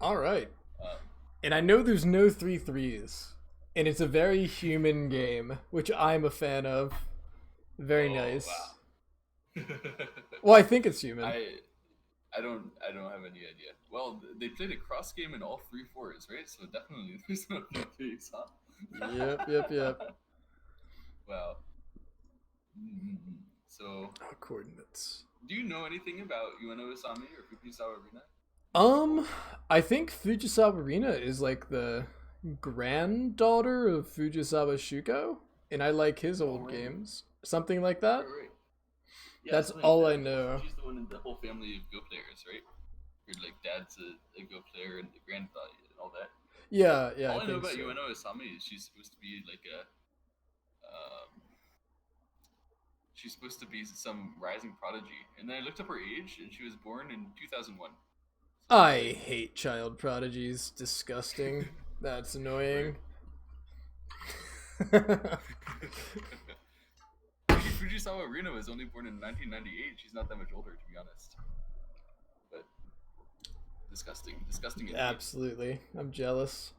All right. Um, And I know there's no three threes, and it's a very human game, which I'm a fan of. Very oh nice. wow. Well, I think it's human. I I don't have any idea. Well, they played a cross game in all three fours, right? So definitely there's no threes, Yep, yep, huh? yep. Wow. Mm-hmm. So, Oh, coordinates. do you know anything about Ueno Asami or Fujisawa Rina? These Um, people? I think Fujisawa Rina is like the granddaughter of Fujisawa Shuko, and I like his old Oh, games. Something like that. right. Yeah, That's something like all I that. know. She's the one in the whole family of Go players, right? Her like dad's a Go player and the grandfather and all that. Yeah, yeah, I All I know think about so. Ueno Asami is she's supposed to be some rising prodigy. And then I looked up her age, and she was born in 2001. So it's I like, hate child prodigies. Disgusting. That's right. annoying. Fujisawa Rina was only born in 1998. She's not that much older, to be honest. But disgusting, disgusting indeed. Absolutely. I'm jealous.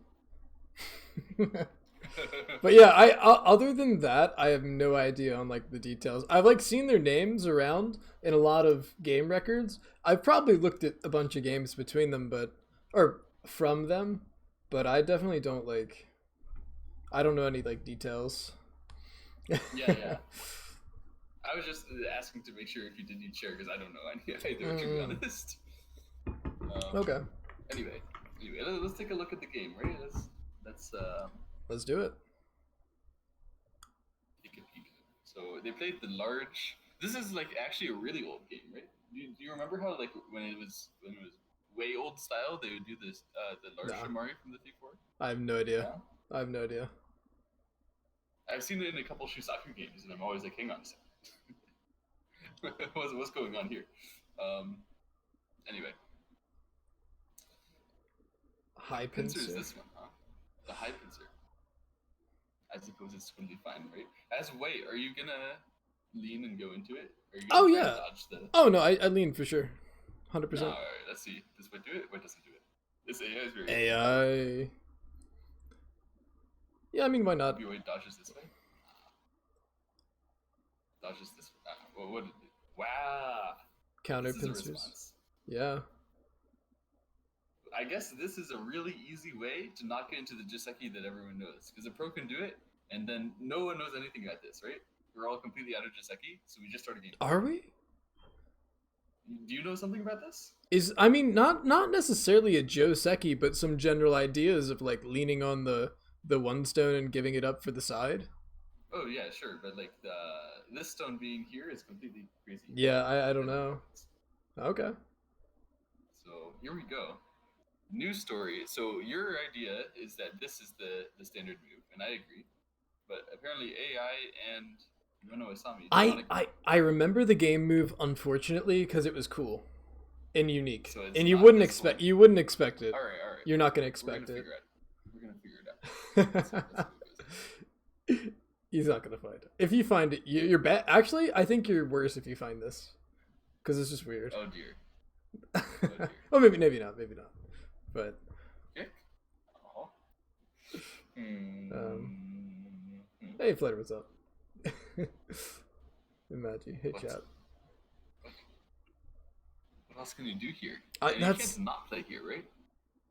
But yeah, I other than that, I have no idea on like the details. I've like seen their names around in a lot of game records. I've probably looked at a bunch of games between them, but or from them, but I definitely don't like. I don't know any like details. Yeah, yeah. I was just asking to make sure if you did need share because I don't know any either, to be Mm, honest. Um, okay, anyway, let's take a look at the game, right? Let's let's do it. take a peek. So they played the large. This is like actually a really old game, right? Do you remember how like when it was way old style they would do this the large Nah, Shamari from the T4? I have no idea. No, I have no idea. I've seen it in a couple Shusaku games, and I'm always like, hang on a second, what's going on here? Um, anyway, High pincer is pincer. this one, huh? The high pincer. I suppose it's totally fine, right? As wait, are you gonna lean and go into it? Or are you Oh gonna try and yeah. dodge the? Oh no, I lean for sure. 100%. No, all right. Let's see. Does what do it? What doesn't do it? This AI is very intelligent. AI. Yeah, I mean, why not? Maybe it dodges this way. Dodges this way. Well, what did it? Wow. Counter This is a pincers. response. Yeah. I guess this is a really easy way to not get into the Jiseki that everyone knows. Because a pro can do it, and then no one knows anything about this, right? We're all completely out of Jiseki, so we just start a game. Are we? Do you know something about this? Is I mean not necessarily a Joe Seki, but some general ideas of like leaning on the one stone and giving it up for the side. Oh yeah, sure, but like this stone being here is completely crazy. Yeah, I It don't doesn't make know. sense. Okay. So here we go. New story. So your idea is that this is the standard move, and I agree. But apparently AI and Ueno Asami do not agree. I remember the game move unfortunately because it was cool and unique, So it's and not this one. you wouldn't expect it. All right, all right. You're not gonna We're gonna expect it. figure it. We're gonna figure it out. Let's see what goes on. He's not gonna find it. If you find it, you're bad. Actually, I think you're worse if you find this because it's just weird. Oh dear. Oh dear. Well, maybe not. But Okay. Uh-huh. um, Hmm. hey, Flutter, what's up? Imagine hit What? chat. What else can you do here? You That's can't not play here, right?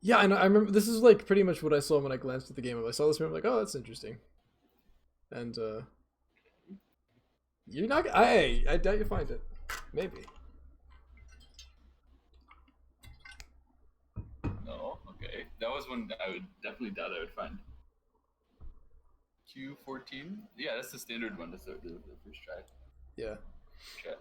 yeah. I know. I remember this is like pretty much what I saw when I glanced at the game. I saw this move, I'm like, oh, that's interesting. And you're not. I doubt you find it. Maybe. No. Okay. That was one that I would definitely doubt I would find. Q14. Yeah, that's the standard one. That's the first try. Yeah. Try.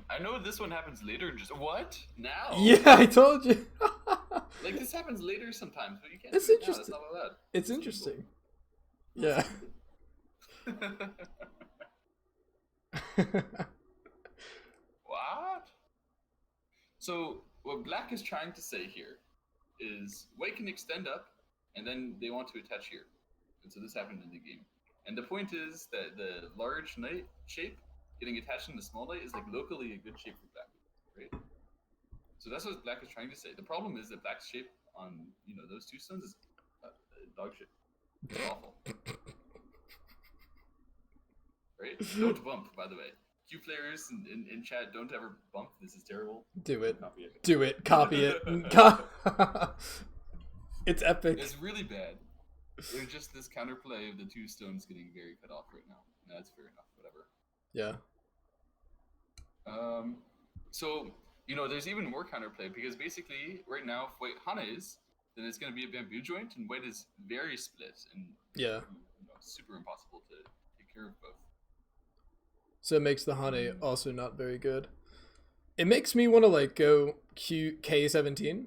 I know this one happens later. Just what now? Yeah, I told you. Like this happens later sometimes, but you can't It's do it now. That's interesting. not allowed. It's It's illegal. interesting. Yeah. What? So what Black is trying to say here is white can extend up, and then they want to attach here, and so this happened in the game. And the point is that the large knight shape getting attached in the small knight is like locally a good shape for Black. right? So that's what black is trying to say. The problem is that black's shape on those two stones is dog shit. It's awful, right? Don't bump, by the way. Q players in chat, don't ever bump. This is terrible. Do it. Copy it. Do it. Copy it. It's epic. It's really bad. It's just this counterplay of the two stones getting very cut off right now. No, that's fair enough. Whatever. Yeah. So there's even more counterplay because basically right now, if white hana is, then it's going to be a bamboo joint, and white is very split and super impossible to take care of both. So it makes the Hane also not very good. It makes me want to like go K17,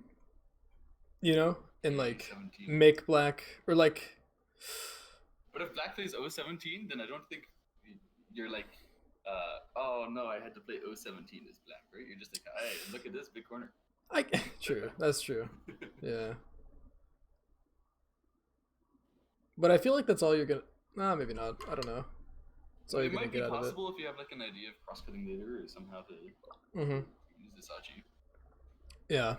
and like 17. make black or like. But if black plays O17, then I don't think you're like, oh no, I had to play O17 as black, right? You're just like, hey, look at this big corner. True, that's true. Yeah. But I feel like that's all you're gonna. Nah, maybe not. I don't know. That's all you're gonna get out of it. It might be possible if you have like an idea of cross-cutting later or somehow to use this Achi. Yeah.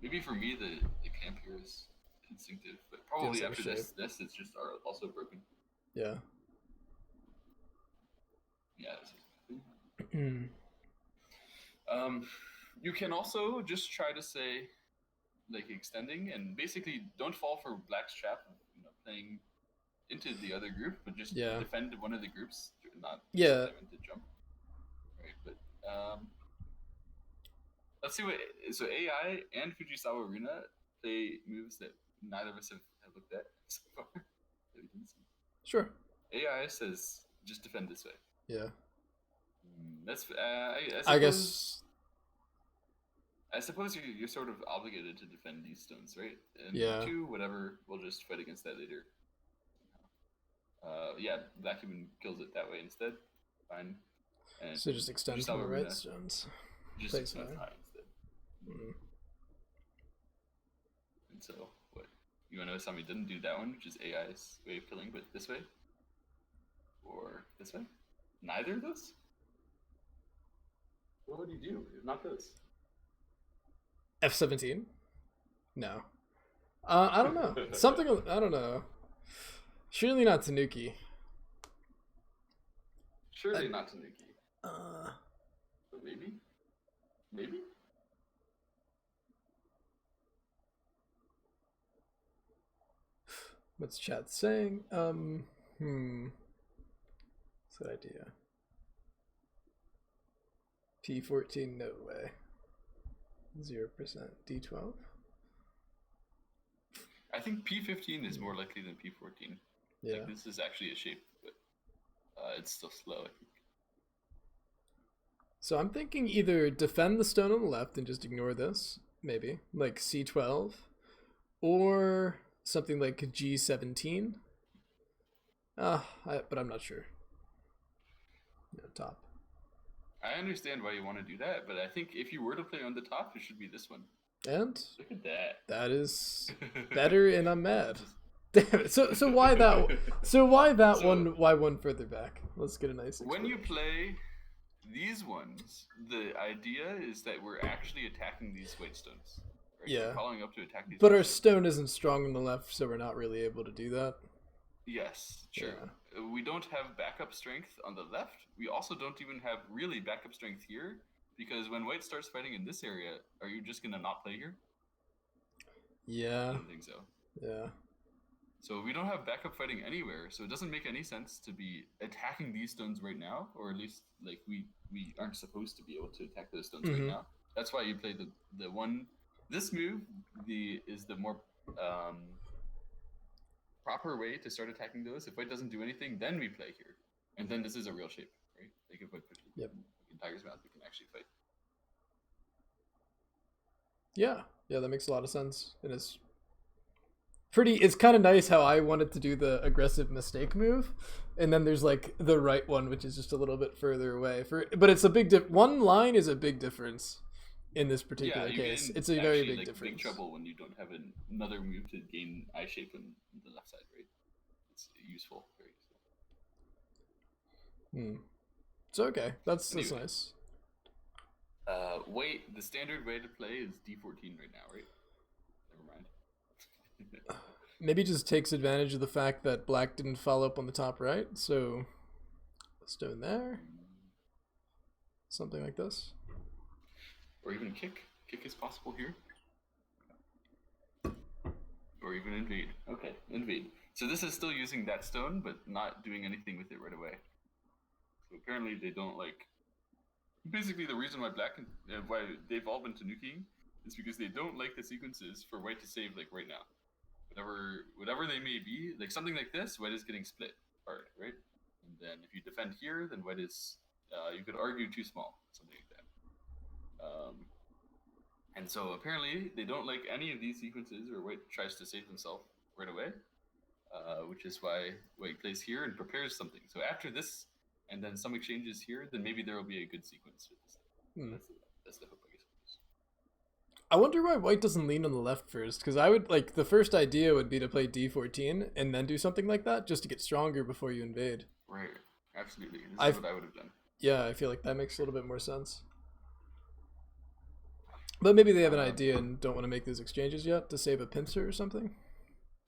Maybe for me the camp here is instinctive, but probably after this it's just also broken. Yeah. Yeah. You can also just try to say, like, extending, and basically don't fall for black's trap of playing into the other group, but just defend one of the groups, not to jump. Right, but let's see what. So AI and Fujisawa Rina play moves that neither of us have looked at so far. Sure. AI says just defend this way. Yeah. That's I suppose you're sort of obligated to defend these stones, right? And two, whatever, we'll just fight against that later. Black even kills it that way instead. Fine. And so just extend from the right stones. Just extend high instead. And so, what? Ueno Asami didn't do that one, which is AI's way of killing, but this way? Or this way? Neither of those? What would you do? Not those. F17? No. I don't know. Something, I don't know. Surely not Tanuki. Surely not Tanuki. But maybe? Maybe? What's chat saying? What's that idea? P14, no way. 0%. D12? I think P15 is more likely than P14. Yeah. Like, this is actually a shape, but it's still slow, I think. So I'm thinking either defend the stone on the left and just ignore this, maybe, like C12, or something like G17. But I'm not sure. Top. I understand why you want to do that, but I think if you were to play on the top, it should be this one. And look at that. That is better, and I'm mad. Damn it. So why that? Why that one? Why one further back? Let's get a nice. When you play these ones, the idea is that we're actually attacking these white stones. Right? Yeah. We're following up to attack these. But our stone isn't strong on the left, so we're not really able to do that. Yes, sure. Yeah. We don't have backup strength on the left. We also don't even have really backup strength here, because when white starts fighting in this area, are you just gonna not play here? Yeah. I don't think so. Yeah. So we don't have backup fighting anywhere, so it doesn't make any sense to be attacking these stones right now, or at least like we aren't supposed to be able to attack those stones right now. That's why you play the one. This move is the more proper way to start attacking those. If white doesn't do anything, then we play here, and then this is a real shape, right? Like if white puts in Tiger's Mouth, we can actually fight. Yeah, that makes a lot of sense. It is pretty. It's kind of nice how I wanted to do the aggressive mistake move, and then there's like the right one, which is just a little bit further away. But it's a big one line is a big difference in this particular case. It's a very big difference. Big trouble when you don't have another move to gain eye shape on the left side, right? It's useful, very useful. It's okay. That's nice. White, the standard way to play is d14 right now, right? Never mind. Maybe just takes advantage of the fact that black didn't follow up on the top right, so stone there. Something like this. Or even kick. Kick is possible here. Or even invade. Okay, invade. So this is still using that stone, but not doing anything with it right away. So apparently they don't like... Basically the reason why black and why they've all been Tanuki is because they don't like the sequences for white to save like right now. Whatever they may be, like something like this, white is getting split apart, right? And then if you defend here, then white is, you could argue too small, something like that. And so apparently they don't like any of these sequences where white tries to save himself right away, which is why white plays here and prepares something. So after this, and then some exchanges here, then maybe there will be a good sequence with this. That's the hope, I guess. I wonder why white doesn't lean on the left first, because I would, like, the first idea would be to play d14 and then do something like that, just to get stronger before you invade. Right, absolutely. This is what I would have done. Yeah, I feel like that makes a little bit more sense. But maybe they have an idea and don't want to make those exchanges yet to save a pincer or something.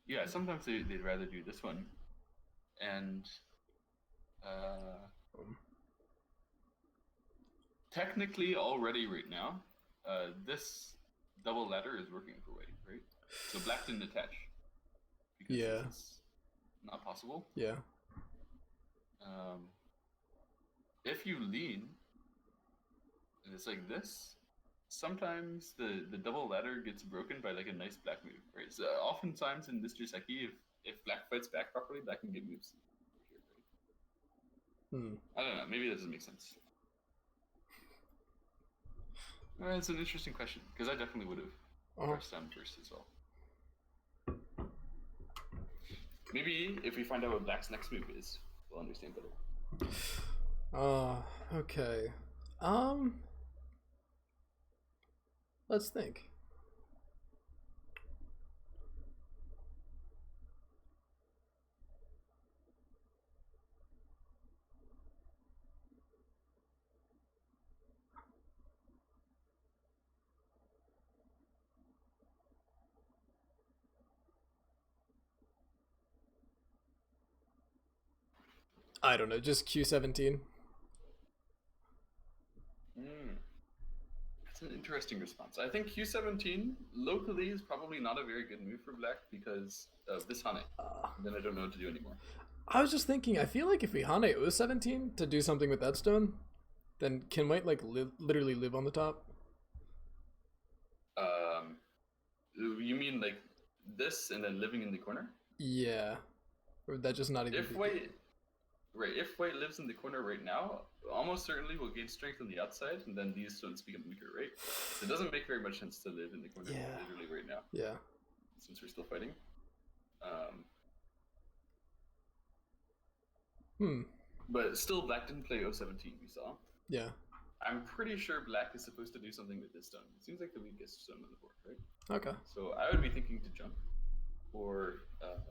Yeah, sometimes they'd rather do this one. And technically already right now, this double ladder is working for white, right? So black didn't attach. Yeah. It's not possible. Yeah. If you lean, and it's like this, sometimes the double ladder gets broken by like a nice black move, right? So oftentimes in Mr. Seki, if black fights back properly, black can get moves. I don't know, maybe that doesn't make sense. It's an interesting question, because I definitely would have pressed down first as well. Maybe if we find out what black's next move is, we'll understand better. Okay. Let's think. I don't know, just Q17. That's an interesting response. I think Q17 locally is probably not a very good move for black because of this Hane. Then I don't know what to do anymore. I was just thinking, I feel like if we Hane O17 to do something with that stone, then can white like literally live on the top? You mean like this and then living in the corner? Yeah. Or would that just not even if white lives in the corner right now, almost certainly will gain strength on the outside, and then these stones become weaker, right? So it doesn't make very much sense to live in the corner literally right now. Yeah. Since we're still fighting. But still, black didn't play 017, we saw. Yeah. I'm pretty sure black is supposed to do something with this stone. It seems like the weakest stone on the board, right? Okay. So I would be thinking to jump, or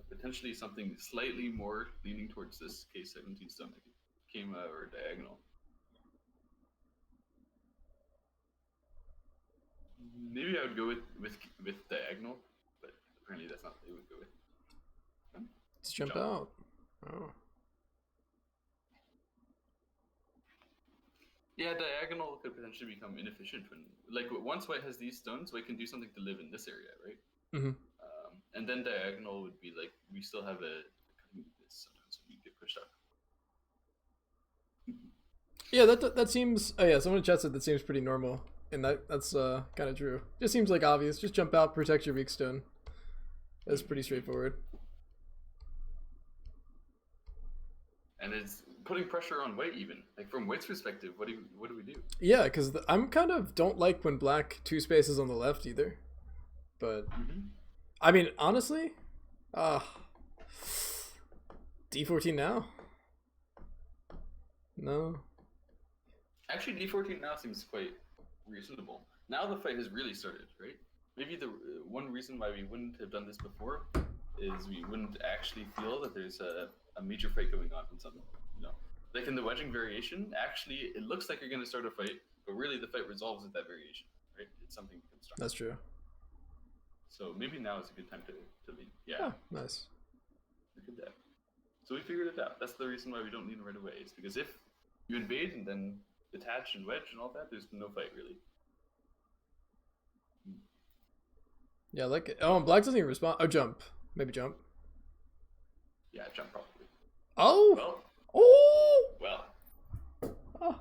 potentially something slightly more leaning towards this K17 stone, like Kema or diagonal. Maybe I would go with diagonal, but apparently that's not what they would go with. Let's jump out. Oh. Yeah, diagonal could potentially become inefficient when, like, once white has these stones, white can do something to live in this area, right? Mm-hmm. And then diagonal would be like, we still have a sometimes we get pushed up. Yeah, that seems. Oh yeah, someone in chat said that seems pretty normal, and that's kind of true. Just seems like obvious. Just jump out, protect your weak stone. That's pretty straightforward. And it's putting pressure on white even. Like from white's perspective, what do we do? Yeah, because I'm kind of don't like when black two spaces on the left either. But I mean, honestly, D14 now. No. Actually, D14 now seems quite reasonable. Now the fight has really started, right? Maybe the one reason why we wouldn't have done this before is we wouldn't actually feel that there's a major fight going on in something. You know, like in the wedging variation, actually it looks like you're going to start a fight, but really the fight resolves with that variation, right? It's something constructed. That's true. So maybe now is a good time to lead. Yeah, Oh, nice. look at that. So we figured it out. That's the reason why we don't need them right away. Is because if you invade and then detach and wedge and all that, there's no fight really. Yeah, I like it. Oh, and black doesn't even respond. Oh, jump. Maybe jump. Yeah, jump probably. Oh! Well, Oh! well,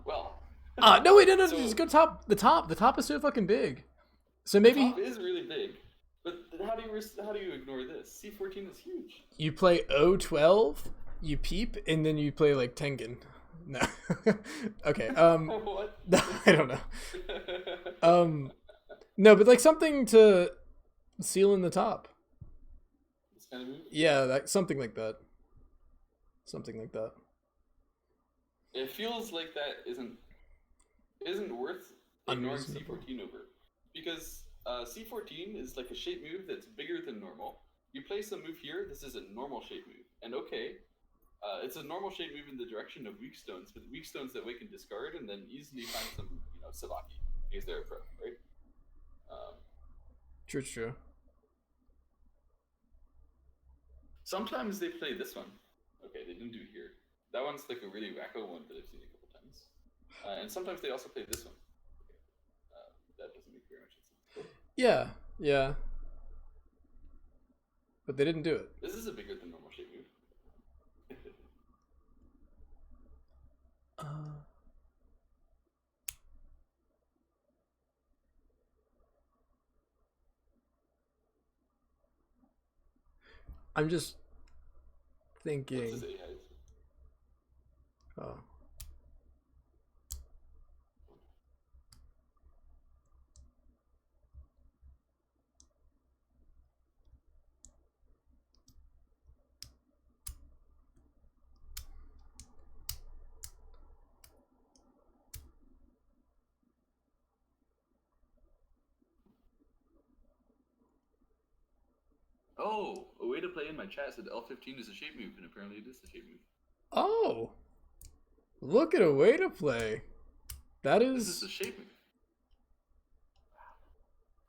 well. No, wait, no, So- just go top. The top is so fucking big. So The maybe top is really big, but how do you ignore this? C14 is huge. you play O12, you peep, and then you play like Tengen. No. Okay. What? I don't know. No, but like something to seal in the top. This kind of move. Yeah, that something like that. Something like that. It feels like that isn't worth ignoring Unreasonable. C14 over, because C14 is like a shape move that's bigger than normal. You place a move here. This is a normal shape move, and okay, it's a normal shape move in the direction of weak stones, but weak stones that we can discard and then easily find some Sabaki because they're a pro, right? True. Sometimes they play this one. Okay, they didn't do it here. That one's like a really wacko one that I've seen a couple times. And sometimes they also play this one. Okay. That doesn't make very much sense. Yeah. But they didn't do it. This is a bigger than normal shape move. I'm just What's thinking. this AI? Oh. Oh, a way to play in my chat said L15 is a shape move, and apparently it is a shape move. Oh. Look at a way to play. That This is is a shape move.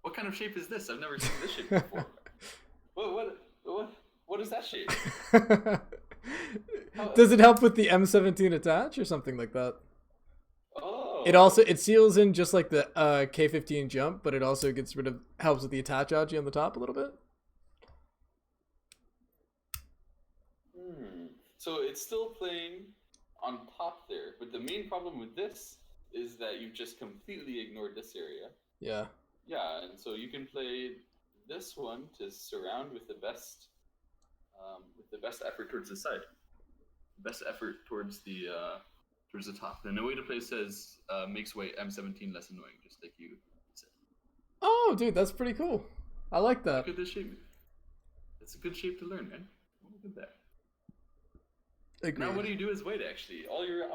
What kind of shape is this? I've never seen this shape before. What is that shape? Does it help with the M17 attach or something like that? Oh. It seals in just like the K15 jump, but it also helps with the attach algae on the top a little bit. So it's still playing on top there, but the main problem with this is that you've just completely ignored this area. Yeah. Yeah, and so you can play this one to surround with the best effort towards the side, best effort towards the top. And the way to play says makes way M17 less annoying, just like you said. Oh, dude, that's pretty cool. I like that. Look at this shape. It's a good shape to learn, man. Look at that. Agreed. Now, what do you do as weight, actually? All your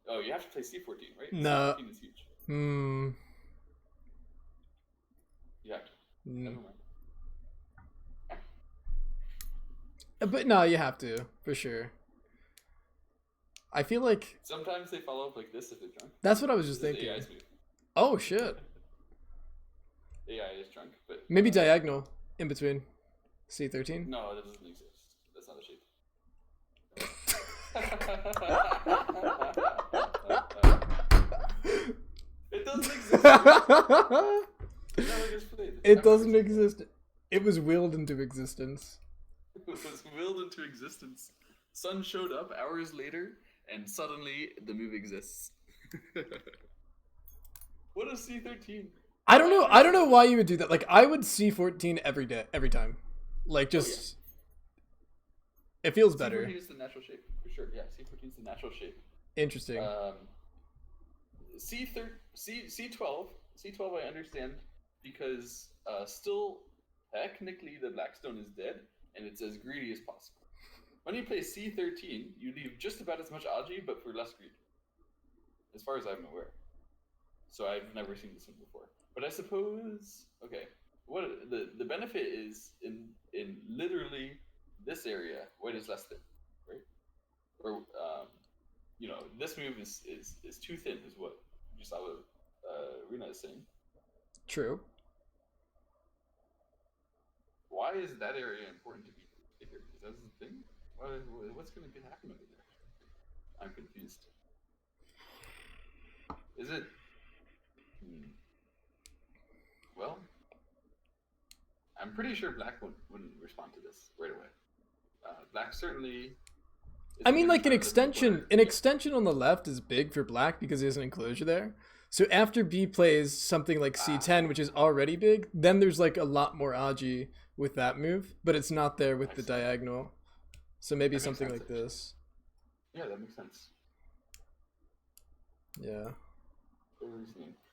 oh, you have to play C14, right? No. C14 is huge. You have to. Never mind. But no, you have to, for sure. I feel like Sometimes they follow up like this if they're drunk. that's what I was just This is thinking. AI's move. Oh, shit. AI is drunk, but Maybe diagonal in between C13. no, that doesn't exist. That's not a shape. It doesn't exist. Never gets played. It doesn't exist. It was willed into existence. It was willed into existence. Sun showed up hours later, and suddenly the move exists. What is C13? I don't know. I don't know why you would do that. Like, I would C14 every day, every time. Like, just it feels better. C14 is the natural shape for sure. Yeah, C14 is the natural shape. Interesting. C12 I understand because still technically the Blackstone is dead and it's as greedy as possible. When you play C13, you leave just about as much algae but for less greed, as far as I'm aware. So I've never seen this one before. But I suppose what the benefit is in literally this area, white is less thin, right? Or this move is too thin, is what Fujisawa Rina is saying. True. Why is that area important to be here? Is that the thing? What's going to happen over there? I'm confused. Is it? Well, I'm pretty sure Black wouldn't respond to this right away. Black certainly. I mean, like an extension on the left is big for Black because there's an enclosure there. So after B plays something like C10, which is already big, then there's like a lot more Aji with that move, but it's not there with the diagonal. So maybe something like this. Yeah, that makes sense. Yeah.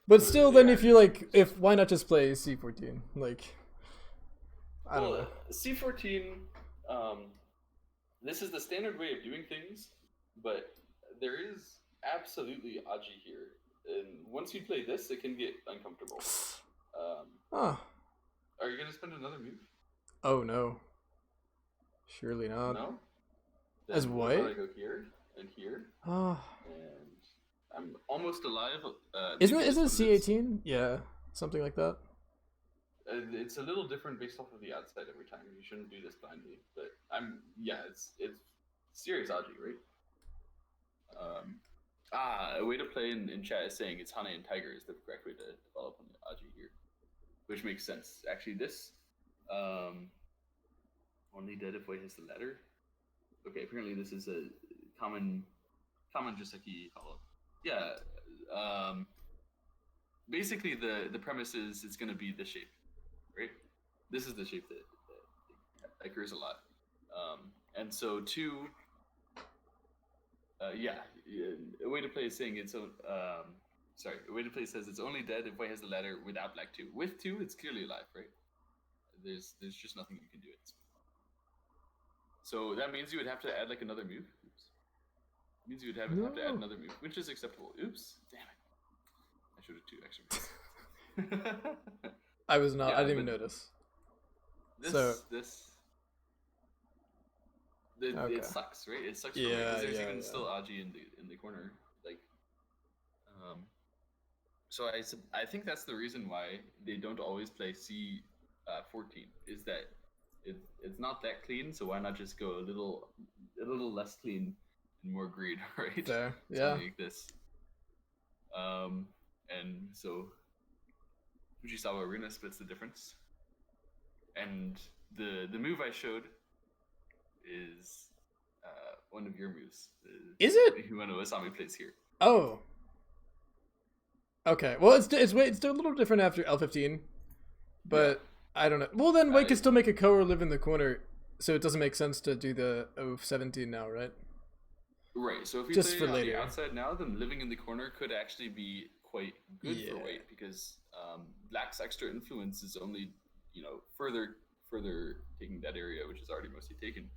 But still, then if you're like, why not just play C14? Like, I don't know. C14, this is the standard way of doing things, but there is absolutely Aji here. And once you play this, it can get uncomfortable. Are you going to spend another move? Oh, no. Surely not. No? Then as white? I go here and here. And I'm almost alive. Isn't it C18? Yeah, something like that. It's a little different based off of the outside every time. You shouldn't do this blindly, but it's serious Aji, right? A way to play in chat is saying it's Hane and Tiger is the correct way to develop on the Aji here, which makes sense. Actually, this only dead if white has the ladder. Okay, apparently this is a common Joseki follow. Yeah. Basically, the premise is it's going to be this shape, right? This is the shape that occurs a lot. And so two, a way to play is saying it's a way to play says it's only dead if white has the ladder without black 2. With 2, it's clearly alive, right? There's just nothing you can do at this point. So that means you would have to add like another move. Oops. It means you would have to add another move, which is acceptable. Oops, damn it! I should have 2 extra moves. I was not. I didn't even notice. It sucks, right? It sucks for me because there's even still Aji in the corner, like. So I think that's the reason why they don't always play C14 is that it's not that clean. So why not just go a little less clean and more greed, right? There, Something like this. And so Fujisawa Rina splits the difference. And the move I showed is one of your moves. Is it? Ueno Asami plays here. Oh. Okay. Well, it's still a little different after L15, but I don't know. Well, then White can still make a Koa live in the corner, so it doesn't make sense to do the O17 now, right? Right. So if you just play for on later. The outside now, then living in the corner could actually be quite good for White because Black's extra influence is only further taking that area, which is already mostly taken.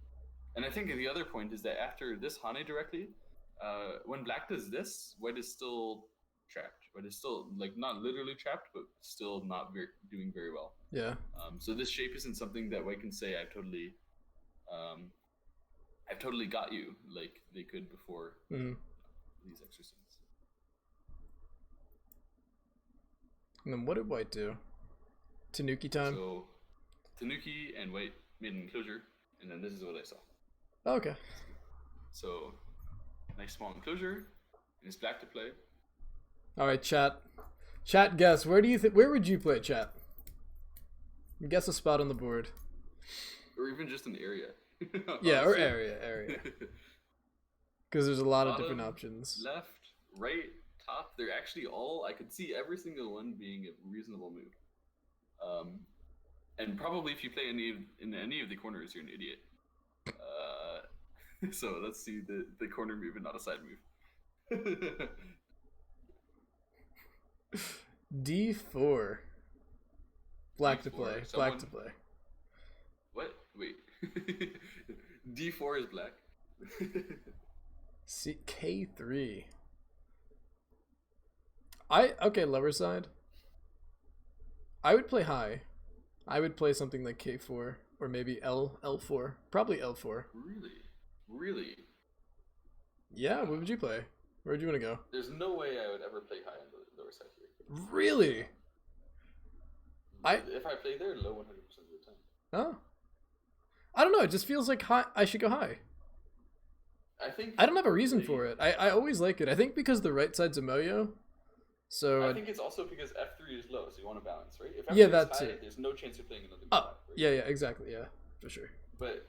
And I think the other point is that after this Hane directly, when Black does this, White is still trapped. White is still not literally trapped, but still not doing very well. Yeah. So this shape isn't something that White can say I've totally got you like they could before these extra scenes. And then what did White do? Tanuki time. So Tanuki and White made an enclosure, and then this is what I saw. Oh, okay. So nice small enclosure, and it's Black to play. All right, chat. Chat, guess where would you play, chat? Guess a spot on the board. Or even just an area. Yeah, or area. Because there's a lot of different options. Left, right, top. They're actually all. I could see every single one being a reasonable move. And probably if you play in any of the corners, you're an idiot. So let's see the corner move and not a side move. D4. Black D4. to play. Black to play. What? Wait. D4 is Black. C K3. Okay, lower side. I would play high. I would play something like K4 or maybe L4. Probably L4. Really? Yeah, what would you play? Where'd you want to go? There's no way I would ever play high Really? I If I play there, low 100% of the time. oh, I don't know. It just feels like high. I should go high. I think I don't have a reason they, for it. I always like it. I think because the right side's a moyo. So I think it's also because F3 is low, so you want to balance, right? If yeah, F3 is that's high, it. there's no chance you're playing another Oh, move, right? yeah, exactly, yeah, for sure. But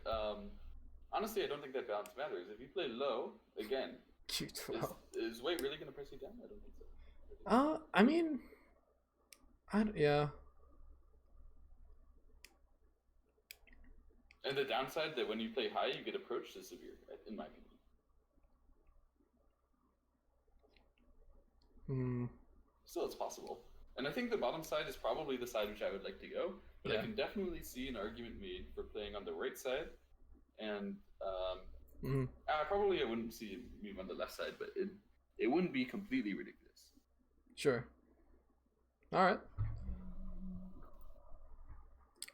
honestly, I don't think that balance matters. If you play low, again, Q12. is weight really going to press you down? I don't think so. I mean, yeah. And the downside that when you play high, you get approached is severe, in my opinion. Hmm. Still, it's possible. And I think the bottom side is probably the side which I would like to go. But Yeah. I can definitely see an argument made for playing on the right side. And probably I wouldn't see a move on the left side, but it wouldn't be completely ridiculous. Sure. All right.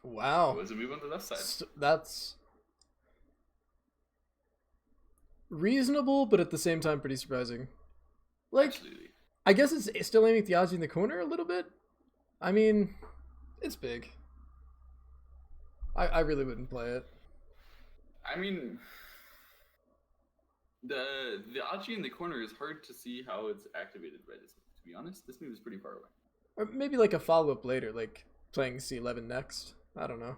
Wow. It was a move on the left side. That's reasonable, but at the same time pretty surprising. Like, Absolutely. I guess it's still aiming Theology in the corner a little bit. I mean, it's big. I really wouldn't play it. I mean, the Aji in the corner is hard to see how it's activated by this move. To be honest, this move is pretty far away. Or maybe like a follow-up later, like playing C11 next. I don't know.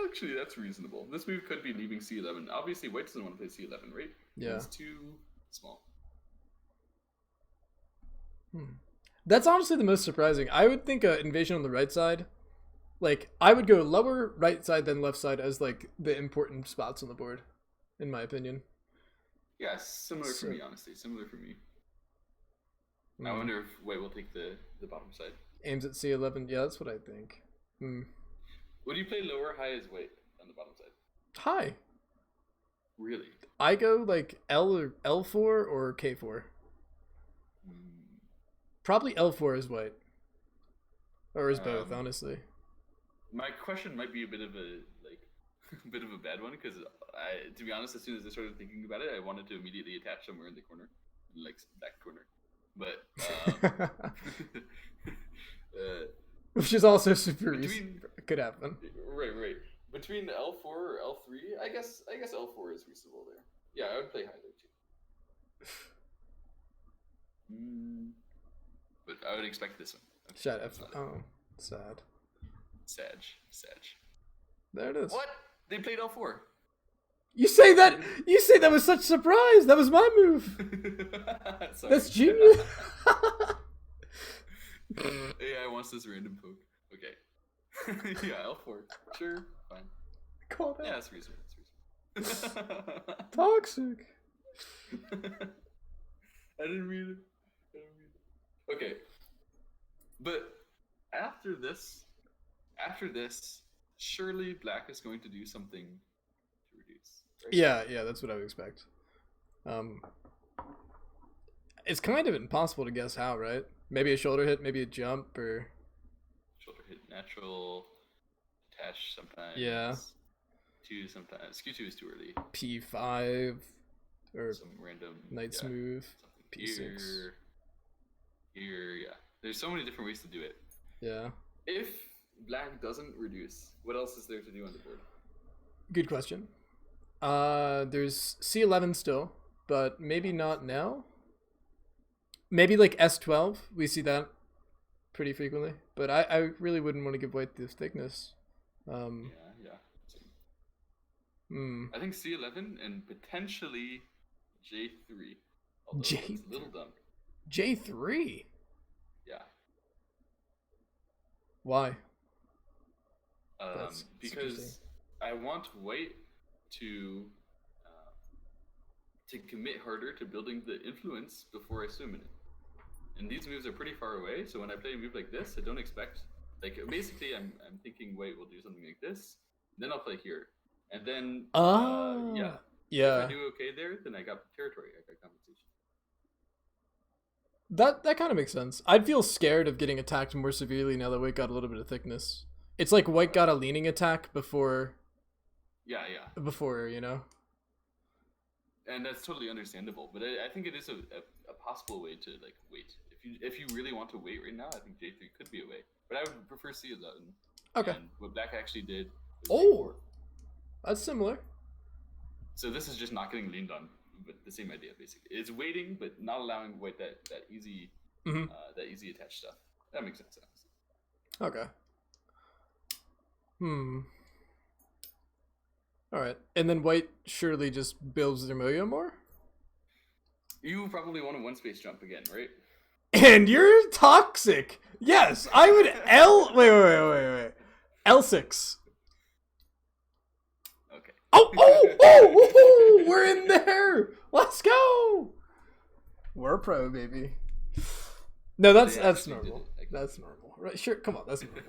Actually, that's reasonable. This move could be leaving C11. Obviously, white doesn't want to play C11, right? Yeah. It's too small. That's honestly the most surprising. I would think an invasion on the right side. Like, I would go lower right side than left side as, like, the important spots on the board, in my opinion. Yeah, similar for me, honestly. Similar for me. I Mm. wonder if white will take the bottom side. Aims at C11. Yeah, that's what I think. Would you play lower high as white on the bottom side? High. Really? I go, like, L or L4 or K4. Probably L4 is white. Or is both, honestly. My question might be a bit of a bit of a bad one because to be honest, as soon as I started thinking about it, I wanted to immediately attach somewhere in the corner, like that corner. But which is also super could happen. Right. Between L4 or L3, I guess L4 is reasonable there. Yeah, I would play high there too. But I would expect this one. Shut up. Oh, sad. Sag. There it is. What? They played L4. You say that was such a surprise. That was my move. That's genius. AI wants this random poke. Okay. Yeah, L4. Sure, fine. Call that. Yeah, it's reasonable. Toxic. I didn't read it. Okay. But after this, surely black is going to do something to reduce. Right? Yeah, that's what I would expect. It's kind of impossible to guess how, right? Maybe a shoulder hit, maybe a jump, or shoulder hit natural, attach sometimes. Yeah. Q sometimes. Q2 is too early. P5 or some random Knight's move. P6. Here, yeah. There's so many different ways to do it. Yeah. If black doesn't reduce, what else is there to do on the board? Good question. There's C11 still, but maybe not now. Maybe like S12. We see that pretty frequently, but I really wouldn't want to give white this thickness. Yeah. I think C11 and potentially J3. Although it's a little dumb. J3? Yeah. Why? Because I want white to commit harder to building the influence before I swim in it. And these moves are pretty far away, so when I play a move like this, I don't expect... Like, basically, I'm thinking white will do something like this, then I'll play here. And then, yeah. If I do okay there, then I got territory, I got compensation. That kind of makes sense. I'd feel scared of getting attacked more severely now that white got a little bit of thickness. It's like white got a leaning attack before... Yeah. Before, you know? And that's totally understandable, but I think it is a possible way to, like, wait if if you really want to wait right now, I think J3 could be a way. But I would prefer C11. Okay. And what Black actually did was Oh, J4. that's similar. So this is just not getting leaned on, but the same idea basically. It's waiting, but not allowing White that easy that easy attach stuff. That makes sense. Okay. All right, and then White surely just builds their Moyo more. You probably want a one space jump again, right? And you're toxic. Yes, I would wait. L6. Okay. Oh, we're in there. Let's go. We're pro, baby. No, that's normal. That's normal. Right? Sure, come on, that's normal.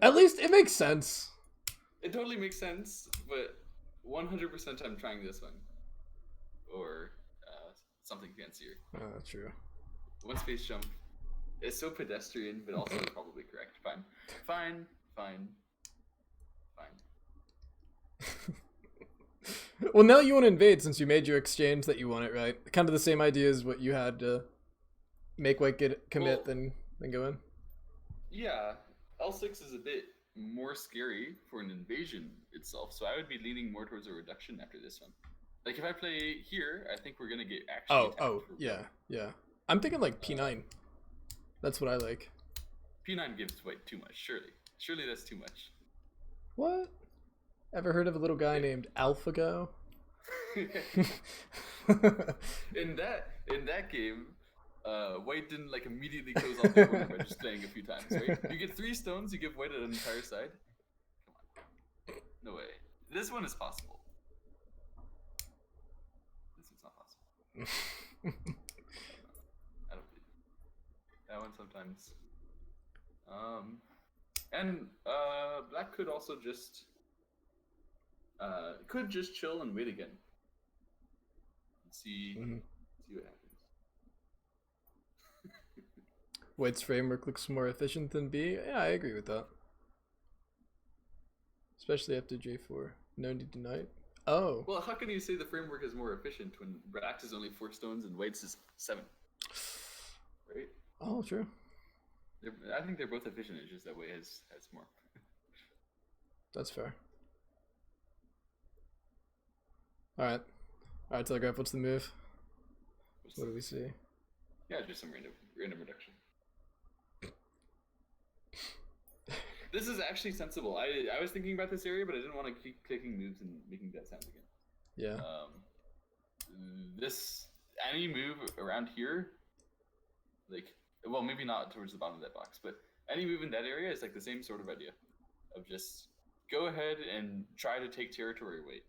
At least it makes sense. It totally makes sense, but 100% I'm trying this one. Or something fancier. Oh, true. One space jump is so pedestrian, but also probably correct. Fine. Well, now you want to invade since you made your exchange that you want it, right? Kind of the same idea as what you had to make White commit, then go in. Yeah, L6 is a bit more scary for an invasion itself, so I would be leaning more towards a reduction after this one. Like if I play here, I think we're gonna get actually attacked. Yeah. I'm thinking like P9. That's what I like. P9 gives White too much, surely that's too much. What? Ever heard of a little guy named AlphaGo? in that game, White didn't like immediately close off the corner by just playing a few times, right? You get 3 stones, you give White an entire side. Come on, no way. This one is possible. This one's not possible. I don't believe it. That one sometimes. And Black could also just chill and wait again. See what happens. White's framework looks more efficient than B. Yeah, I agree with that. Especially after J4. No need to knight. Oh. Well, how can you say the framework is more efficient when Black's is only 4 stones and White's is 7? Right? Oh, true. I think they're both efficient. It's just that White has more. That's fair. Alright, Telegraph, what's the move? What do we see? Yeah, just some random reduction. This is actually sensible. I was thinking about this area, but I didn't want to keep clicking moves and making that sound again. Yeah. Any move around here, like, well, maybe not towards the bottom of that box, but any move in that area is like the same sort of idea of just go ahead and try to take territory weight.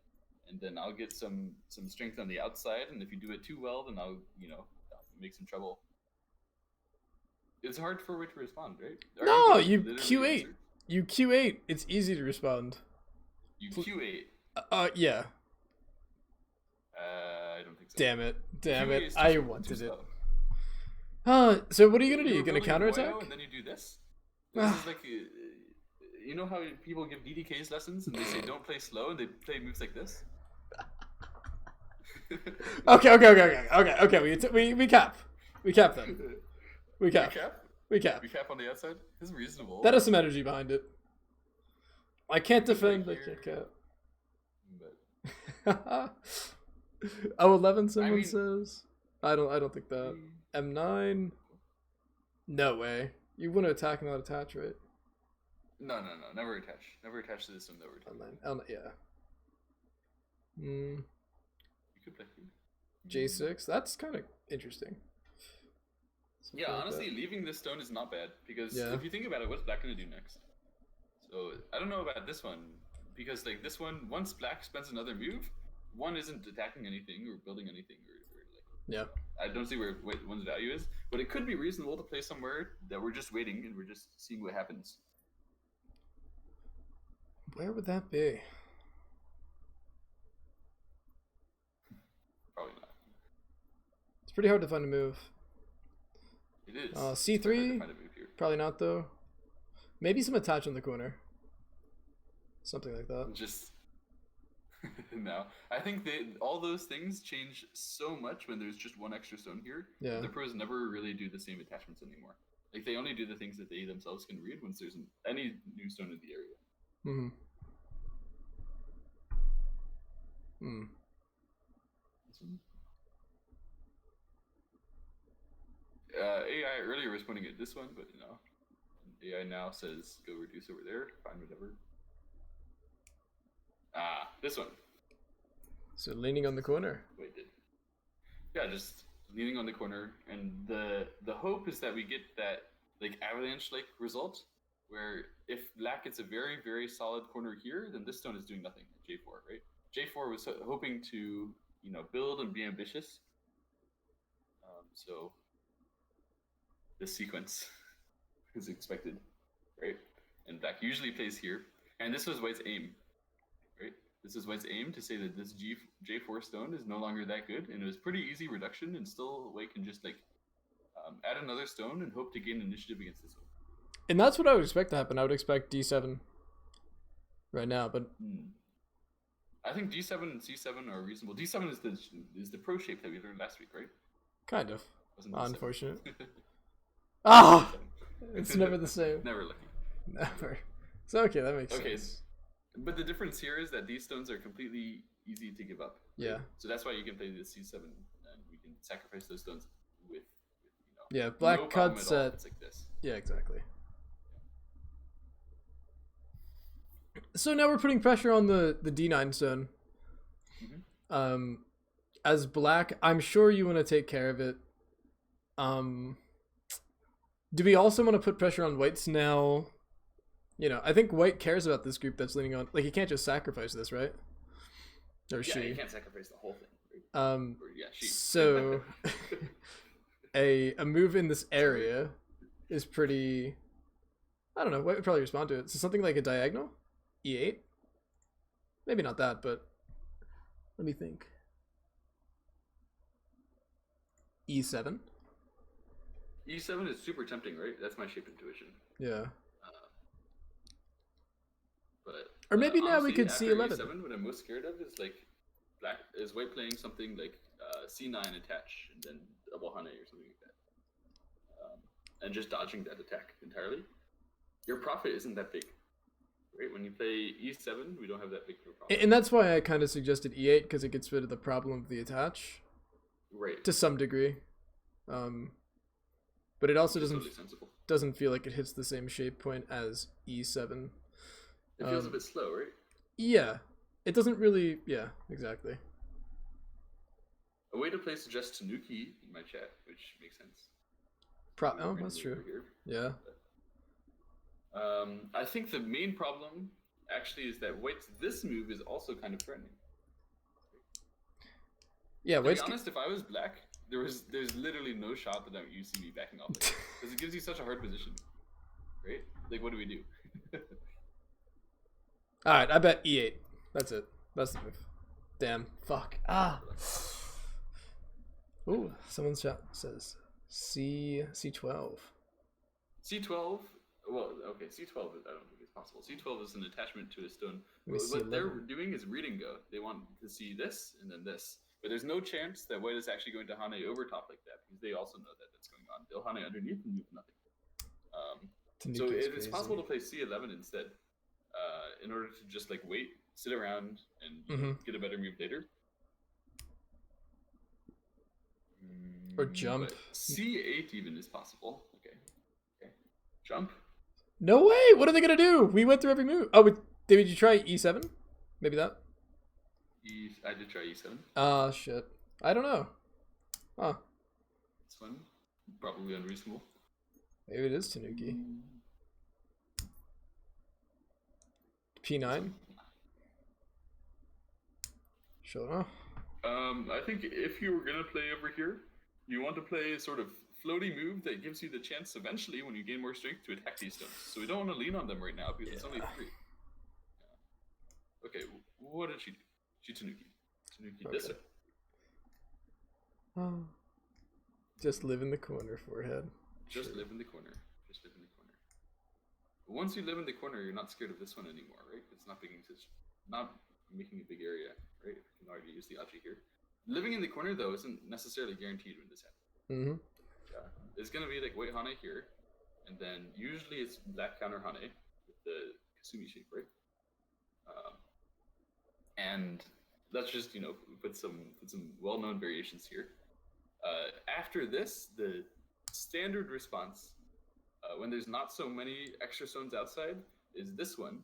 And then I'll get some strength on the outside, and if you do it too well, then I'll make some trouble. It's hard for White to respond, right? No, you Q8. You Q8. It's easy to respond. You Q8. Yeah. I don't think so. Damn it! Q8 I wanted it. So what are you gonna do? You're gonna counterattack? And then you do this. This is like you know how people give DDKs lessons and they say don't play slow and they play moves like this. Okay. We cap them. We cap on the outside. This is reasonable. That has some energy behind it. I can't defend. I can't cap. But 11 someone says. I don't think that. M9. No way. You want to attack and not attach, right? No. Never attach to this one. Yeah. You could play J6. That's kind of interesting. Yeah, honestly, leaving this stone is not bad because if you think about it, what's Black gonna do next? So I don't know about this one because like this one, once Black spends another move, one isn't attacking anything or building anything or like. I don't see where one's value is, but it could be reasonable to play somewhere that we're just waiting and we're just seeing what happens. Where would that be? Probably not. It's pretty hard to find a move. It is. C3? Probably not, though. Maybe some attach in the corner. Something like that. Just Now, I think all those things change so much when there's just one extra stone here. Yeah. The pros never really do the same attachments anymore. Like they only do the things that they themselves can read once there's any new stone in the area. Mm-hmm. Hmm. AI earlier was pointing at this one, but AI now says go reduce over there. Fine, whatever. This one. So leaning on the corner. Wait, yeah, just leaning on the corner, and the hope is that we get that like avalanche-like result, where if black gets a very very solid corner here, then this stone is doing nothing at J4, right? J4 was hoping to build and be ambitious, so this sequence is expected, right? And black usually plays here, and this was white's aim, right? This is white's aim to say that this J4 stone is no longer that good, and it was pretty easy reduction, and still white can just like add another stone and hope to gain initiative against this one. And that's what I would expect to happen. I would expect D7 right now, but I think D7 and C7 are reasonable. D7 is the pro shape that we learned last week, right? Kind of. Wasn't Unfortunate. Ah, it's never the same. Never lucky. Never. So okay, that makes sense. But the difference here is that these stones are completely easy to give up. Right? Yeah. So that's why you can play the C7, and we can sacrifice those stones with yeah, black no cuts at. It's like this. Yeah, exactly. So now we're putting pressure on the D9 stone. Mm-hmm. As black, I'm sure you want to take care of it. Do we also want to put pressure on whites now? I think white cares about this group that's leaning on. Like, he can't just sacrifice this, right? Or she. Yeah, you can't sacrifice the whole thing. Right? She. So, a move in this area is pretty. I don't know. White would probably respond to it. So something like a diagonal, E8. Maybe not that, but let me think. E7. E7 is super tempting, right? That's my shape intuition. Yeah. But or maybe now honestly, we could after C11. E7, what I'm most scared of is like white playing something like C9 attach and then double Hane or something like that, and just dodging that attack entirely. Your profit isn't that big, right? When you play E7, we don't have that big of a profit. And that's why I kind of suggested E8 because it gets rid of the problem of the attach, right? To some degree. But it also doesn't feel like it hits the same shape point as E7. It feels a bit slow, right? Yeah. It doesn't really... Yeah, exactly. A way to play suggests Tanuki in my chat, which makes sense. Oh, that's true. Yeah. I think the main problem, actually, is that white's this move is also kind of threatening. Yeah, to be honest, if I was black, there's literally no shot that you see me backing off because it gives you such a hard position, right? Like, what do we do? All right, I bet E8. That's it. That's the move. Damn. Fuck. Ooh, someone's chat says C12. C12. Well, okay, C12. I don't think it's possible. C12 is an attachment to a stone. What they're doing is reading go. They want to see this and then this. But there's no chance that white is actually going to Hane over top like that because they also know that that's going on. They'll Hane underneath and move nothing. So it's possible to play C11 instead, in order to just like wait, sit around, and get a better move later. Or jump. But C8 even is possible. Okay. Jump. No way! What are they gonna do? We went through every move. Oh, did you try E7? Maybe that. I did try E7. Ah, shit. I don't know. Huh. This one, probably unreasonable. Maybe it is Tanuki. P9. Sure. I think if you were gonna play over here, you want to play a sort of floaty move that gives you the chance eventually, when you gain more strength, to attack these stones. So we don't want to lean on them right now because it's only 3. Yeah. Okay, what did she do? She Tanuki. Tanuki this way. Oh. Just live in the corner, forehead. Just live in the corner. Just live in the corner. But once you live in the corner, you're not scared of this one anymore, right? It's not making a big area, right? If we can already use the Aji here. Living in the corner though isn't necessarily guaranteed when this happens. Mm-hmm. Yeah. It's gonna be like white Hane here, and then usually it's black counter Hane with the Kasumi shape, right? And let's just put some well-known variations here. After this, the standard response when there's not so many extra stones outside is this one,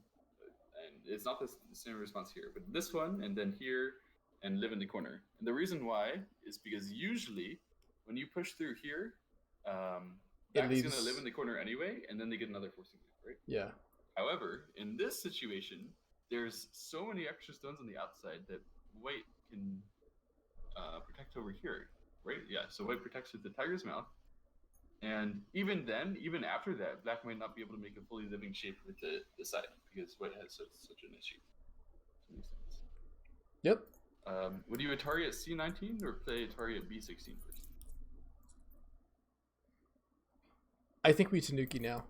and it's not the standard response here, but this one, and then here, and live in the corner. And the reason why is because usually when you push through here, Black is going to live in the corner anyway, and then they get another forcing move, right? Yeah. However, in this situation, there's so many extra stones on the outside that white can protect over here, right? Yeah, so white protects with the tiger's mouth. And even then, even after that, black might not be able to make a fully living shape with the side because white has such an issue. Yep. Would you Atari at C19 or play Atari at B16 first? I think we Tanuki now.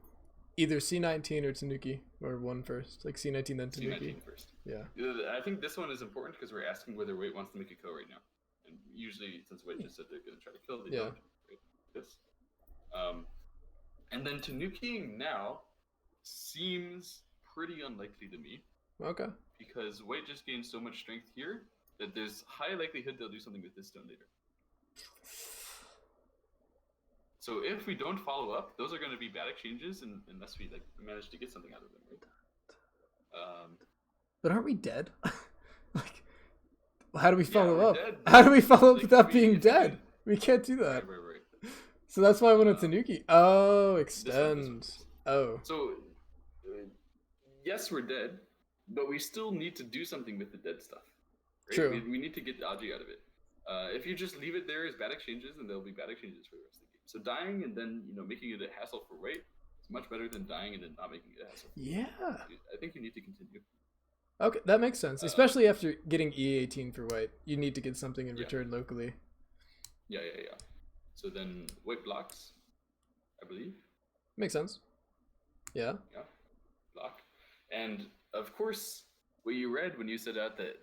Either C19 or Tanuki, or one first. Like C19 then Tanuki. C19 first. Yeah. I think this one is important because we're asking whether white wants to make a kill right now. And usually, since white just said they're going to try to kill, they don't. Right? This. And then Tanukiing now seems pretty unlikely to me. Okay. Because white just gained so much strength here that there's high likelihood they'll do something with this stone later. So if we don't follow up, those are going to be bad exchanges unless we manage to get something out of them, right? But aren't we dead? Like, how do we follow up? Dead, how do we follow up without being dead? We can't do that. Right. So that's why I went to Tanuki. Oh, extend. Oh. So, yes, we're dead, but we still need to do something with the dead stuff. Right? True. We need to get Aji out of it. If you just leave it there as bad exchanges, then there'll be bad exchanges for the rest of the game. So dying and then making it a hassle for white is much better than dying and then not making it a hassle. Yeah. I think you need to continue. Okay, that makes sense. Especially after getting E18 for white, you need to get something in return locally. Yeah. So then white blocks, I believe. Makes sense. Yeah. Yeah, block. And of course, what you read when you set out that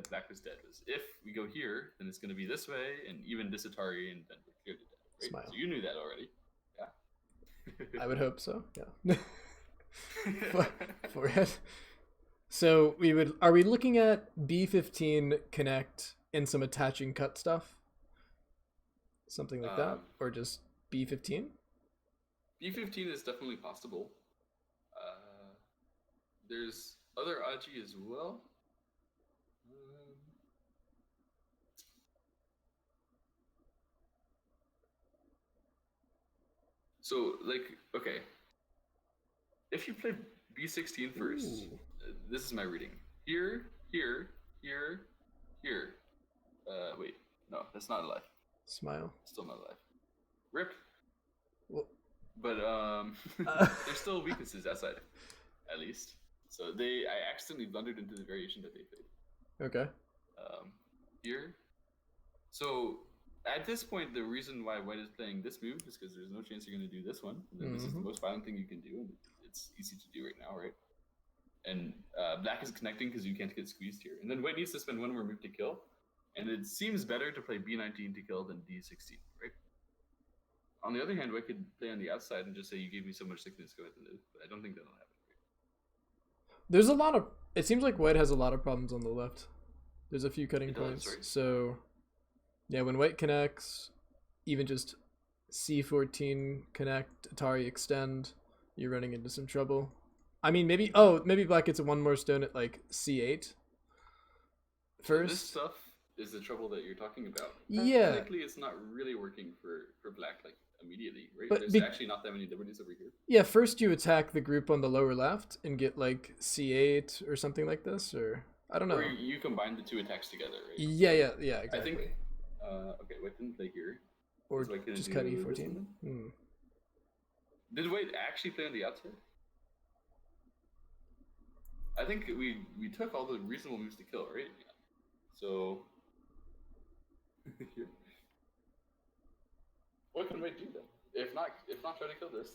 black was dead was if we go here, then it's going to be this way, and even this Atari, and then we're clearly dead. Right? Smile. So you knew that already. Yeah. I would hope so. Yeah. Forehead. So are we looking at B15 connect and some attaching cut stuff? Something like that? Or just B15? B15 is definitely possible. There's other Aji as well. So, okay. If you play B16 first, this is my reading. Here. Wait, no, that's not alive. Smile. Still not alive. Rip. Well, but there's still weaknesses outside, at least. So I accidentally blundered into the variation that they played. Okay. Here. So at this point, the reason why white is playing this move is because there's no chance you're going to do this one. And then this is the most violent thing you can do, and it's easy to do right now, right? And black is connecting because you can't get squeezed here. And then white needs to spend one more move to kill. And it seems better to play B19 to kill than D16, right? On the other hand, white could play on the outside and just say, you gave me so much sickness, go ahead and live. But I don't think that'll happen. There's a lot of... It seems like white has a lot of problems on the left. There's a few cutting points. Right? So, yeah, when white connects, even just C14 connect, Atari extend, you're running into some trouble. I mean, maybe black gets one more stone at like C8 first. This stuff is the trouble that you're talking about. Yeah. Technically, it's not really working for black immediately, right? But There's actually not that many liberties over here. Yeah, first you attack the group on the lower left and get like C8 or something like this, or I don't know. Or you combine the two attacks together, right? Yeah, exactly. I think. Okay, white didn't play here. Or just cut E14. Did white actually play on the outside? I think we took all the reasonable moves to kill, right? Yeah. So what can white do then? If not try to kill this.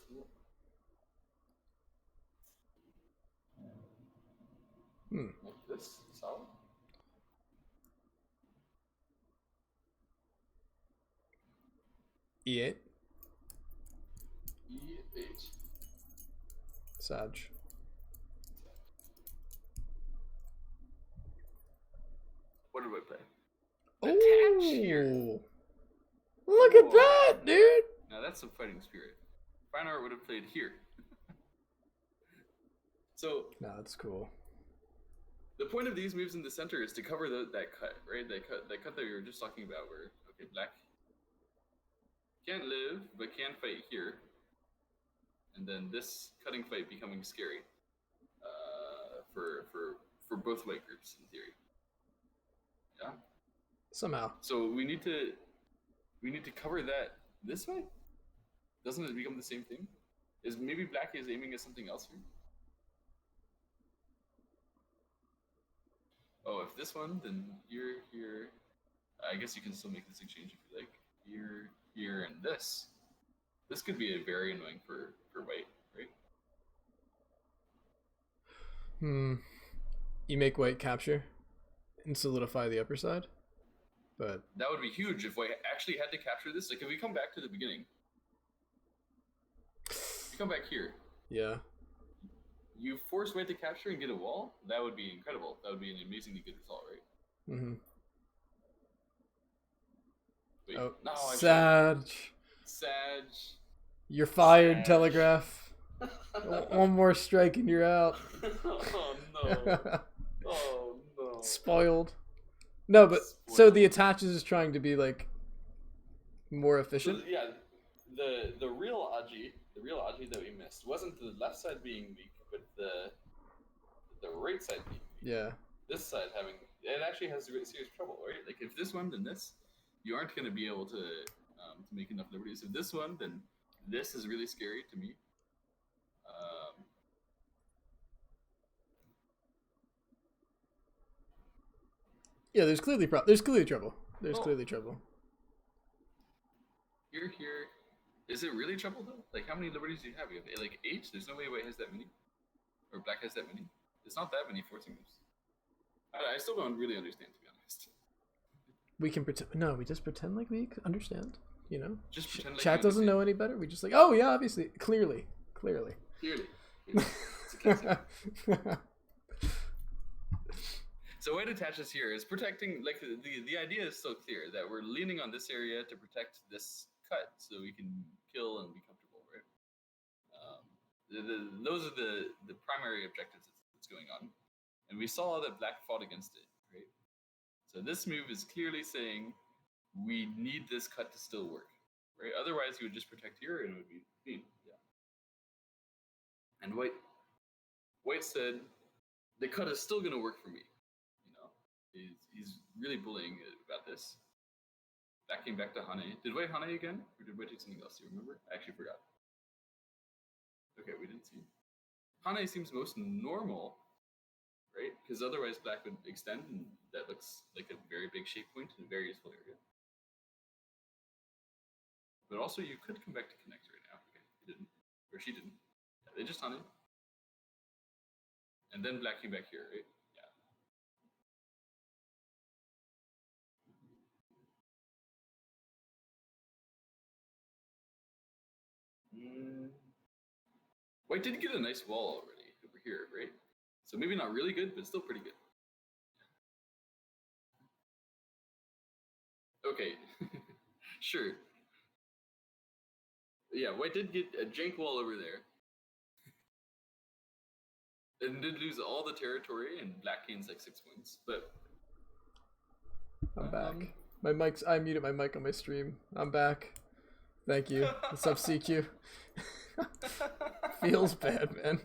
Hmm. Like this, solid. E8. E8. Sag. What do I play? Attach here. Oh, look at that, dude. Now that's some fighting spirit. Fine art would have played here. So No, that's cool. the point of these moves in the center is to cover that cut, right? That cut that we were just talking about, where okay, black can't live but can fight here, and then this cutting fight becoming scary for both white groups in theory. Yeah. Somehow. So we need to cover that this way. Doesn't it become the same thing? Is maybe black is aiming at something else here? Oh, if this one, then here. I guess you can still make this exchange if you like. Here, and this. This could be very annoying for white, right? You make white capture and solidify the upper side, but that would be huge if white actually had to capture this. Like if we come back to the beginning, you come back here. Yeah. You force white to capture and get a wall. That would be incredible. That would be an amazingly good result, right? Mm-hmm. Wait, oh, no, Sag. You're fired, Sag. Telegraph. One more strike and you're out. Oh no. Oh no. Spoiled. No, but Spoiled. So the attaches is trying to be like more efficient. So, yeah, the real Aji that we missed wasn't the left side being weak, but the right side being weak. Yeah. This side it actually has serious trouble, right? Like if this one, then this, you aren't going to be able to make enough liberties. If this one, then this is really scary to me. Yeah, there's clearly trouble. There's clearly trouble. Here. Is it really trouble though? Like how many liberties do you have? You have like 8? There's no way white has that many. Or black has that many. It's not that many forcing moves. I still don't really understand, to be honest. We can pretend. No, we just pretend like we understand. You know, just pretend like chat doesn't know any better. We just like, oh yeah, obviously, clearly. It's a classic. So white attaches here is protecting. Like the idea is still clear that we're leaning on this area to protect this cut, so we can kill and be comfortable, right? Those are the primary objectives that's going on, and we saw that black fought against it, right? So this move is clearly saying we need this cut to still work, right? Otherwise, you would just protect here and it would be clean. Yeah. And white said the cut is still going to work for me. You know, he's really bullying about this. That came back to Hane. Did white Hane again, or did white do something else? Do you remember? I actually forgot. Okay, we didn't see. Hane seems most normal, right? Because otherwise black would extend, and that looks like a very big shape point in a very useful area. But also, you could come back to connect right now. Okay, he didn't, or she didn't. Yeah, they just Hane. And then black came back here, right? Yeah. White did get a nice wall already over here, right? So maybe not really good, but still pretty good. Okay, sure. Yeah, white did get a jank wall over there. And did lose all the territory, and black gains like 6 points. But I'm back. I muted my mic on my stream. I'm back. Thank you. What's up, CQ? Feels bad, man.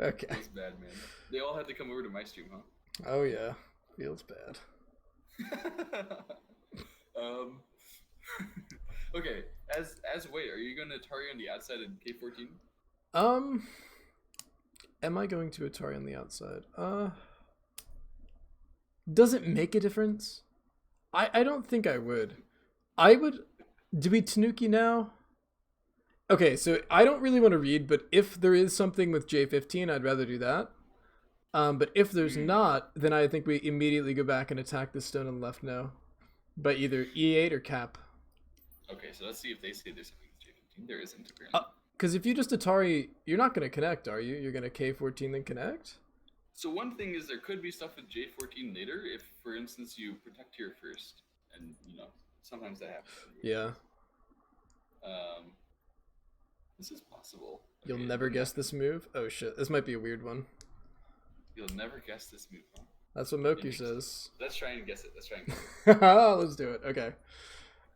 Okay. Feels bad, man. They all had to come over to my stream, huh? Oh yeah, feels bad. Okay. As wait, are you going to Atari on the outside in K14? Am I going to Atari on the outside? Does it make a difference? I don't think I would. I would. Do we Tanuki now? Okay, so I don't really want to read, but if there is something with J15, I'd rather do that. But if there's not, then I think we immediately go back and attack the stone on the left now, by either E8 or cap. Okay, so let's see if they say there's something with J15. There isn't apparently. Because if you just Atari, you're not going to connect, are you? You're going to K14 then connect? So one thing is there could be stuff with J14 later if, for instance, you protect here first, and sometimes that happens. Yeah. This is possible. You'll never guess this move? Oh shit, this might be a weird one. You'll never guess this move, huh? That's what Moki says. Let's try and guess it. Let's do it. Okay.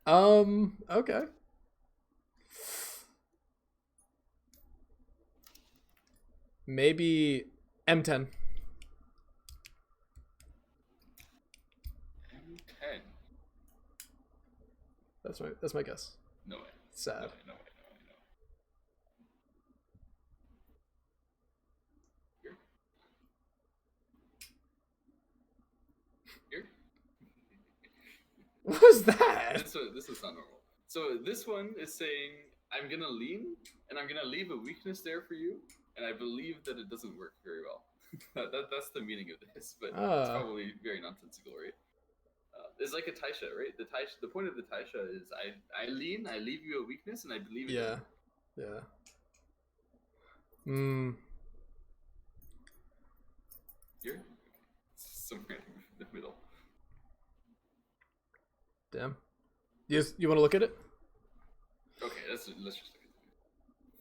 Okay. Maybe M10. M10. That's my guess. No way. Sad. No way. Here. What was that? This is not normal. So this one is saying I'm gonna lean and I'm gonna leave a weakness there for you, and I believe that it doesn't work very well. That's the meaning of this, but it's probably very nonsensical, right? It's like a taisha, right? The point of the taisha is I lean, I leave you a weakness, and I believe it. Yeah. Here, somewhere in the middle. Damn. You want to look at it? Okay, let's just look at it.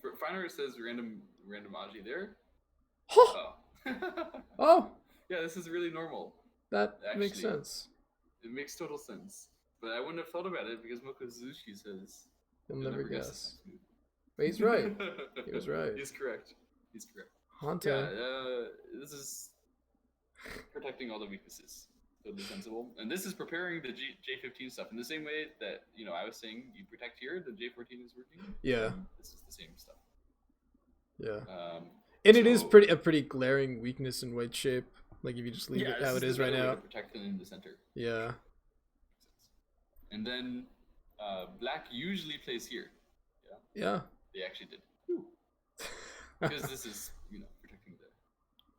For Finer, it says random aji there. Oh. Oh. Yeah, this is really normal. That makes sense. It makes total sense. But I wouldn't have thought about it because Mokozushi says you'll never guess. But he's right. He was right. He's correct. Hante. Yeah, this is protecting all the weaknesses. Totally sensible. And this is preparing the J15 stuff in the same way that I was saying you protect here, the J14 is working. Yeah. This is the same stuff. Yeah. And it is a pretty glaring weakness in white shape. Like if you just leave it how it is right now. Protect it in the center. Yeah. And then black usually plays here. Yeah. They actually did. Because this is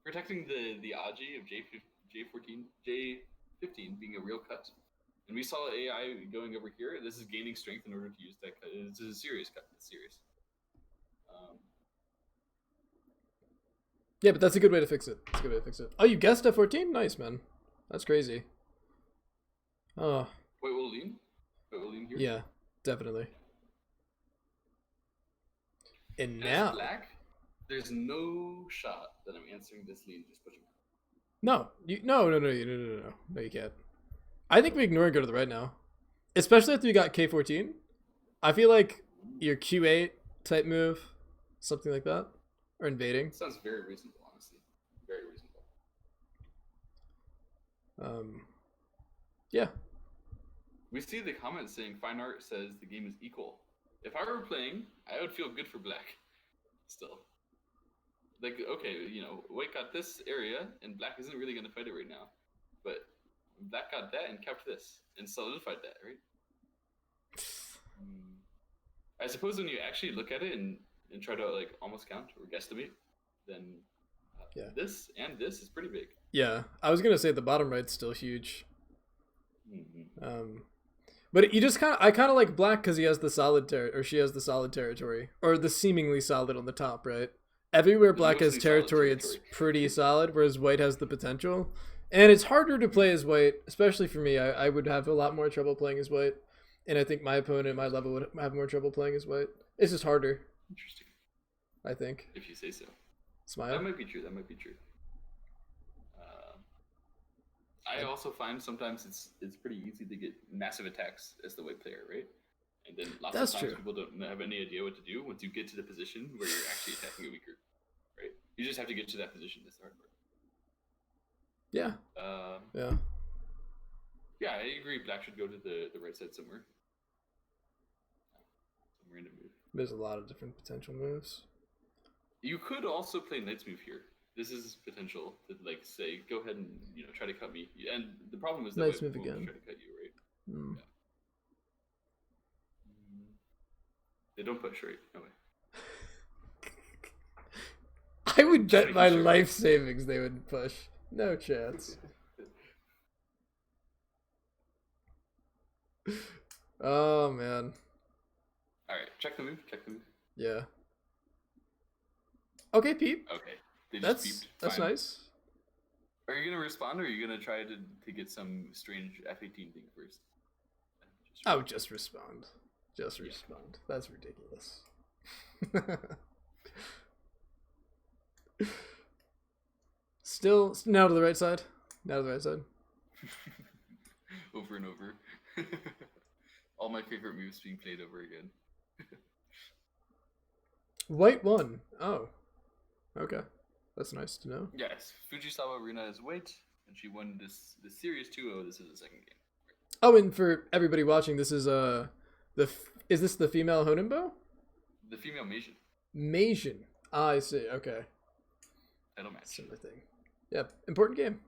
protecting the aji of J15 being a real cut. And we saw AI going over here. This is gaining strength in order to use that cut. It's a serious cut. It's serious. Yeah, but that's a good way to fix it. Oh, you guessed F14? Nice, man. That's crazy. Oh. Wait, we'll lean here? Yeah, definitely. And as now... black, there's no shot that I'm answering this lean just pushing. No, no, you can't. I think we ignore and go to the right now. Especially after you got K14. I feel like your Q8 type move, something like that. Or invading. Sounds very reasonable, honestly. Very reasonable. Yeah. We see the comment saying Fine Art says the game is equal. If I were playing, I would feel good for black. Still. Like, okay, white got this area, and black isn't really going to fight it right now. But black got that and kept this, and solidified that, right? I suppose when you actually look at it and try to almost count or guesstimate, then this and this is pretty big. Yeah, I was gonna say the bottom right's still huge. But you just I kind of like black because he has the solid she has the solid territory, or the seemingly solid on the top, right? Everywhere black has territory, it's pretty solid, whereas white has the potential. And it's harder to play as white, especially for me. I would have a lot more trouble playing as white, and I think my opponent at my level would have more trouble playing as white. It's just harder. Interesting. I think. If you say so. Smile. That might be true. I also find sometimes it's pretty easy to get massive attacks as the white player, right? And then lots of times people don't have any idea what to do once you get to the position where you're actually attacking a weaker, right? You just have to get to that position. That's the hard part. Yeah. Yeah, I agree. Black should go to the right side somewhere. Some random move. There's a lot of different potential moves. You could also play Knight's move here. This is potential to say, go ahead and try to cut me. And the problem is that Knight's move again. Try to cut you, right? Yeah. They don't push, right? No way. I would Just bet my making sure. life savings they would push. No chance. Oh man. All right, check the move. Check the move. Yeah. Okay, Pete. Okay, they just peeped. That's Fine. nice. Are you gonna respond, or are you gonna try to get some strange F-18 thing first? I would just respond. Just respond. That's ridiculous. Still, now to the right side. Now to the right side. Over and over. All my favorite moves being played over again. White won. Oh. Okay. That's nice to know. Yes, Fujisawa Rina is white, and she won this series 2-0. This is the second game. Oh, and for everybody watching, this is is this the female Honenbo? The female Meijin. Meijin. Ah, I see. Okay. Title match. Similar thing. Yep. Important game.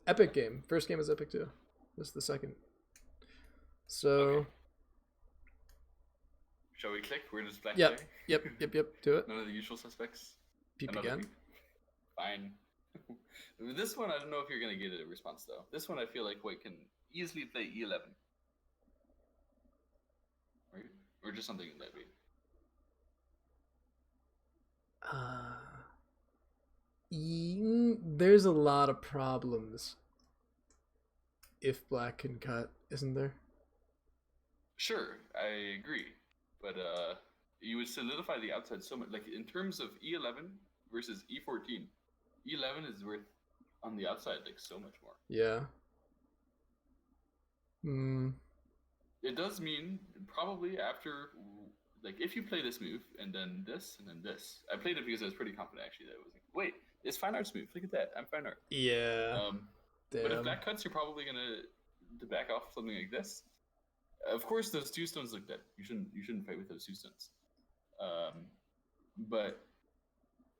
Epic game. First game was epic too. This is the second. So. Okay. Shall we click? Where does black Yep. play? Yep. Do it. None of the usual suspects. Peep Another again. peep. Fine. This one, I don't know if you're gonna get a response though. This one, I feel like white can easily play E11. Right? Or just something that way. There's a lot of problems if black can cut, isn't there? Sure, I agree, but you would solidify the outside so much. Like in terms of E11 versus E14, E11 is worth on the outside like so much more. Yeah. It does mean probably after, like, if you play this move and then this and then this. I played it because I was pretty confident actually that it was like, wait, it's fine art's move. Look at that, I'm fine art. Yeah. But if black cuts, you're probably gonna back off something like this. Of course, those two stones look dead. You shouldn't fight with those two stones. But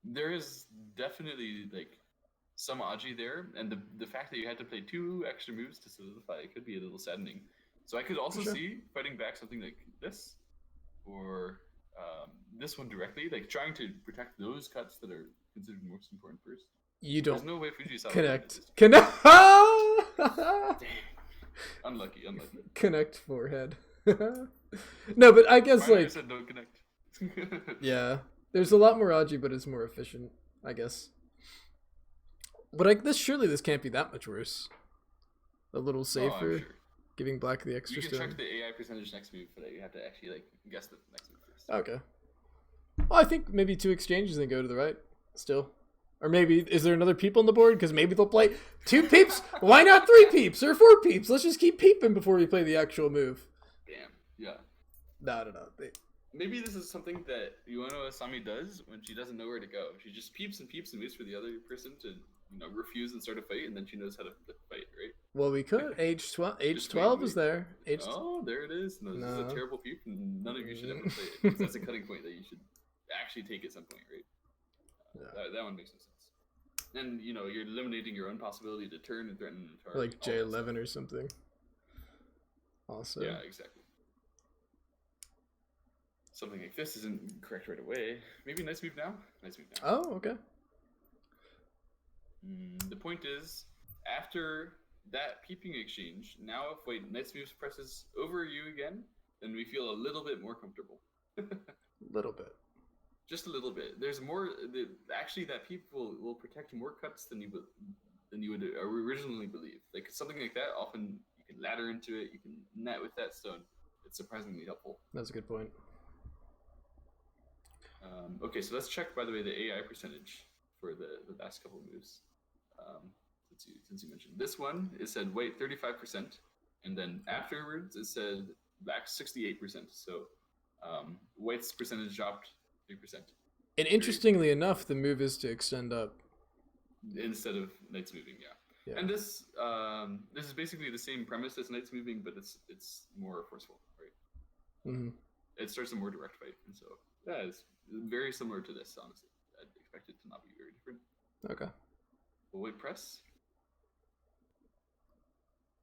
there is definitely like some Aji there, and the fact that you had to play 2 extra moves to solidify it could be a little saddening. So I could also see fighting back something like this, or this one directly, like trying to protect those cuts that are considered most important first. You don't. There's no way Fujisawa connect. Unlucky. Connect forehead. No, but I guess Finally, like I said don't connect. yeah, there's a lot more Aji, but it's more efficient, I guess. But surely this can't be that much worse. A little safer, Sure. giving black the You extra can stone. check the AI percentage next move, but you have to actually like guess the next move first. Okay. Well, I think maybe 2 exchanges and go to the right. Still. Or maybe, is there another peep on the board? Because maybe they'll play 2 peeps. Why not 3 peeps or 4 peeps? Let's just keep peeping before we play the actual move. Damn. Yeah. No. Maybe this is something that Ueno Asami does when she doesn't know where to go. She just peeps and waits for the other person to, refuse and start a fight, and then she knows how to fight, right? Well, we could. Age 12 is there. Oh, there it is. No, this is a terrible peep, and none of you should ever play it. Because that's a cutting point that you should actually take at some point, right? That one makes no sense. And, you're eliminating your own possibility to turn and threaten and target. Like J11 or something. Also. Yeah, exactly. Something like this isn't correct right away. Maybe nice move now? Nice move now. Oh, okay. The point is, after that peeping exchange, now if nice moves presses over you again, then we feel a little bit more comfortable. Little bit. Just a little bit. There's more. Actually, that peep will protect more cuts than you would originally believe. Like something like that, often you can ladder into it. You can net with that stone. It's surprisingly helpful. That's a good point. Okay, so let's check, by the way, the AI percentage for the last couple of moves. Since you mentioned this one, it said white 35%, and then afterwards it said black 68%. So white's percentage dropped 3%. And interestingly enough, the move is to extend up instead of knights moving. Yeah. And this is basically the same premise as knights moving, but it's more forceful, right? Mm-hmm. It starts a more direct fight, and so yeah, it's very similar to this. Honestly, I'd expect it to not be very different. Okay. We'll wait press.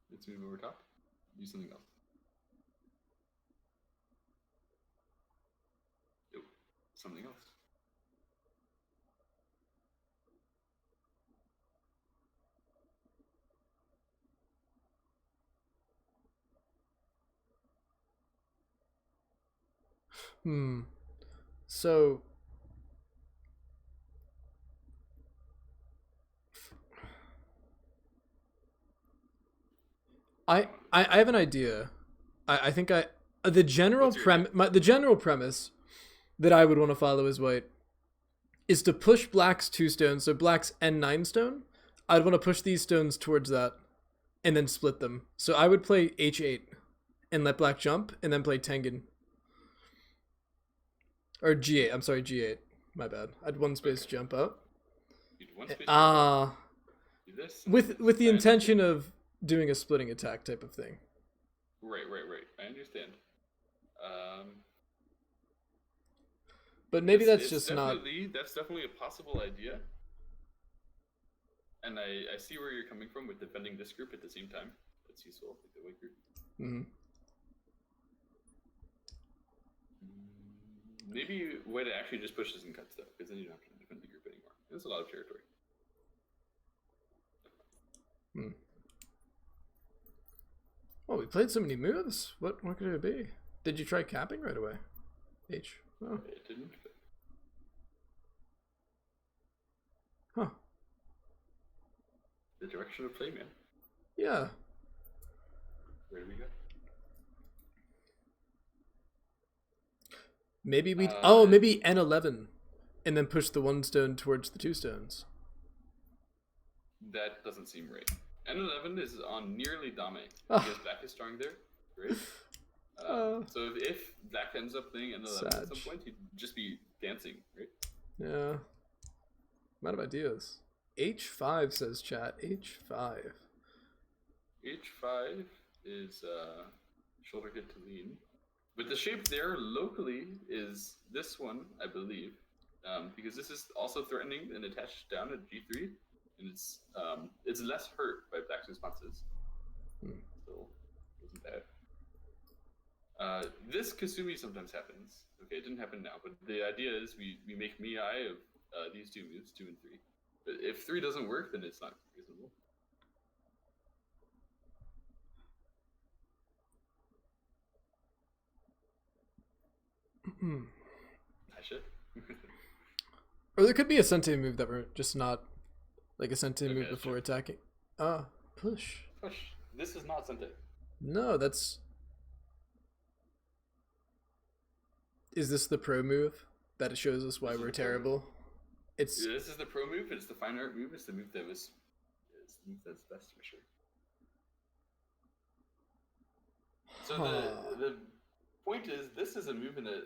Let's move over top. Do something else. Nope. Something else. Hmm. So I have an idea. I think I What's your idea? the general premise that I would want to follow as white is to push black's 2 stones, so black's n9 stone. I'd want to push these stones towards that and then split them. So I would play h8 and let black jump and then play Tengen. Or g8. I'm sorry, g8. My bad. I'd one space Okay. jump up. You do one space jump up. Ah, Do this and with this. the I understand. intention of doing a splitting attack type of thing. Right. I understand. Um, But maybe that's it's just not. that's definitely a possible idea, and I see where you're coming from with defending this group at the same time. That's useful, like the white group. Mhm. Maybe white actually just pushes and cuts though, because then you don't have to defend the group anymore. There's a lot of territory. Hmm. Oh, we played so many moves. What could it be? Did you try capping right away? H. Oh. It didn't. But Huh. the direction of play, man. Yeah. Where do we go? Maybe we. Uh, Oh, maybe n11, and then push the 1 stone towards the 2 stones. That doesn't seem right. N11 is on nearly Dame Ah. because black is strong there, right? So if black ends up playing N11 at some point, he'd just be dancing, right? Yeah. I'm out of ideas. H5 says chat. H5. H5 is shoulder hit to lean. But the shape there locally is this one, I believe, because this is also threatening and attached down at G3, and it's less hurt by black's responses. So isn't bad. This Kasumi sometimes happens. Okay, it didn't happen now, but the idea is we make Mii of these two moves, 2 and 3. But if 3 doesn't work, then it's not reasonable. I should. Or there could be a Sente move that we're just not, like a Sente Okay, move before sure. attacking. Push. Push. This is not Sente. No, that's. Is this the pro move that it shows us why we're terrible? It's. Yeah, this is the pro move. It's the fine art move. It's the move that was. It's the move that's best for sure. So the point is, this is a move in a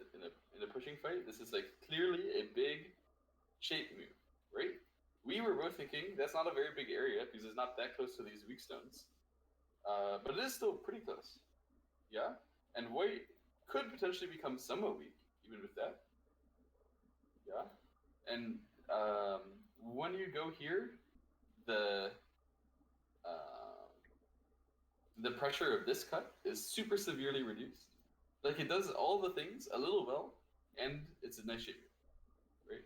pushing fight. This is like clearly a big shape move, right? We were both thinking that's not a very big area because it's not that close to these weak stones, but it is still pretty close. Yeah, and white could potentially become somewhat weak even with that. Yeah, and when you go here, the the pressure of this cut is super severely reduced. Like it does all the things a little well, and it's a nice shape, right?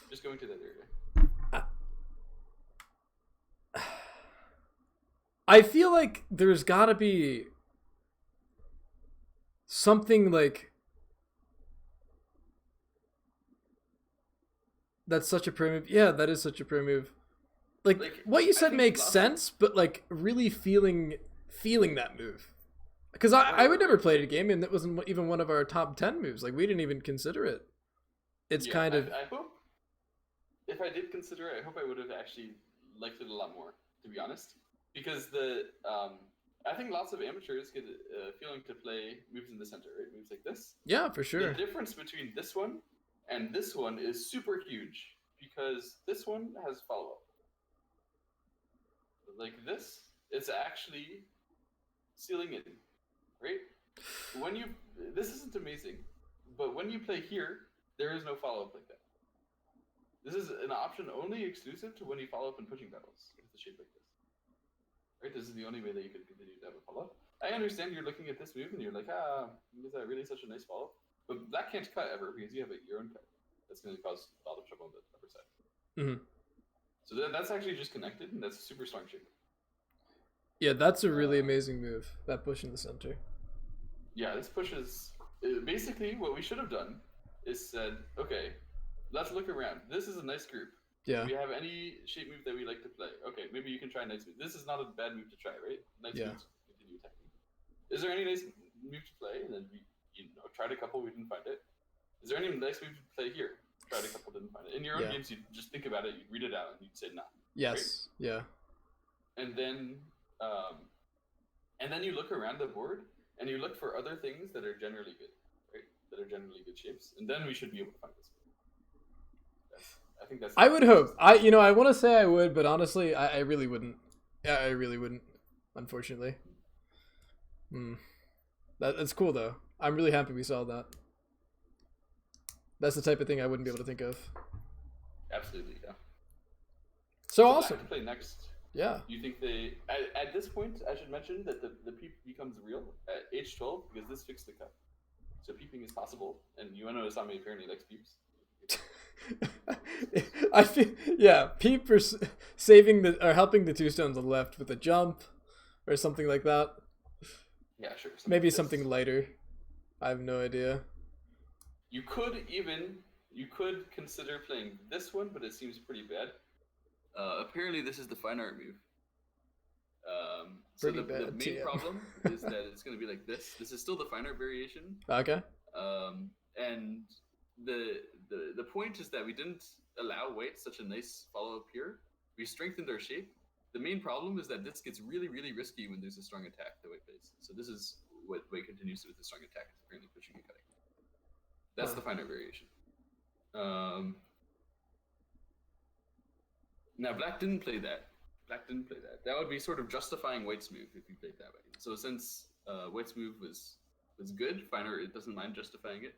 Just going to that area. I feel like there's gotta be something like that's such a pro move. Yeah, that is such a pro move. Like what you said makes sense, but like really feeling that move. Because I would never play a game, and that wasn't even one of our top 10 moves. Like we didn't even consider it. It's kind of. I hope if I did consider it, I hope I would have actually liked it a lot more, to be honest. Because I think lots of amateurs get a feeling to play moves in the center, right? Moves like this. Yeah, for sure. The difference between this one and this one is super huge because this one has follow up. Like this, it's actually sealing in, right? This isn't amazing, but when you play here, there is no follow up like that. This is an option only exclusive to when you follow up in pushing battles with a shape like this. Right? This is the only way that you can continue to have a follow up. I understand you're looking at this move and you're like, is that really such a nice follow up? But black can't cut ever because you have your own cut. That's going to cause a lot of trouble on the upper side. Mm-hmm. So that's actually just connected, and that's a super strong shape. Yeah, that's a really amazing move. That push in the center. Yeah, this push is Basically, what we should have done is said, okay, let's look around. This is a nice group. Do Yeah. we have any shape move that we like to play? Okay, maybe you can try nice move. This is not a bad move to try, right? Nice Yeah. move to continue attacking. Is there any nice move to play? And then we, tried a couple, we didn't find it. Is there any nice move to play here? Tried a couple, didn't find it. In your own Yeah. games, you just think about it, you read it out, and you'd say nah. Yes. Right? Yeah. And then you look around the board and you look for other things that are generally good, right? That are generally good shapes, and then we should be able to find this. I think that's. I would hope. I want to say I would, but honestly, I really wouldn't. Yeah, I really wouldn't. Unfortunately. That's cool though. I'm really happy we saw that. That's the type of thing I wouldn't be able to think of. Absolutely, yeah. So awesome. To play next. Yeah. You think they at this point? I should mention that the peep becomes real at age 12 because this fixed the cut. So peeping is possible, and Ueno Asami apparently likes peeps. I feel peep for saving or helping the two stones on the left with a jump or something like that. Yeah, sure. Maybe something lighter. I have no idea. You could consider playing this one, but it seems pretty bad. Apparently, this is the fine art move. So the main problem is that it's going to be like this. This is still the fine art variation. Okay. And the point is that we didn't allow white such a nice follow up here. We strengthened our shape. The main problem is that this gets really, really risky when there's a strong attack that white plays. So this is what white continues to with the strong attack. It's apparently pushing and cutting. That's the fine art variation. Now black didn't play that. That would be sort of justifying white's move if you played that way. So since white's move was good, fine art, it doesn't mind justifying it.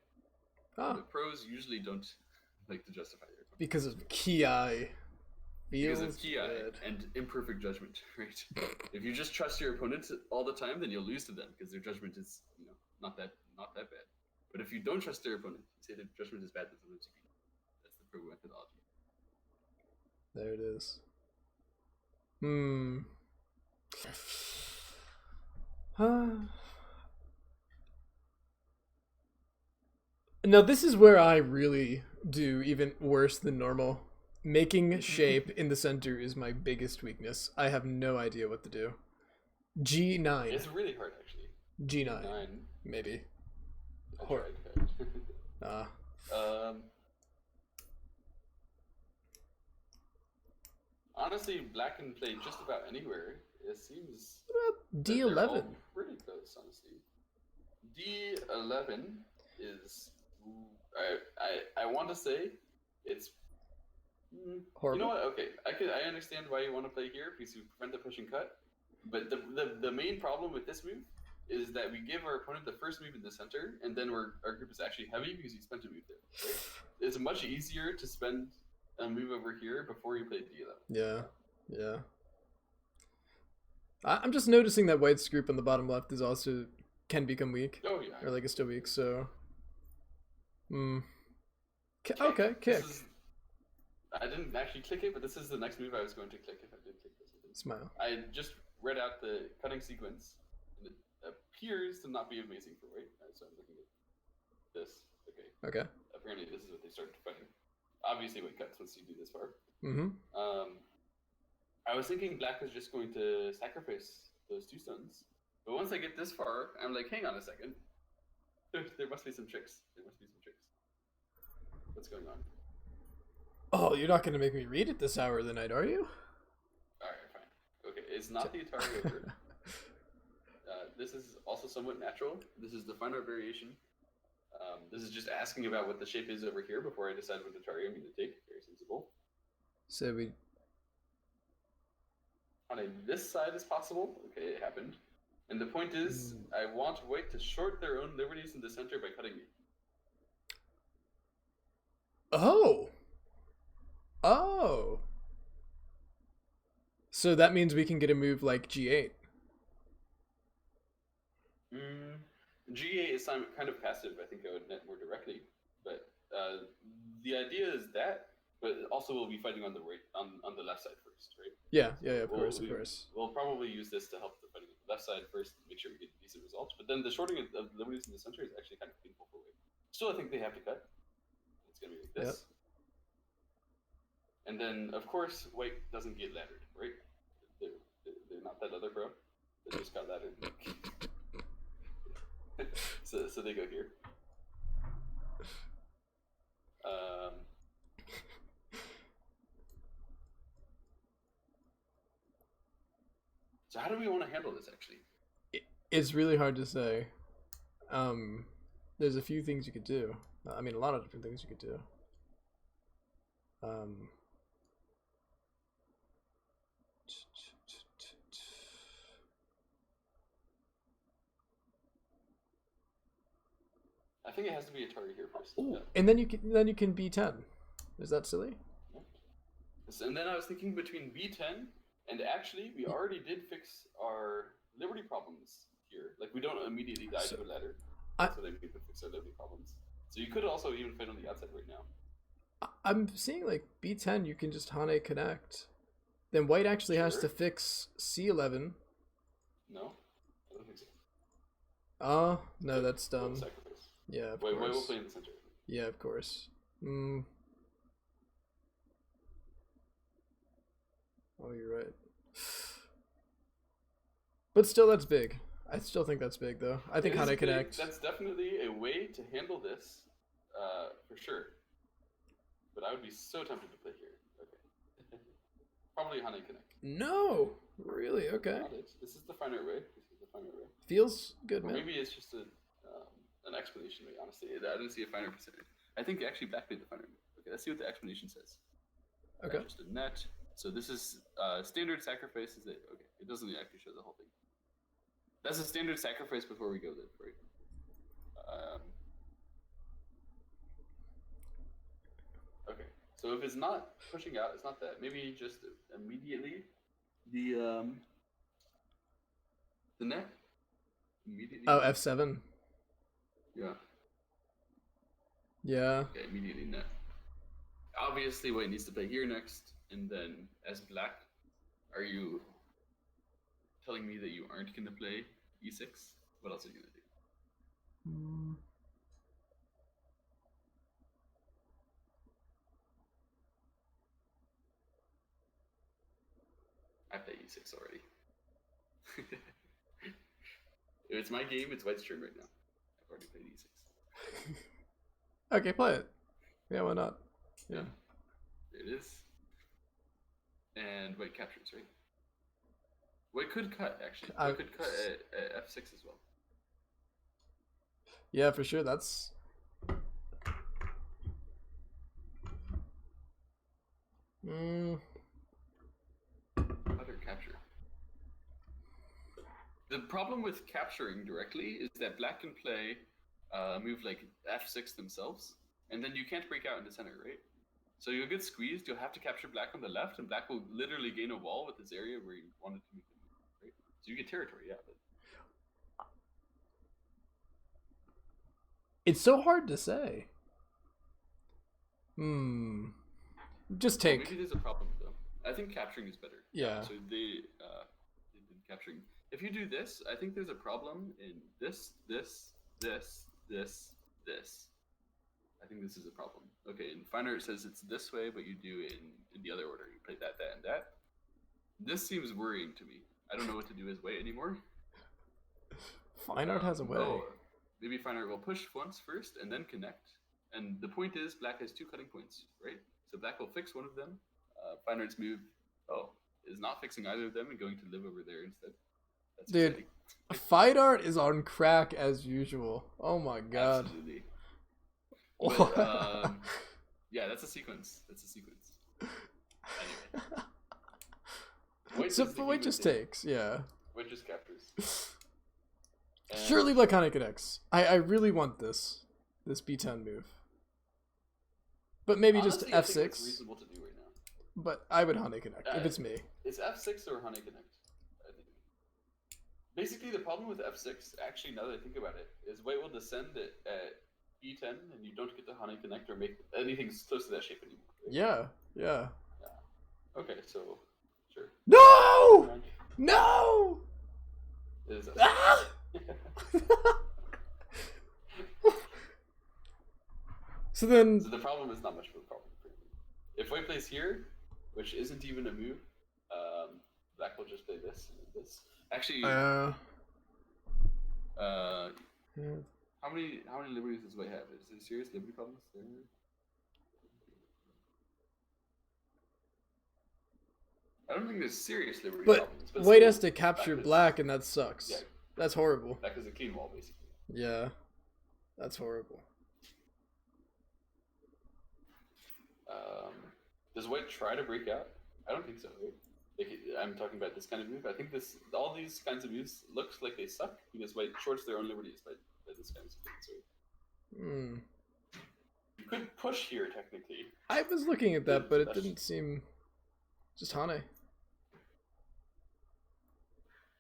The pros usually don't like to justify their opponent. Because of Ki. Because of Ki and imperfect judgment, right? If you just trust your opponent all the time, then you'll lose to them because their judgment is, not that bad. But if you don't trust their opponent, you say their judgment is bad, then sometimes you beat them. That's the pro methodology. There it is. Now this is where I really do even worse than normal. Making shape in the center is my biggest weakness. I have no idea what to do. G9. It's really hard, actually. G9. Maybe. Honestly, black can play just about anywhere. It seems. What about D11? Pretty close, honestly. D11 is. I want to say it's. Horrible. You know what? Okay, I understand why you want to play here because you prevent the push and cut. But the main problem with this move is that we give our opponent the first move in the center, and then our group is actually heavy because he spent a move there. Right? It's much easier to spend a move over here before you play D11. Yeah. I'm just noticing that white's group on the bottom left is also can become weak. Oh yeah. Or like it's still weak, so. Okay, kick. I didn't actually click it, but this is the next move I was going to click if I did click this. Smile. I just read out the cutting sequence, and it appears to not be amazing for white. So I'm looking at this. Okay. Apparently, this is what they started fighting. Obviously, white cuts once you do this far. I was thinking black was just going to sacrifice those two stones, but once I get this far, I'm like, hang on a second. There must be some tricks. What's going on? Oh, you're not going to make me read it this hour of the night, are you? Alright, fine. Okay, it's not the Atari over. This is also somewhat natural. This is the fine art variation. This is just asking about what the shape is over here before I decide what Atari I'm going to take. Very sensible. So we... On this side is possible. Okay, it happened. And the point is, I want white to short their own liberties in the center by cutting me. Oh. So that means we can get a move like G8. G8 is kind of passive. I think I would net more directly. But the idea is that, but also we'll be fighting on the right, on the left side first, right? Yeah, of course. We'll probably use this to help the fighting on the left side first to make sure we get decent results. But then the shorting of the liberties in the center is actually kind of painful for White. Still, I think they have to cut. It's going to be like this. Yep. And then, of course, White doesn't get laddered, right? They're not that other pro. They just got laddered. so they go here. So how do we want to handle this, actually? It's really hard to say. There's a few things you could do. I mean, a lot of different things you could do. I think it has to be Atari here first. Yeah. And then you can B10. Is that silly? Yeah. And then I was thinking between B10 and actually we already did fix our liberty problems here. Like we don't immediately die to a ladder, so then we could fix our liberty problems. So you could also even fight on the outside right now. I'm seeing like B10. You can just Hane connect. Then White actually has to fix C11. No, I don't think so. Oh no, that's dumb. Sacrifice. Yeah, of course. White will play in the center. Yeah, of course. Oh, you're right. But still, that's big. I still think that's big, though. I think Hane connect. That's definitely a way to handle this, for sure. But I would be so tempted to play here. Okay. Probably Hane connect. No! Really? Okay. This is the finer way. Feels good, man. Or maybe it's just an explanation way, honestly. I didn't see a finer percentage. I think actually Black played the finer way. Okay, let's see what the explanation says. Okay. Just a net. So this is standard sacrifice. Is it? Okay, it doesn't actually show the whole thing. That's a standard sacrifice before we go live, right? Okay, so if it's not pushing out, it's not that. Maybe just immediately the net. Immediately. Oh, F7. Yeah. Yeah. Okay, immediately net. Obviously, White needs to play here next, and then as Black, are you telling me that you aren't going to play E6? What else are you going to do? I play E6 already. If it's my game, it's White's turn right now. I've already played E6. Okay, play it. Yeah, why not? Yeah. There it is. And White captures, right? White could cut, actually. White could cut at F6 as well. Yeah, for sure. That's... Other capture. The problem with capturing directly is that Black can play a move like F6 themselves, and then you can't break out in the center, right? So you'll get squeezed, you'll have to capture Black on the left, and Black will literally gain a wall with this area where you wanted to make the move, right? So you get territory, yeah. But... It's so hard to say. Just take. Maybe there's a problem, though. I think capturing is better. Yeah. So they did capturing. If you do this, I think there's a problem in this. I think this is a problem. Okay, in Finer it says it's this way, but you do it in the other order. You play that, and that. This seems worrying to me. I don't know what to do as White anymore. Fine Art has a way. Oh, maybe Fine Art will push once first and then connect. And the point is, Black has 2 cutting points, right? So Black will fix one of them. Fine Art's move, is not fixing either of them and going to live over there instead. That's dude, exciting. Fight Art is on crack as usual. Oh my god. Absolutely. But, yeah, that's a sequence. Anyway. So White just takes, yeah. White just captures. Surely Black Hane connects. I really want this B10 move. But maybe honestly, just F6. I think it's reasonable to do right now. But I would Hane connect if it's me. It's F6 or Hane connect, I think. Basically, the problem with F6, actually, now that I think about it, is White will descend at E10, and you don't get to Hane connect or make anything close to that shape anymore. Right? Yeah. Okay, so sure. No! It is S. Ah! So then, So the problem is not much of a problem. If white plays here, which isn't even a move, black will just play this and this. Actually, yeah. how many liberties does white have? Is there serious liberty problems there? I don't think there's serious liberty But problems. But white still, has to capture black, and that sucks. Yeah, That's horrible. black is a clean wall, basically. Yeah, that's horrible. Does white try to break out? I don't think so. Right? Like, I'm talking about this kind of move. I think all these kinds of moves looks like they suck because white shorts their own liberties by this kind of stuff. So you could push here technically. I was looking at that, but it didn't seem. Just Hane.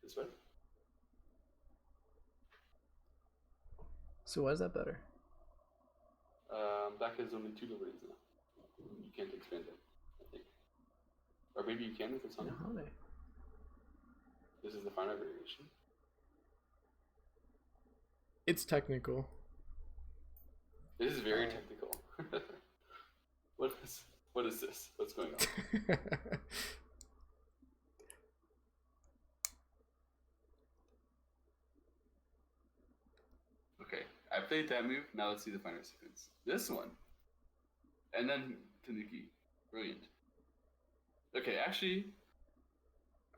This way. So why is that better? Black has only 2 liberties now. You can't expand it, I think. Or maybe you can if it's Hane. This is the final variation. It's technical. This is very technical. What is this? What's going on? Okay, I played that move. Now let's see the final sequence. This one, and then Tanuki. Brilliant. Okay, actually,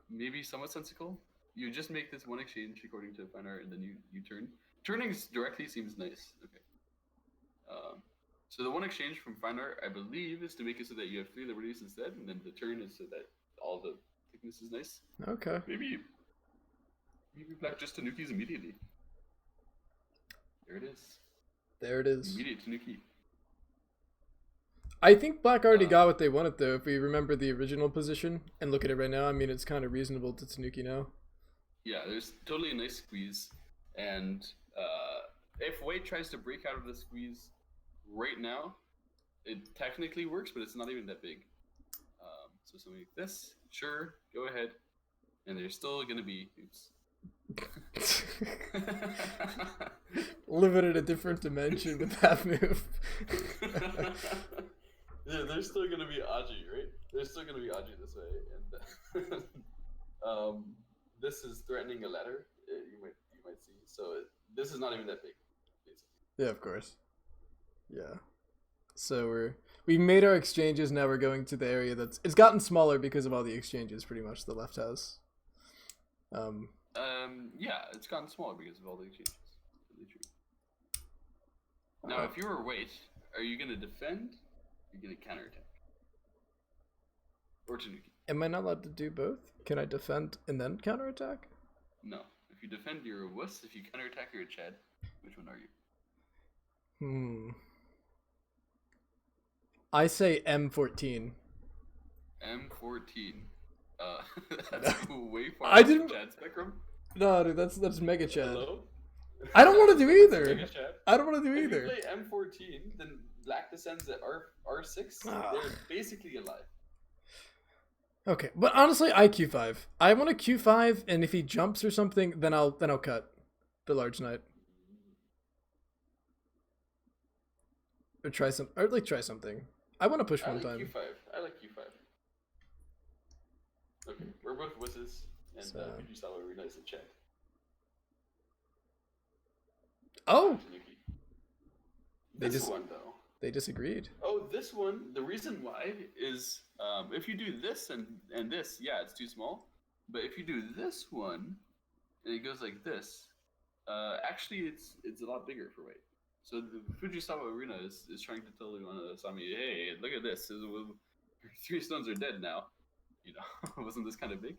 maybe somewhat sensical. You just make this one exchange according to fine art, and then you turn. Turning directly seems nice. Okay. So the one exchange from fine art, I believe, is to make it so that you have 3 liberties instead, and then the turn is so that all the thickness is nice. Okay. Maybe black just Tanukis immediately. There it is. There it is. Immediate Tanuki. I think black already got what they wanted, though. If we remember the original position and look at it right now, I mean, it's kind of reasonable to Tanuki now. Yeah, there's totally a nice squeeze, and if white tries to break out of the squeeze right now, it technically works, but it's not even that big. So something like this, sure, go ahead, and there's still gonna be oops. Living in a different dimension with that move. Yeah, there's still gonna be Aji, right? There's still gonna be Aji this way, and this is threatening a ladder. You might see. So this is not even that big, basically. Yeah, of course. Yeah. So we've made our exchanges. Now we're going to the area it's gotten smaller because of all the exchanges. Pretty much the left has. Yeah, it's gotten smaller because of all the exchanges. Really true. Now, if you were white, are you gonna defend? Or are you gonna counterattack? Or Tanuki? Am I not allowed to do both? Can I defend and then counterattack? No. If you defend, you're a wuss. If you counterattack, you're a Chad. Which one are you? I say M14. M14. That's way far I off the didn't- Chad spectrum. No, dude, that's Mega Chad. Hello? I don't want to do either. Mega Chad. I don't want to do If either. you play M14, then black descends at R6. Ah. They're basically alive. Okay, but honestly, I Q5. I want to Q5, and if he jumps or something, then I'll cut the large knight. Or try something. I want to push one time. Q5. I like Q5. Okay, we're both wusses, and So- Fujisawa Rina is in chat. Oh, Tanuki. They This just- one though. they disagreed. Oh, this one. The reason why is if you do this and this, yeah, it's too small. But if you do this one and it goes like this, actually it's a lot bigger for weight. So the Fujisawa Rina is trying to tell Ueno Asami, hey, look at this. 3 stones are dead now. You know, wasn't this kind of big?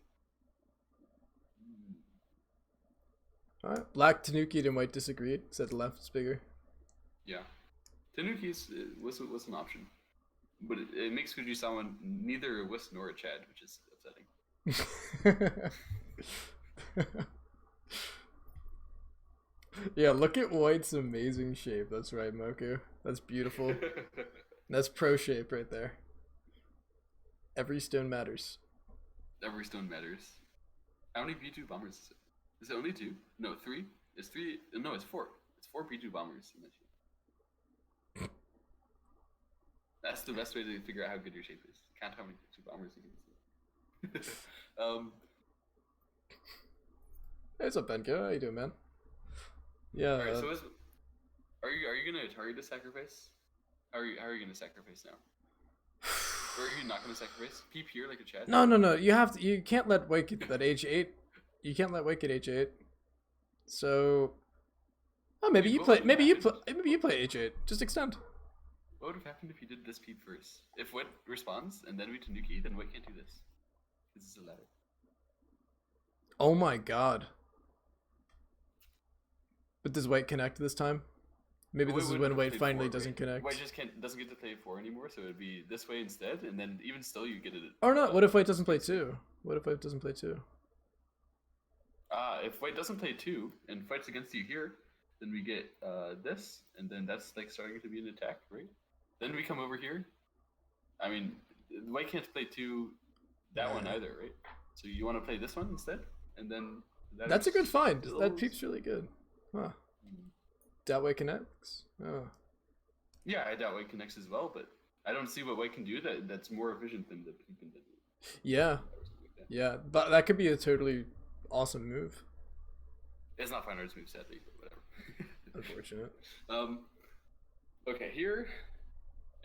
Alright, black Tanuki and white disagreed. Said the left is bigger. Yeah, Tanuki was an option, but it makes Fujisawa neither a wuss nor a Chad, which is upsetting. Yeah, look at white's amazing shape. That's right, Moku. That's beautiful. That's pro shape right there. Every stone matters. Every stone matters. How many V2 bombers is it? Is it only 2? No, 3. It's 3. No, it's 4. It's 4 P2 bombers in that shape. That's the best way to figure out how good your shape is. Count how many P2 bombers you can see. Hey, what's up, Benko? How you doing, man? Yeah. Alright, so are you gonna target the sacrifice? How are you gonna sacrifice now? Or are you not gonna sacrifice? Peep here like a Chad? No. You can't let White get that H8. You can't let White get H8. So, oh, maybe you play H8. Just extend. What would have happened if you did this peep first? If White responds and then we Tanuki, then White can't do this. This is a ladder. Oh my god. But does White connect this time? Maybe this is when White finally doesn't connect. White just doesn't get to play 4 anymore, so it'd be this way instead, and then even still you get it. Or not? What if White doesn't play 2? What if White doesn't play 2? If White doesn't play 2 and fights against you here, then we get this, and then that's like starting to be an attack, right? Then we come over here. I mean, White can't play 2 that one either, right? So you want to play this one instead, and then that's a good find. That peep's really good. Huh. Doubt White connects. Oh. Yeah, I doubt White connects as well, but I don't see what White can do that's more efficient than the peep and the. Yeah. Yeah, but that could be a totally awesome move. It's not Fine Arts move, sadly, but whatever. Unfortunate. Okay, here,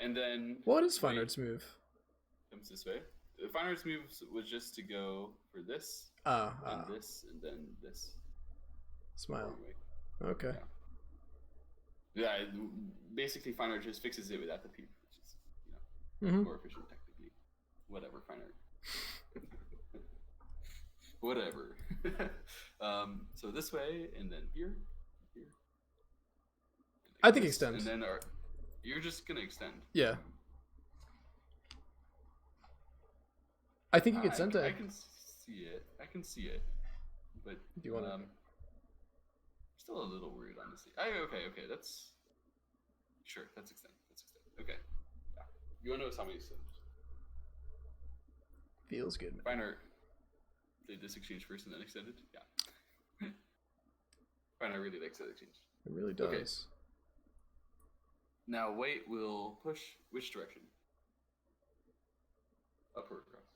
and then. What is Fine Arts move? Comes this way. The Fine Arts move was just to go for this, and this, and then this. Smile. Okay. Yeah, basically Fine Art just fixes it without the peep, which is more efficient technically. Whatever, Fine Art. Whatever. So this way, and then here. I think extend. And then you're just gonna extend. Yeah. I think you can send it. I can see it. But do you want to? Still a little worried, honestly. Okay. That's extend. Okay. Yeah. Ueno Asami extend. Feels good. Fine Art. Did this exchange first and then extended? Yeah. Fine Art really likes that exchange. It really does. Okay. Now White will push which direction? Up or across?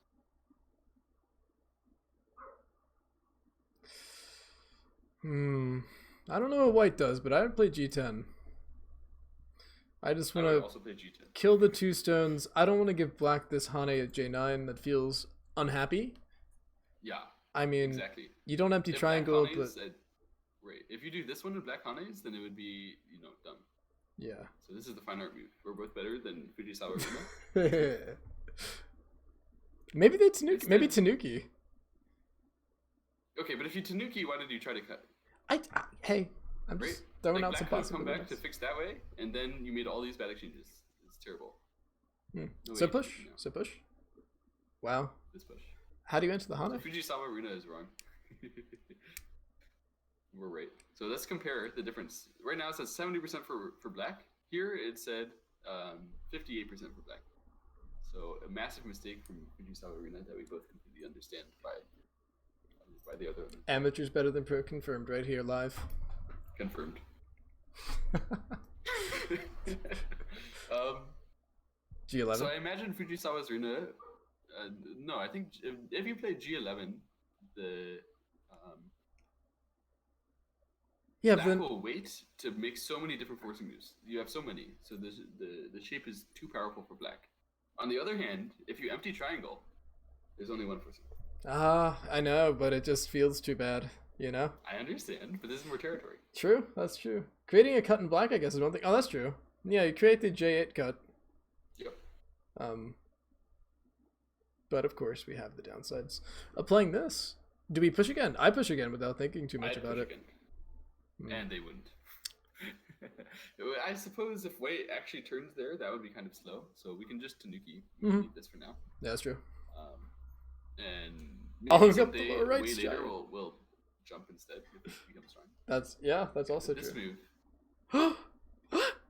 I don't know what White does, but I would play G10. I just want to kill the 2 stones. I don't want to give Black this Hane at J9 that feels unhappy. Yeah. I mean, exactly. You don't empty triangle, but right. If you do this one with Black Hanes, then it would be dumb. Yeah. So this is the Fine Art move. We're both better than Fujisawa Rina. Maybe they Tanuki. Maybe Tanuki. Okay, but if you Tanuki, why did you try to cut? Hey, I'm just throwing out some possibilities. Come back to fix that way, and then you made all these bad exchanges. It's terrible. No so push. So push. Wow. This push. How do you enter the Hana? Fujisawa Rina is wrong. We're right. So let's compare the difference. Right now it says 70% for Black. Here it said 58% for Black. So a massive mistake from Fujisawa Rina that we both completely understand by the other. Amateur's better than pro, confirmed right here live. Confirmed. G11. So I imagine Fujisawa's Rina. No, I think if you play G11, the Black will wait to make so many different forcing moves. You have so many, so the shape is too powerful for Black. On the other hand, if you empty triangle, there's only one forcing. I know, but it just feels too bad, I understand, but this is more territory. True, that's true. Creating a cut in Black, I guess, is one thing. Oh, that's true. Yeah, you create the J8 cut. Yep. But of course, we have the downsides of playing this. Do we push again? I push again without thinking too much about it. Again. And they wouldn't. I suppose if White actually turns there, that would be kind of slow. So we can just Tanuki. We can leave this for now. Yeah, that's true. And I'll maybe hook up the lower right way later we'll jump instead if it becomes strong. That's also this true. Move.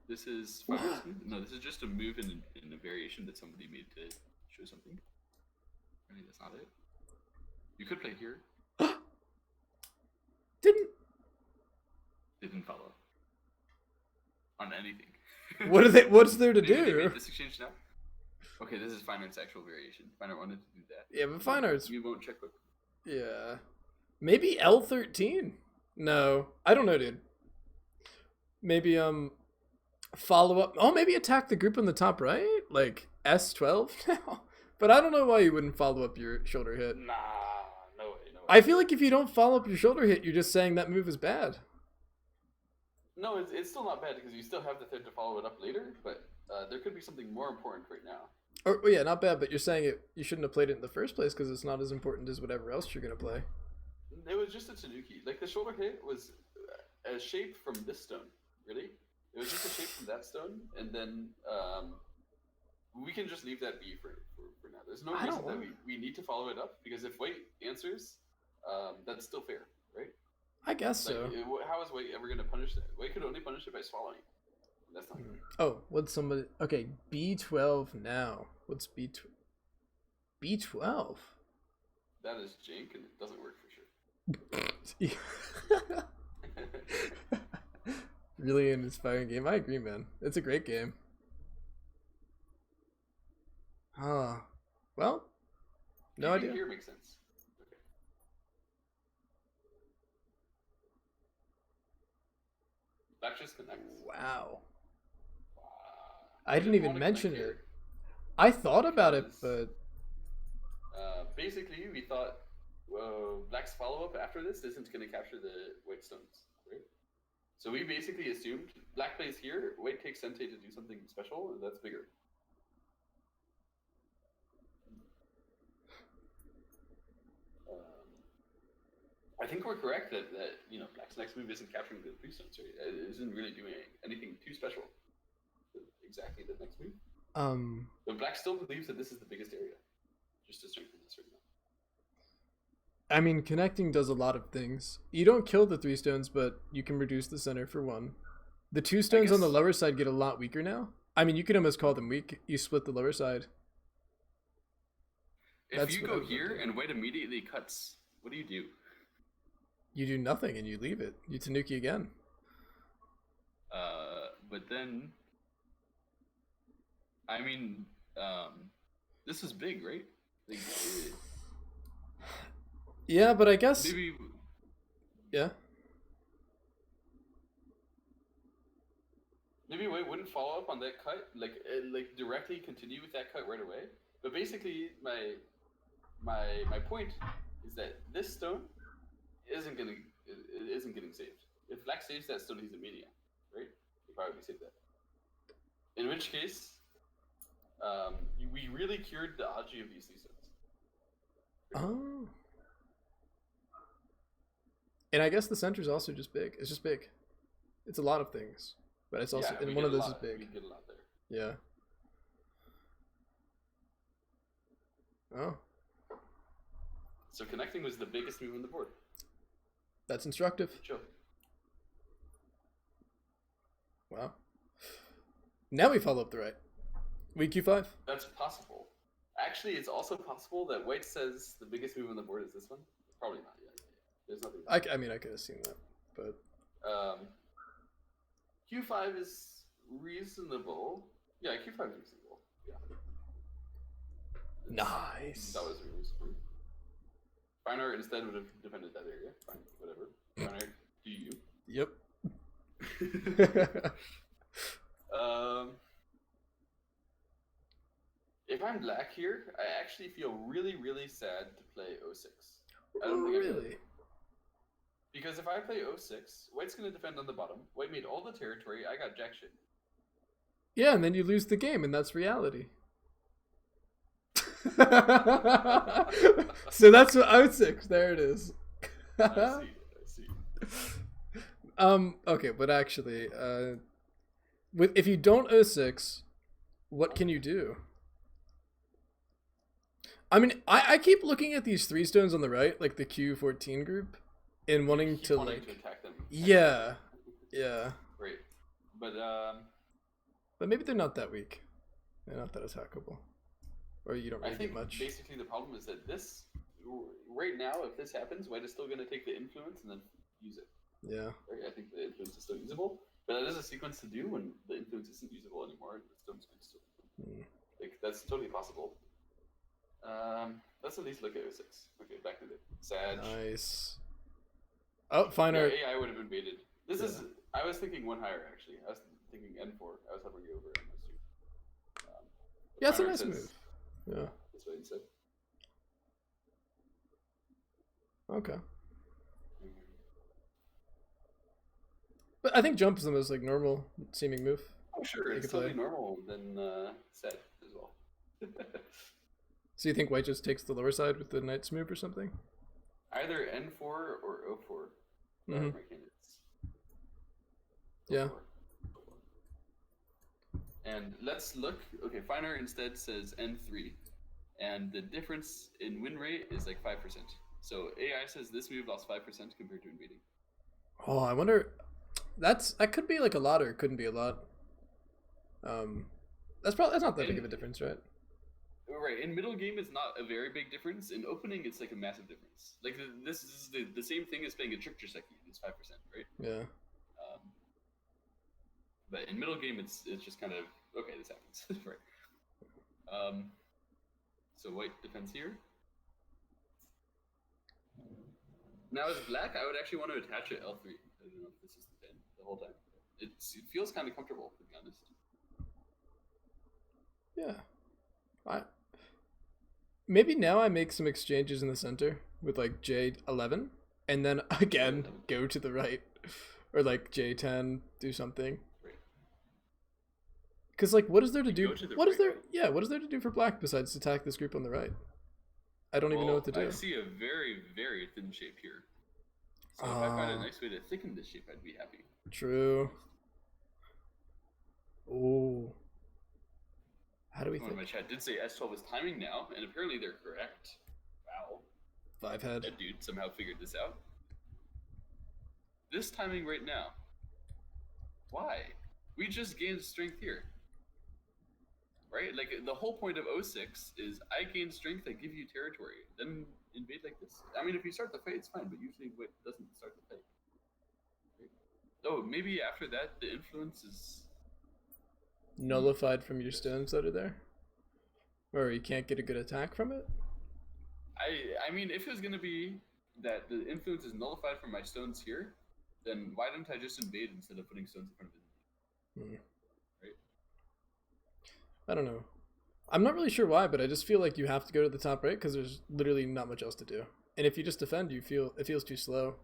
This is no, this is just a move in a variation that somebody made to show something. I mean, that's not it. You could play here. Didn't. Didn't follow up on anything. What are they? What's there to Maybe do? They made this exchange now. Okay, this is Fine Art's actual variation. Fine Art wanted to do that. Yeah, but Fine Art's. We won't check with. Yeah, maybe L13. No, I don't know, dude. Maybe follow up. Oh, maybe attack the group in the top right, like S12 now. But I don't know why you wouldn't follow up your shoulder hit. Nah, no way, no way. I feel like if you don't follow up your shoulder hit, you're just saying that move is bad. No, it's still not bad because you still have the thread to follow it up later, but there could be something more important right now. Or well, yeah, not bad, but you're saying you shouldn't have played it in the first place because it's not as important as whatever else you're gonna play. It was just a Tanuki. Like the shoulder hit was a shape from this stone. Really, it was just a shape from that stone, and then we can just leave that be for now. There's no reason that we need to follow it up because if White answers, that's still fair, right? I guess so. How is White ever going to punish that? White could only punish it by swallowing. That's not good. Oh, what's somebody... Okay, B12 now. What's B12? B12? That is jank, and it doesn't work for sure. Really an inspiring game. I agree, man. It's a great game. Well, no idea. Here makes sense. Okay. That just connects. Wow. I didn't even mention it. I thought about it, but basically we thought Black's follow-up after this isn't going to capture the White stones, right? So we basically assumed Black plays here, White takes Sente to do something special, and that's bigger. I think we're correct that Black's next move isn't capturing the 3 stones, right? It isn't really doing anything too special. Exactly the next move. But Black still believes that this is the biggest area, just to strengthen this right now. I mean, connecting does a lot of things. You don't kill the 3 stones, but you can reduce the center for 1. The 2 stones on the lower side get a lot weaker now. I mean, you could almost call them weak. You split the lower side. If you go here and White immediately cuts, what do? You do nothing and you leave it. You Tanuki again. But then, I mean, this is big, right? Like, yeah, but I guess. Maybe. Yeah. Maybe White wouldn't follow up on that cut, like directly continue with that cut right away. But basically, my point is that this stone isn't getting saved. If Black saves that stone, he's a media, right? He probably saved that. In which case, we really cured the Aji of these 3 stones. Oh. And I guess the center's also just big. It's just big. It's a lot of things, but it's also and one of those is big. We get a lot there. Yeah. Oh. So connecting was the biggest move on the board. That's instructive. Sure. Wow. Now we follow up the right. Weak Q5. That's possible. Actually, it's also possible that White says the biggest move on the board is this one. Probably not yet. There's nothing. I mean, I could have seen that, but Q5 is reasonable. Yeah, Q5 is reasonable. Yeah. Nice. That was reasonable. Fine Art instead would have defended that area. Fine, whatever. Fine Art, do you? Yep. If I'm Black here, I actually feel really, really sad to play 06. I Oh, don't think really? Because if I play 06, White's going to defend on the bottom. White made all the territory. I got jack shit. Yeah, and then you lose the game, and that's reality. So that's what 06. There it is. I see. Okay, but actually, if you don't 06, what can you do? I mean, I keep looking at these 3 stones on the right, like the Q14 group, and wanting to attack them. Yeah. Great. But maybe they're not that weak. They're not that attackable. Or you don't really I think get much. Basically the problem is that this right now, if this happens, White is still going to take the influence, and then use it. Yeah. Right? I think the influence is still usable, but that is a sequence to do when the influence isn't usable anymore. The stones can still like that's totally possible. Let's at least look at 06. Okay, back to the Sag. Nice. Oh, fine art. AI would have been baited. This is. I was thinking one higher actually. I was thinking N4. I was hovering over N2. Yeah, it's a nice move. Yeah. That's what he said. Okay. But I think jump is the most like normal seeming move. Oh sure, it's totally normal. Then set as well. So you think white just takes the lower side with the knight's move or something? Either N4 or O4. Mm-hmm. My candidates. Yeah. And let's look. Okay, Finer instead says N3, and the difference in win rate is like 5%. So AI says this move lost 5% compared to invading. Oh, I wonder. That could be like a lot or it couldn't be a lot. That's not that big of a difference, right? Right. In middle game, it's not a very big difference. In opening, it's like a massive difference. Like this is the same thing as playing a trick Joseki. It's 5%, right? Yeah. But in middle game, it's just kind of okay. This happens, right? So white defends here. Now as black, I would actually want to attach it L3. I don't know if this is the pin the whole time. It feels kind of comfortable, to be honest. Yeah. Maybe now I make some exchanges in the center with like J11 and then again go to the right or like J10 do something. Because like what is there to do? What is there to do for black besides attack this group on the right? I don't even know what to do. I see a very, very thin shape here. So if I find a nice way to thicken this shape, I'd be happy. True. Oh. How do we think? My chat did say S12 is timing now, and apparently they're correct. Wow. 5 head. That dude somehow figured this out. This timing right now. Why? We just gained strength here. Right? Like, the whole point of 06 is I gain strength, I give you territory. Then invade like this. I mean, if you start the fight, it's fine, but usually it doesn't start the fight. Right? Oh, maybe after that, the influence is nullified from your stones that are there? Or you can't get a good attack from it? I mean, if it was going to be that the influence is nullified from my stones here, then why didn't I just invade instead of putting stones in front of it? Right? I don't know. I'm not really sure why, but I just feel like you have to go to the top right because there's literally not much else to do. And if you just defend, it feels too slow.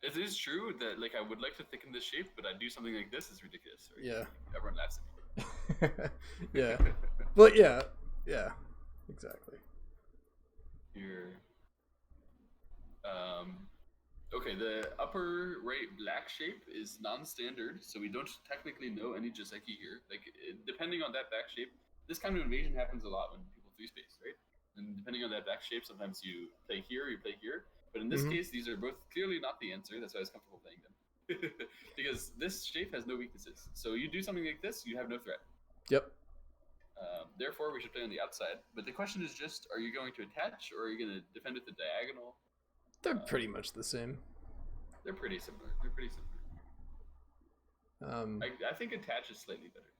It is true that like I would like to thicken this shape, but I do something like this is ridiculous. Right? Yeah. Like, everyone laughs at me. Yeah. But yeah, exactly. Here. Okay, the upper right black shape is non-standard, so we don't technically know any Joseki here. Like, depending on that back shape, this kind of invasion happens a lot when people 3-space, right? And depending on that back shape, sometimes you play here, you play here. But in this case, these are both clearly not the answer. That's why I was comfortable playing them. Because this shape has no weaknesses. So you do something like this, you have no threat. Yep. Therefore, we should play on the outside. But the question is just, are you going to attach or are you going to defend with the diagonal? They're pretty much the same. They're pretty similar. I think attach is slightly better.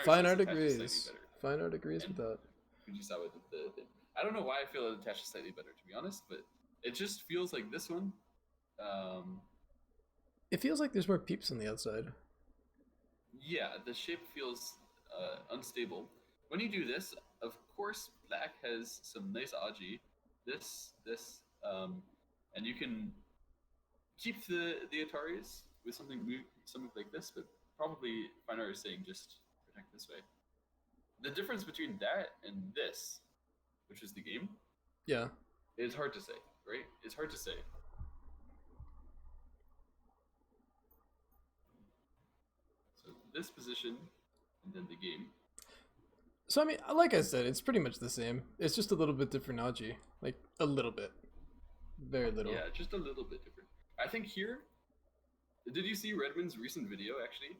Fine art agrees. Fine art agrees with that. Fujisawa did the thing. I don't know why I feel that attach is slightly better, to be honest, but it just feels like this one. It feels like there's more peeps on the outside. Yeah, the shape feels unstable. When you do this, of course, black has some nice aji. This, and you can keep the Ataris with something like this, but probably Fine Art is saying just protect this way. The difference between that and this, which is the game, is hard to say, right? It's hard to say. So this position, and then the game. So I mean, like I said, it's pretty much the same. It's just a little bit different aji, like a little bit, very little. Yeah, just a little bit different. I think here. Did you see Redmond's recent video actually?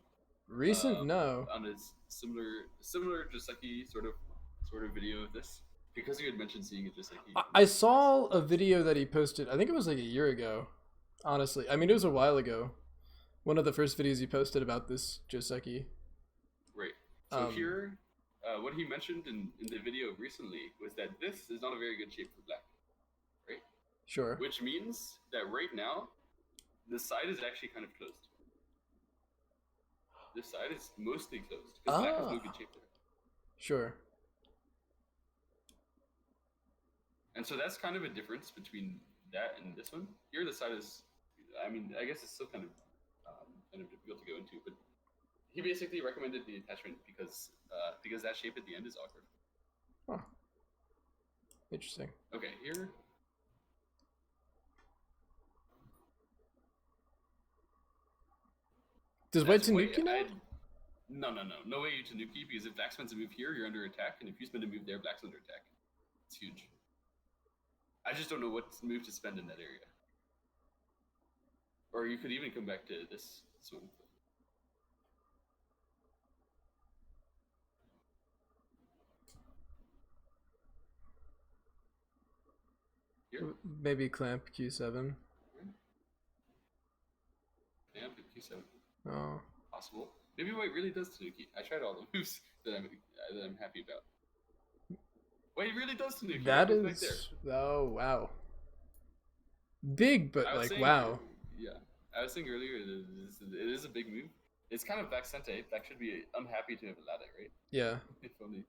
Recent? No. On his similar Joseki sort of video of this. Because you had mentioned seeing it just like I saw a video that he posted. I think it was like a year ago. Honestly, I mean it was a while ago. One of the first videos he posted about this Joseki. Right. So here, what he mentioned in the video recently was that this is not a very good shape for black. Right. Sure. Which means that right now, the side is actually kind of closed. This side is mostly closed because black has no good shape there. Sure. And so that's kind of a difference between that and this one. Here, the side is, I mean, I guess it's still kind of difficult to go into, but he basically recommended the attachment because that shape at the end is awkward. Huh. Interesting. Okay, here. Does white Tanuki now? No way you Tanuki, because if black spends a move here, you're under attack, and if you spend a move there, black's under attack. It's huge. I just don't know what move to spend in that area. Or you could even come back to this one. Here? Maybe clamp Q7. Clamp Q7. Oh. Possible. Maybe white really does Tanuki. I tried all the moves that I'm happy about. White really does Tanuki. That is. Oh wow. Big, but like wow. Yeah, I was saying earlier it is a big move. It's kind of back sente. Black should be unhappy to have allowed it, right? Yeah. If only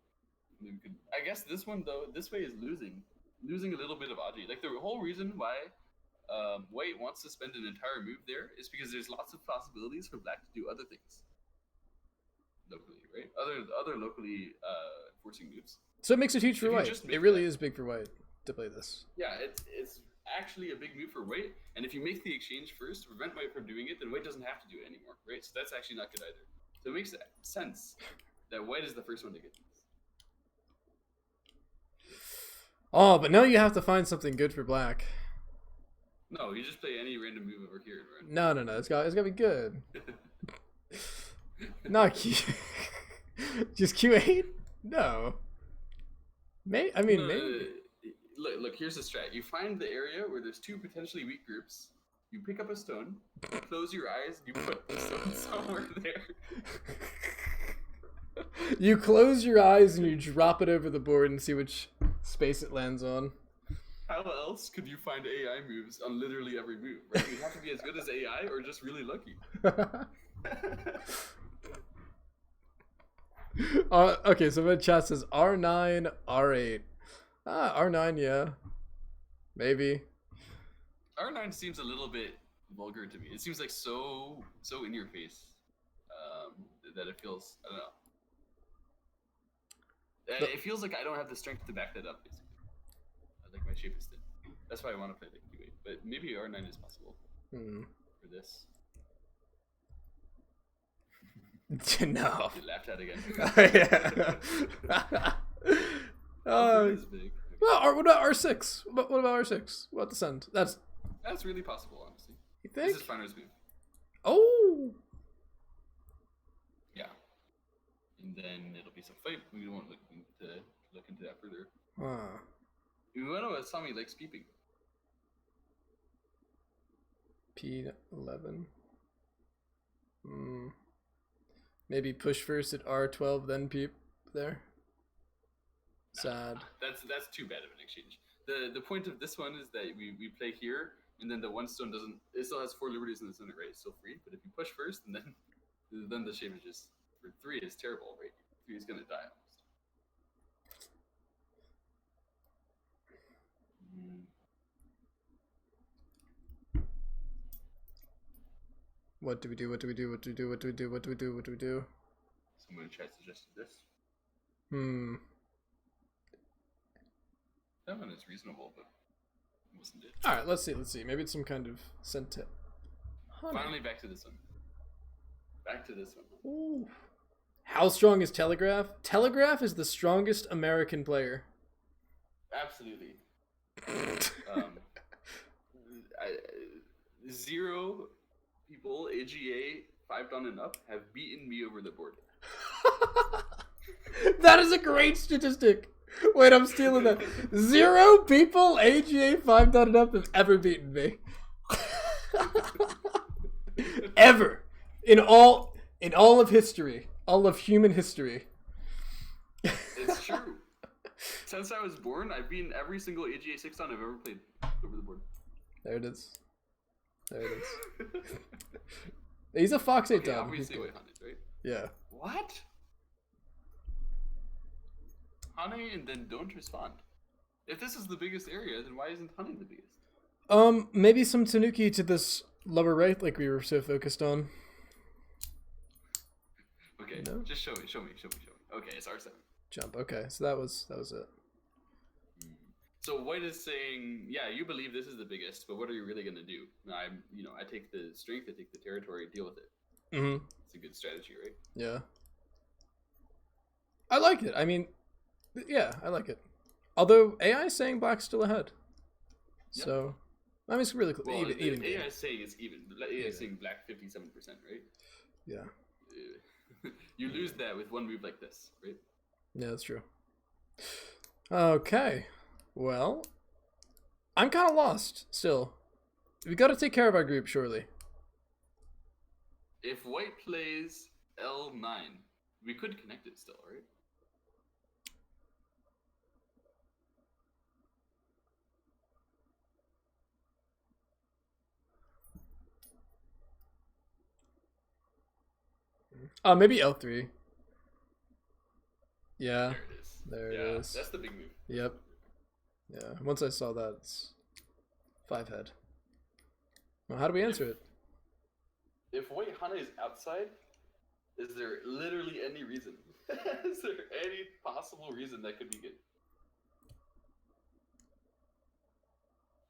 we could. I guess this one though, this way is losing a little bit of Aji. Like the whole reason why white wants to spend an entire move there is because there's lots of possibilities for black to do other things locally, right? Other locally forcing moves. So it makes it huge for white. It really is big for white to play this. Yeah, it's actually a big move for white, and if you make the exchange first to prevent white from doing it, then white doesn't have to do it anymore, right? So that's actually not good either. So it makes sense that white is the first one to get this. Oh, but now you have to find something good for black. No, you just play any random move over here. Right? No. It's got to be good. Not Q. Just Q8? No. Maybe. Look. Here's the strat. You find the area where there's two potentially weak groups. You pick up a stone, close your eyes, and you put the stone somewhere there. You close your eyes and you drop it over the board and see which space it lands on. How else could you find AI moves on literally every move? Right? You'd have to be as good as AI or just really lucky. Okay, so my chat says R9, R8. R9, yeah. Maybe. R9 seems a little bit vulgar to me. It seems like so in your face that it feels, I don't know. It feels like I don't have the strength to back that up, basically. Like my shape is thin. That's why I want to play like Q8. But maybe R9 is possible for this. No. You laughed at again. Is big. Well, what about R6? What about R6? What about the send? That's really possible, honestly. You think? This is Finer's move. Oh. Yeah. And then it'll be some fight. We won't look into that further. Ueno Asami likes peeping. P11. Maybe push first at R12, then peep there. Sad. That's too bad of an exchange. The point of this one is that we play here, and then the one stone doesn't. It still has 4 liberties in the center, right? It's still free. But if you push first, and then the shape is just for 3 is terrible, right? 3 is gonna die almost. What do we do? Someone tried suggested this. That one is reasonable, but it wasn't it. Alright, let's see. Maybe it's some kind of sentence. Finally, back to this one. Ooh. How strong is Telegraph? Telegraph is the strongest American player. Absolutely. 0 people, AGA 5 down and up, have beaten me over the board. That is a great statistic. Wait, I'm stealing that. 0 people AGA 5 and up have ever beaten me. Ever. In all of history. All of human history. It's true. Since I was born, I've beaten every single AGA 6 I've ever played over the board. There it is. He's a Fox 8 okay, obviously White Hunted, right? Yeah. What? Hane and then don't respond. If this is the biggest area, then why isn't Hane the biggest? Maybe some Tanuki to this lower right, like we were so focused on. Okay, no? Just show me. Okay, it's R7. Jump. Okay, so that was it. So White is saying, yeah, you believe this is the biggest, but what are you really gonna do? I take the strength, I take the territory, deal with it. Mm-hmm. It's a good strategy, right? Yeah. I like it. I mean, yeah, I like it. Although AI is saying black's still ahead. Yep. So, I mean, it's really close. Well, even AI is saying it's even. AI is saying black 57%, right? Yeah. You lose that with one move like this, right? Yeah, that's true. Okay. Well, I'm kind of lost still. We got to take care of our group, surely. If White plays L9, we could connect it still, right? Maybe L3. Yeah. There it is. There it is. That's the big move. Yep. Yeah. Once I saw that, it's 5 head. Well, how do we answer it? If White Hana is outside, is there literally any reason? Is there any possible reason that could be good?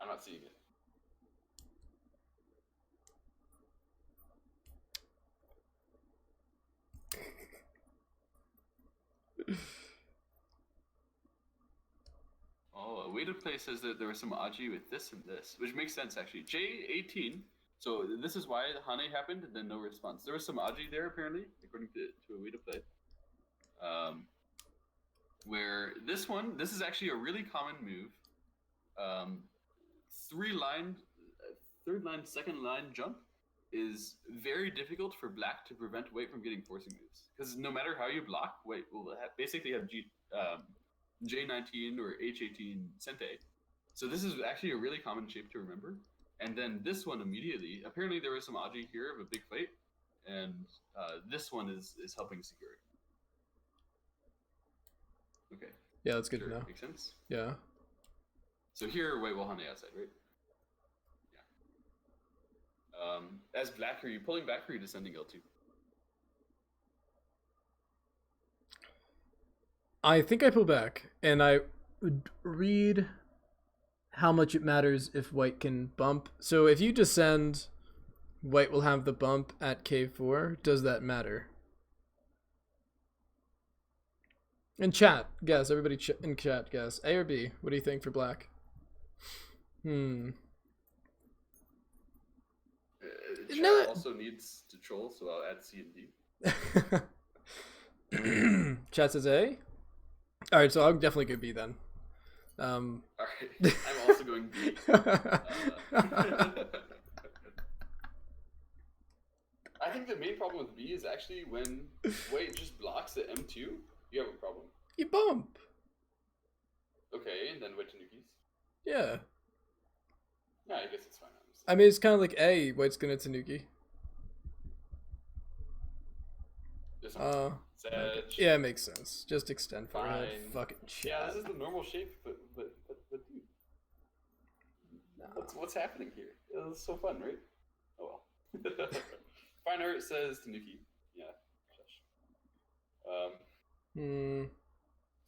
I'm not seeing it. Oh, a way to play says that there was some Aji with this and this, which makes sense actually. J18, so this is why the Hane happened and then no response. There was some Aji there apparently, according to a way to play. Where this is actually a really common move. 3-line, 3rd line, 2nd line jump is very difficult for black to prevent White from getting forcing moves. Because no matter how you block, White will basically have J19 or H18 Sente. So this is actually a really common shape to remember. And then this one immediately, apparently there was some Aji here of a big fight, and this one is helping secure it. Okay. Yeah, that's good to know. Makes sense? Yeah. So here, White will Hane outside, right? Yeah. As black, are you pulling back or are you descending L2? I think I pull back, and I would read how much it matters if White can bump. So if you descend, White will have the bump at K4. Does that matter? In chat, guess. Everybody in chat, guess. A or B? What do you think for black? Chat also needs to troll, so I'll add C and D. Chat says A? Alright, so I'll definitely go B then. Alright, I'm also going B. I think the main problem with B is actually when White just blocks the M2, you have a problem. You bump. Okay, and then White Tanukis. Yeah. Yeah, I guess it's fine. Honestly. I mean, it's kind of like A, White's gonna Tanuki. Yeah, it makes sense. Just extend forehead. Fucking chat. Yeah, this is the normal shape, but dude. Nah. What's happening here? It's so fun, right? Oh well. Fine Art says Tanuki. Yeah.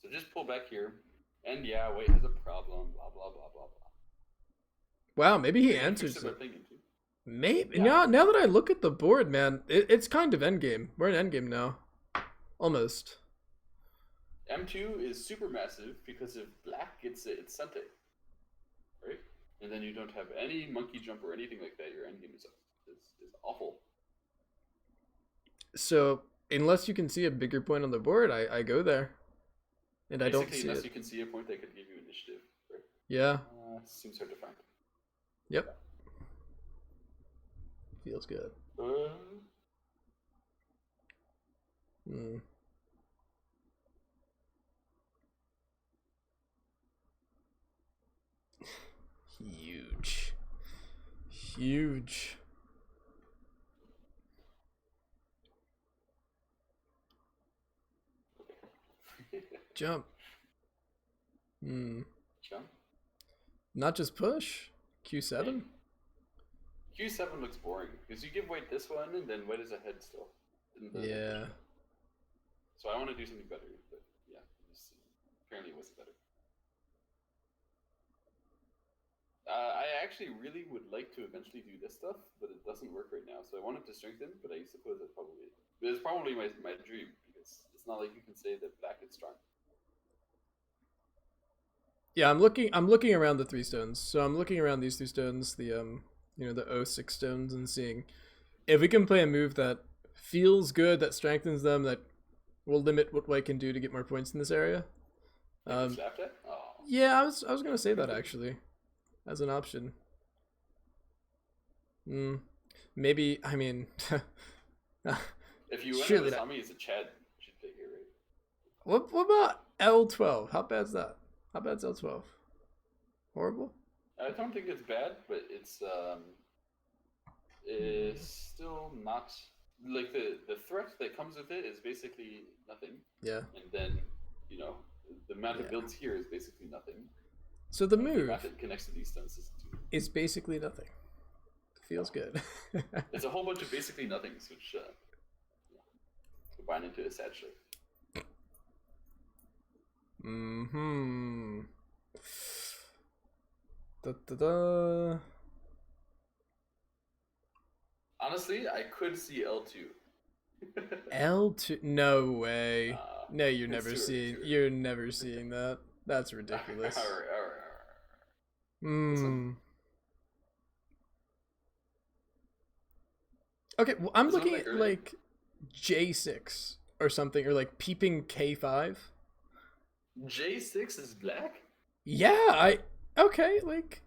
So just pull back here, and yeah, White has a problem. Blah blah blah blah blah. Wow, maybe he answers it. Maybe. Yeah. Now that I look at the board, man, it's kind of endgame. We're in endgame now. Almost. M2 is super massive because if black gets it, it's Sente. Right? And then you don't have any monkey jump or anything like that. Your endgame is awful. So, unless you can see a bigger point on the board, I go there. And I don't see unless it. you can see a point that could give you initiative, right? Yeah. Seems hard to find. Yep. Feels good. Hmm. Huge. Huge. Jump. Hmm. Jump. Not just push. Q7. Q7 looks boring because you give white this one and then white is ahead still. Yeah. So I want to do something better, but yeah, apparently it wasn't better. I actually really would like to eventually do this stuff, but it doesn't work right now. So I wanted to strengthen, but I suppose it's probably my dream because it's not like you can say that black is strong. Yeah, I'm looking around the 3 stones. So I'm looking around these 2 stones, the the O6 stones, and seeing if we can play a move that feels good, that strengthens them, that will limit what white can do to get more points in this area. Yeah, I was gonna say that actually, as an option. Maybe, I mean, if you Ueno Asami is a Chad, you should play here, right? What about L12? How bad's that? How bad's L12? Horrible? I don't think it's bad, but it's still not like the threat that comes with it is basically nothing. Yeah. And then the amount of builds here is basically nothing. So the move that connects to these stones is basically nothing. Feels good. It's a whole bunch of basically nothings, which combine into a sad shape. Da-da-da. Honestly, I could see L2. L2? No way. No, you're never seeing that. That's ridiculous. All right. Okay, well, I'm looking at like J6 or something, or like peeping K5. J6 is black? Yeah, okay, like.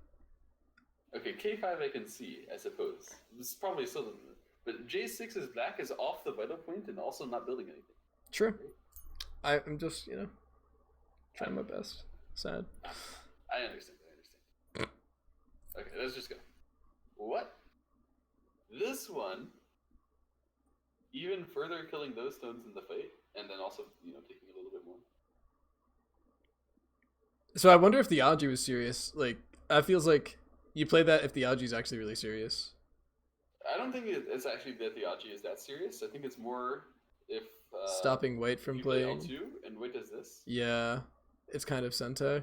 Okay, K5 I can see, I suppose. This is probably still, but J6 is black, is off the vital point, and also not building anything. True. I'm just, trying my best. Sad. I understand. Okay, let's just go. What? This one, even further killing those stones in the fight, and then also, taking a little bit more. So I wonder if the Aji was serious. Like, that feels like you play that if the Aji is actually really serious. I don't think it's actually that the Aji is that serious. I think it's more if stopping white from playing L2 and white does this. Yeah, it's kind of Sentai.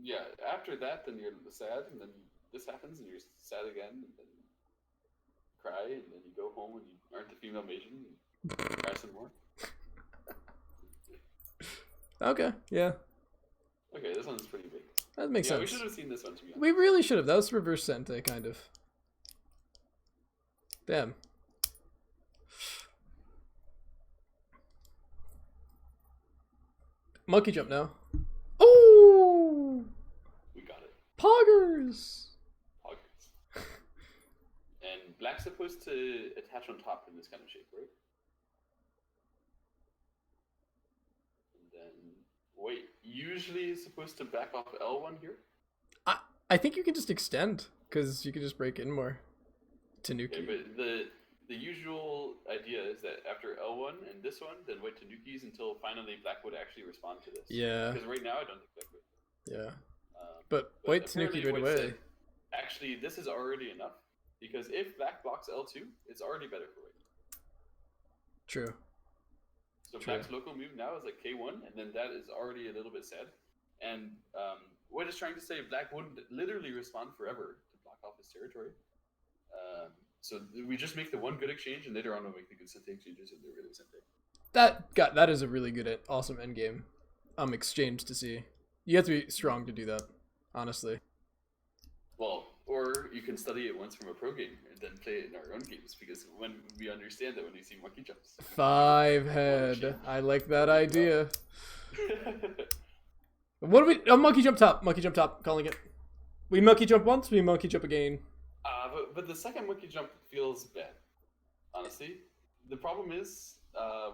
Yeah, after that, then you're sad, and then this happens, and you're sad again, and then cry, and then you go home and you aren't the female Mason and cry some more. Okay, yeah. Okay, this one's pretty big. That makes sense. We should have seen this one, to be honest. We really should have. That was reverse Sentai, kind of. Damn. Monkey jump now. Oh! We got it. Poggers! And black's supposed to attach on top in this kind of shape, right? And then white usually is supposed to back off L1 here. I think you can just extend, because you can just break in more. Tanuki. Okay, but the usual idea is that after L1 and this one, then white Tanukis until finally black would actually respond to this. Yeah. Because right now I don't think black would. Yeah. But white Tanuki right away. Said, actually, this is already enough. Because if black blocks L2, it's already better for white. True. So black's local move now is like K1, and then that is already a little bit sad. And white is trying to say black wouldn't literally respond forever to block off his territory. So we just make the one good exchange, and later on we'll make the good Sente exchanges, and they're really Sente. That is a really good, awesome endgame exchange to see. You have to be strong to do that, honestly. Well, or you can study it once from a pro game and then play it in our own games, because when we understand that when we see monkey jumps. 5 head. I like that idea. What do we? Oh, monkey jump top. Monkey jump top. Calling it. We monkey jump once. We monkey jump again. But the second monkey jump feels bad. Honestly, the problem is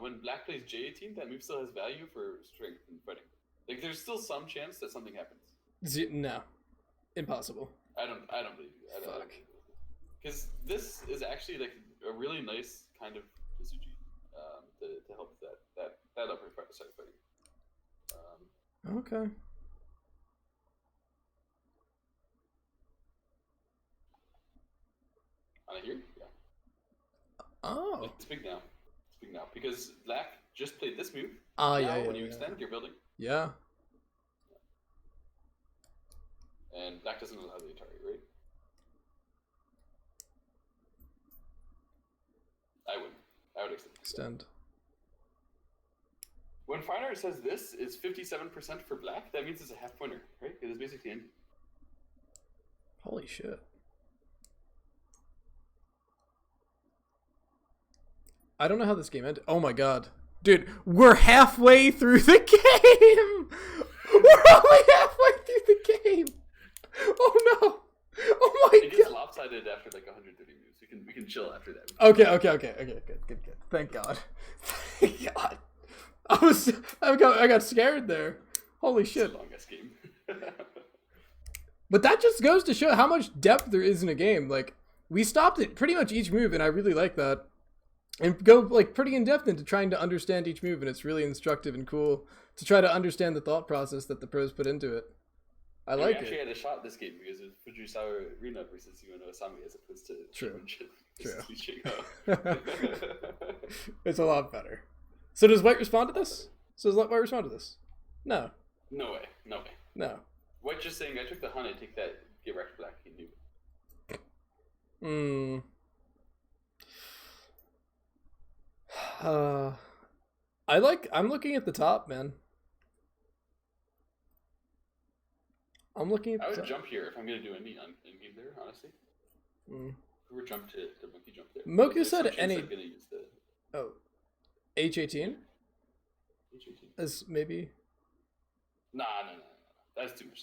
when black plays J18, that move still has value for strength and fighting. Like there's still some chance that something happens. No, impossible. I don't believe you. Fuck. Because this is actually like a really nice kind of Suji to help that upper side fighting. Okay. On here, yeah. Oh. Speak now. Speak now, because black just played this move. Yeah. When you extend, you're building. Yeah. And black doesn't allow the Atari, right? I would extend. When Fine Art says this is 57% for black, that means it's a half pointer, right? It is basically ending. Holy shit. I don't know how this game ended. Oh my god. Dude, we're halfway through the game! We're only halfway through the game! Oh no! Oh my god! It gets lopsided after like 130 moves. We can chill after that. Okay, good. Thank god. Thank god. I got scared there. Holy shit. It's a long-ass game. But that just goes to show how much depth there is in a game. Like, we stopped at pretty much each move, and I really like that. And go, like, pretty in-depth into trying to understand each move, and it's really instructive and cool to try to understand the thought process that the pros put into it. I like it. We actually had a shot this game because it was Fujisawa Rina versus Ueno Asami as opposed to True. It's a lot better. So does White respond to this? No. No way. No. White just saying, I took the Hane, take that, get wrecked black. He knew. I'm looking at the top, man. I would jump here if I'm gonna do any in game there, honestly. Or jump to monkey jump there. Moku said any. I'm gonna use the... H18? As maybe. Nah. That's too much.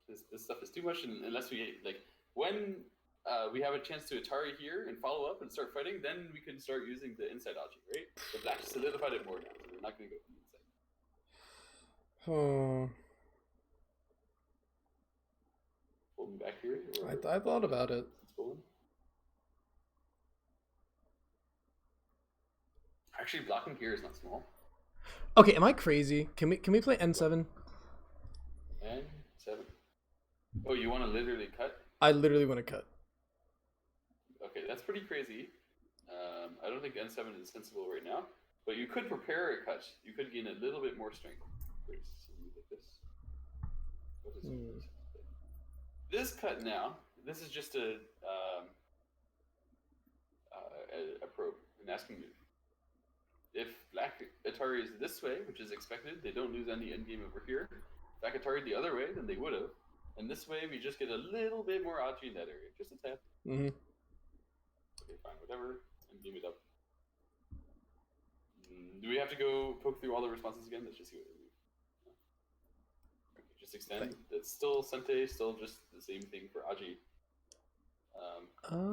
This stuff is too much, and unless we like when we have a chance to Atari here and follow up and start fighting, then we can start using the inside object, right? But black solidified it more now, so we're not gonna go from the inside. Pull me back here. I thought about it. Actually, blocking here is not small. Okay, am I crazy? Can we play N7? N7. Oh, you want to literally cut? I literally want to cut. Okay, that's pretty crazy. I don't think N7 is sensible right now, but you could prepare a cut. You could gain a little bit more strength. Like this. What is this cut now? This is just a probe, an asking move. If black Atari is this way, which is expected, they don't lose any endgame over here. Black Atari the other way, then they would have. And this way, we just get a little bit more Aji in that area, just a tad. Mm-hmm. Okay, fine, whatever. Endgame it up. Do we have to go poke through all the responses again? Let's just see what we do. Okay, just extend. It's still Sente, still just the same thing for Aji.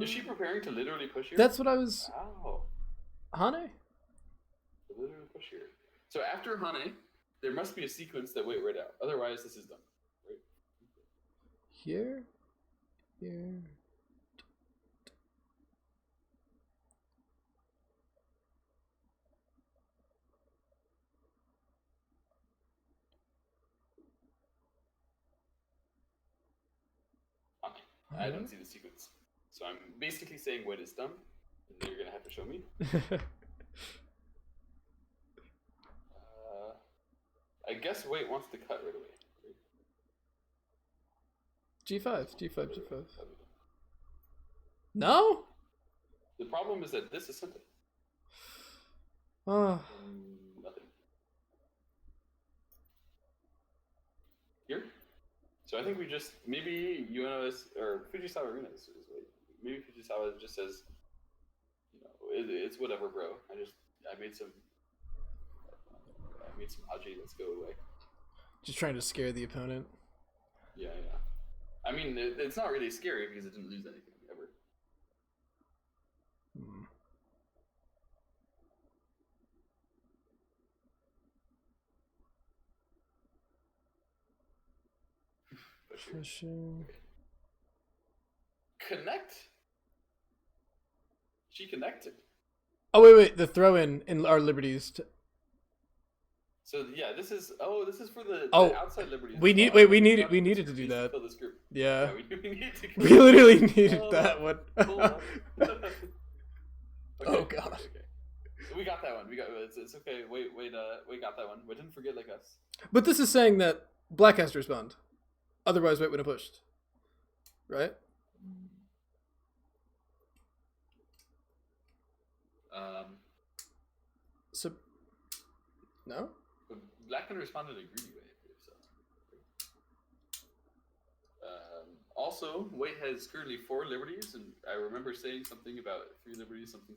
Is she preparing to literally push here? That's what I was. Wow. Hane? Literally push here. So after Hane, there must be a sequence that wait right out. Otherwise, this is done. Right? Here. I don't see the sequence. So I'm basically saying what is done, and then you're going to have to show me. I guess Wait wants to cut right away. Right? G5. No? The problem is that this is something. Oh. Nothing. Here? So I think we just, maybe Ueno or Fujisawa Rina is Wait. Maybe Fujisawa just says, made some Aji, let's go away. Just trying to scare the opponent. Yeah, yeah. I mean, it's not really scary because it didn't lose anything ever. Pushing. Okay. Connect. She connected. Oh wait, the throw in our liberties. So yeah, this is for the outside liberties. We needed to do that. To fill this group. Yeah. We need to. We literally needed that one. Okay. Oh god. Okay. We got that one. It's okay. Wait, we got that one. We didn't forget like us. But this is saying that black has to respond. Otherwise white would have pushed. Right? So no? But black can respond in a greedy way. So. Also, white has currently 4 liberties, and I remember saying something about 3 liberties, something.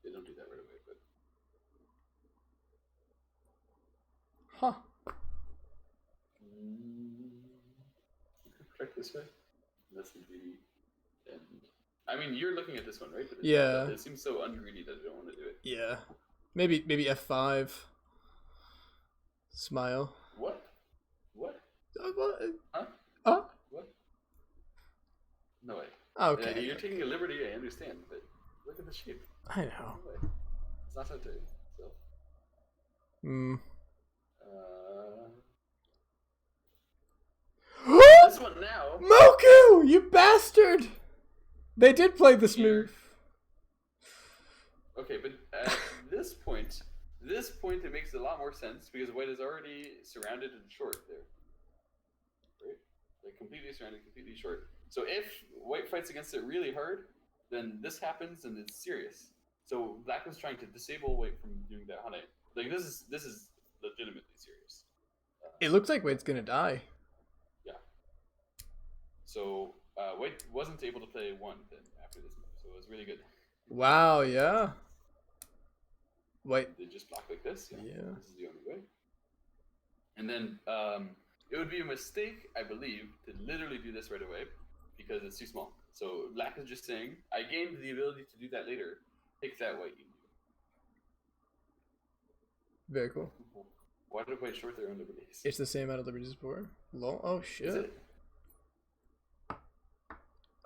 They don't do that right away, but. Huh. Protect this way. That's the greedy. And I mean, you're looking at this one, right? But yeah. It seems so ungreedy that I don't want to do it. Yeah. Maybe F5. Smile. What? What? Huh? Huh? What? No way. Okay. You're taking a liberty, I understand, but look at the shape. I know. No way. It's not so dirty. So. This one now. Moku, you bastard! They did play this move. Okay, but at this point it makes a lot more sense because white is already surrounded and short there. Right? Like completely surrounded, completely short. So if white fights against it really hard, then this happens and it's serious. So black was trying to disable white from doing that Hane. Like this is legitimately serious. It looks like white's gonna die. Yeah. So white wasn't able to play 1 then after this move, so it was really good. Wow, yeah. White. They just block like this. Yeah. This is the only way. And then it would be a mistake, I believe, to literally do this right away because it's too small. So black is just saying, I gained the ability to do that later. Take that white. Very cool. Why did white short their own liberties? It's the same amount of liberties as before. Lol. Oh shit. Is it?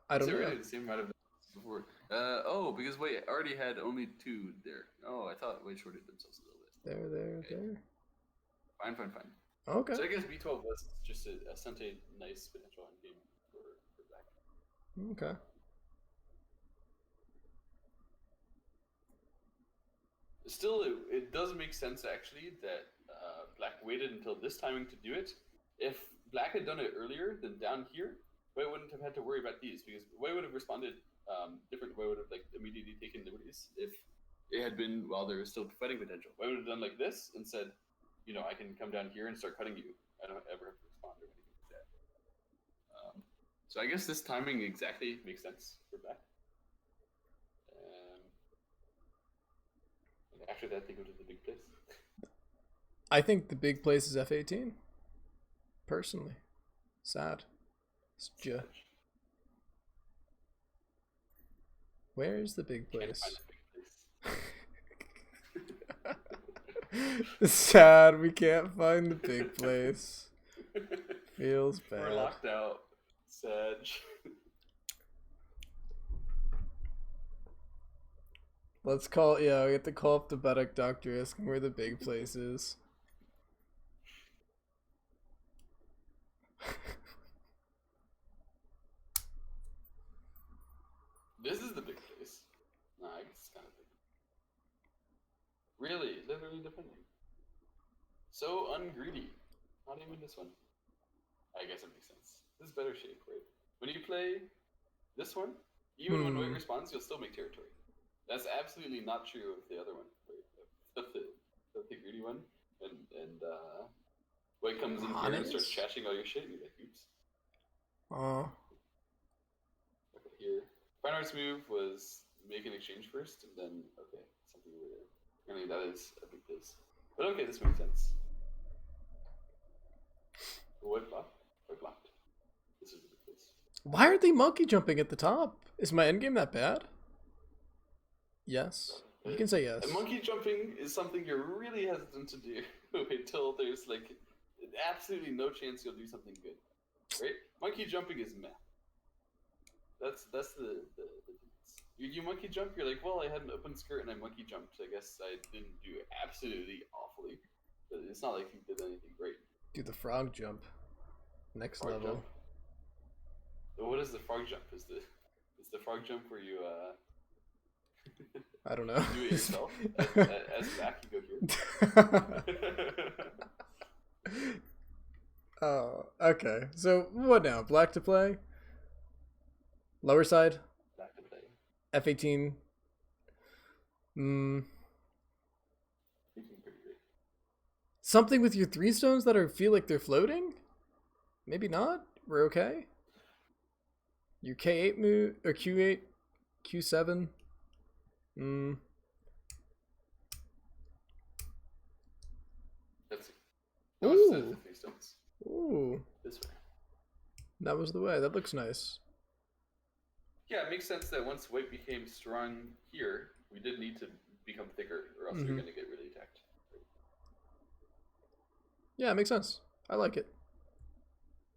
I don't know. Really the same amount of before? Because white already had only 2 there. Oh, I thought white shorted themselves a little bit. There. Fine. Okay. So I guess B12 was just a Sente nice potential end game for black. Okay. Still, it does make sense actually that black waited until this timing to do it. If black had done it earlier, then down here, white wouldn't have had to worry about these because white would have responded different. White would have like immediately taken liberties if it had been while there was still fighting potential. White would have done like this and said, I can come down here and start cutting you. I don't ever have to respond or anything like that. So I guess this timing exactly makes sense for black. And after that, they go to the big place. I think the big place is F18. Personally. Sad. It's just... Where is the big place? Sad, we can't find the big place. Feels bad. We're locked out. Sad. Let's call, we have to call up the Buttock Doctor, ask him where the big place is. This is the big place. Nah, I guess it's kind of big. Really, literally defending. So ungreedy. Not even this one. I guess it makes sense. This is better shape, right? When you play this one, even when white responds, you'll still make territory. That's absolutely not true of the other one, right? The greedy one. And white comes in here and starts trashing all your shit, and you're like, oops. Okay, here. Fine Arts move was make an exchange first, and then, okay, something over there. Apparently that is a big place. But okay, this makes sense. White blocked. White blocked. This is ridiculous. Why aren't they monkey jumping at the top? Is my endgame that bad? Yes. You can say yes. And monkey jumping is something you're really hesitant to do until there's like absolutely no chance you'll do something good. Right? Monkey jumping is meh. That's the difference. You monkey jump, you're like, well, I had an open skirt and I monkey jumped. I guess I didn't do absolutely awfully. But it's not like you did anything great. Do the frog jump. Next Frog level. jump? What is the frog jump? Is the frog jump where you I don't know. do it yourself? as back you go here. Oh, okay. So what now? Black to play? Lower side? Back to play. F18. Thinking pretty great. Something with your 3 stones that feel like they're floating? Maybe not. We're okay. Your K8 move or Q8, Q7. Let's see. Ooh. Instead of the 3 stones. Ooh. This way. That was the way. That looks nice. Yeah, it makes sense that once white became strong here, we did need to become thicker, or else we were going to get really attacked. Yeah, it makes sense. I like it.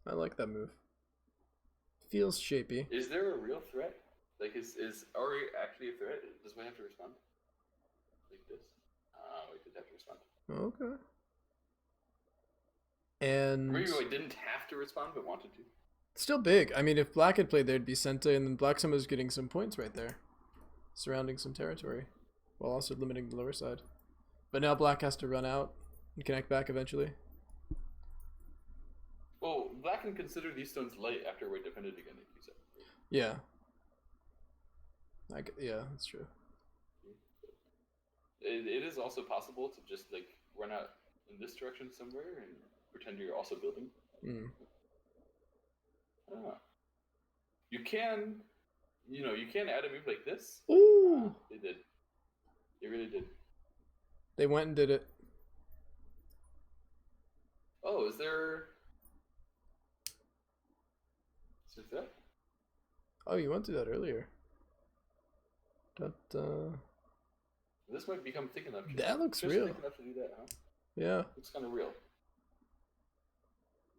I like that move. Feels shapy. Is there a real threat? Like, is Ori actually a threat? Does we have to respond? Like this? We did have to respond. Okay. And Maybe I didn't have to respond, but wanted to. still big. I mean, if Black had played, there'd be Senta, and then Black Summer's getting some points right there, surrounding some territory, while also limiting the lower side. But now Black has to run out and connect back eventually. Well, Black can consider these stones light after white defended again, like you said. Yeah. Yeah, that's true. It is also possible to just like run out in this direction somewhere and pretend you're also building. You can, you can add a move like this. Ooh! They did. They really did. They went and did it. Oh, is there that? Oh, you went through that earlier. This might become thick enough. That looks just real. Thick enough to do that, huh? Yeah. Looks kind of real.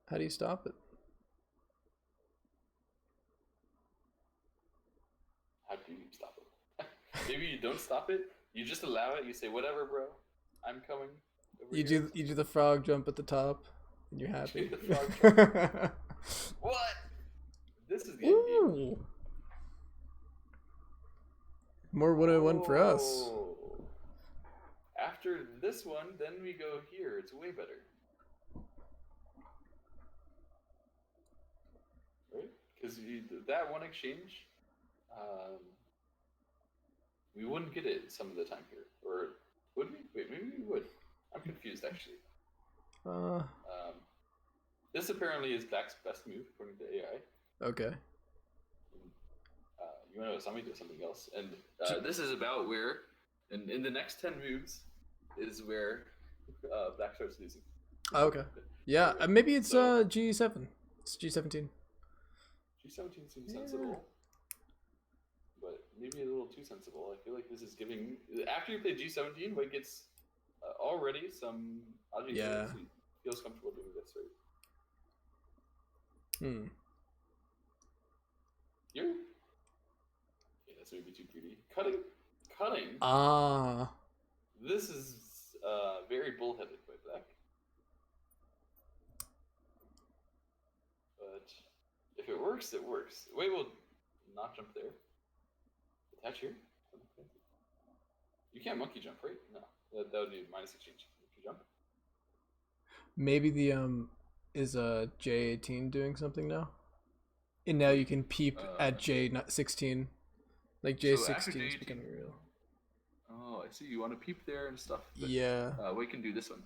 How do you stop it? How do you stop it? Maybe you don't stop it. You just allow it. You say, "Whatever, bro. I'm coming." You do the frog jump at the top, and you're happy. Do the frog jump. What? This is the end game. More 101 for us. Oh. After this one, then we go here. It's way better. Right? Because that one exchange, we wouldn't get it some of the time here. Or would we? Wait, maybe we would. I'm confused, actually. This apparently is Black's best move, according to AI. Okay. Ueno Asami does something else. And this is about where, in the next 10 moves, is where Black starts losing. Oh, okay. Yeah, maybe it's G7. It's G17. G17 seems sensible. But maybe a little too sensible. I feel like this is giving... After you play G17, White gets already some... Yeah. He feels comfortable doing this, right? You're... Okay, that's maybe too greedy. Cutting? Ah. This is very bullheaded by Black. But if it works, it works. Wait, we'll not jump there. Attach here? Okay. You can't monkey jump, right? No. That would be minus exchange. Monkey jump. Maybe the is J18 doing something now? And now you can peep at J16. Like J16 is becoming real. Oh, I see. You want to peep there and stuff. But, yeah. We can do this one.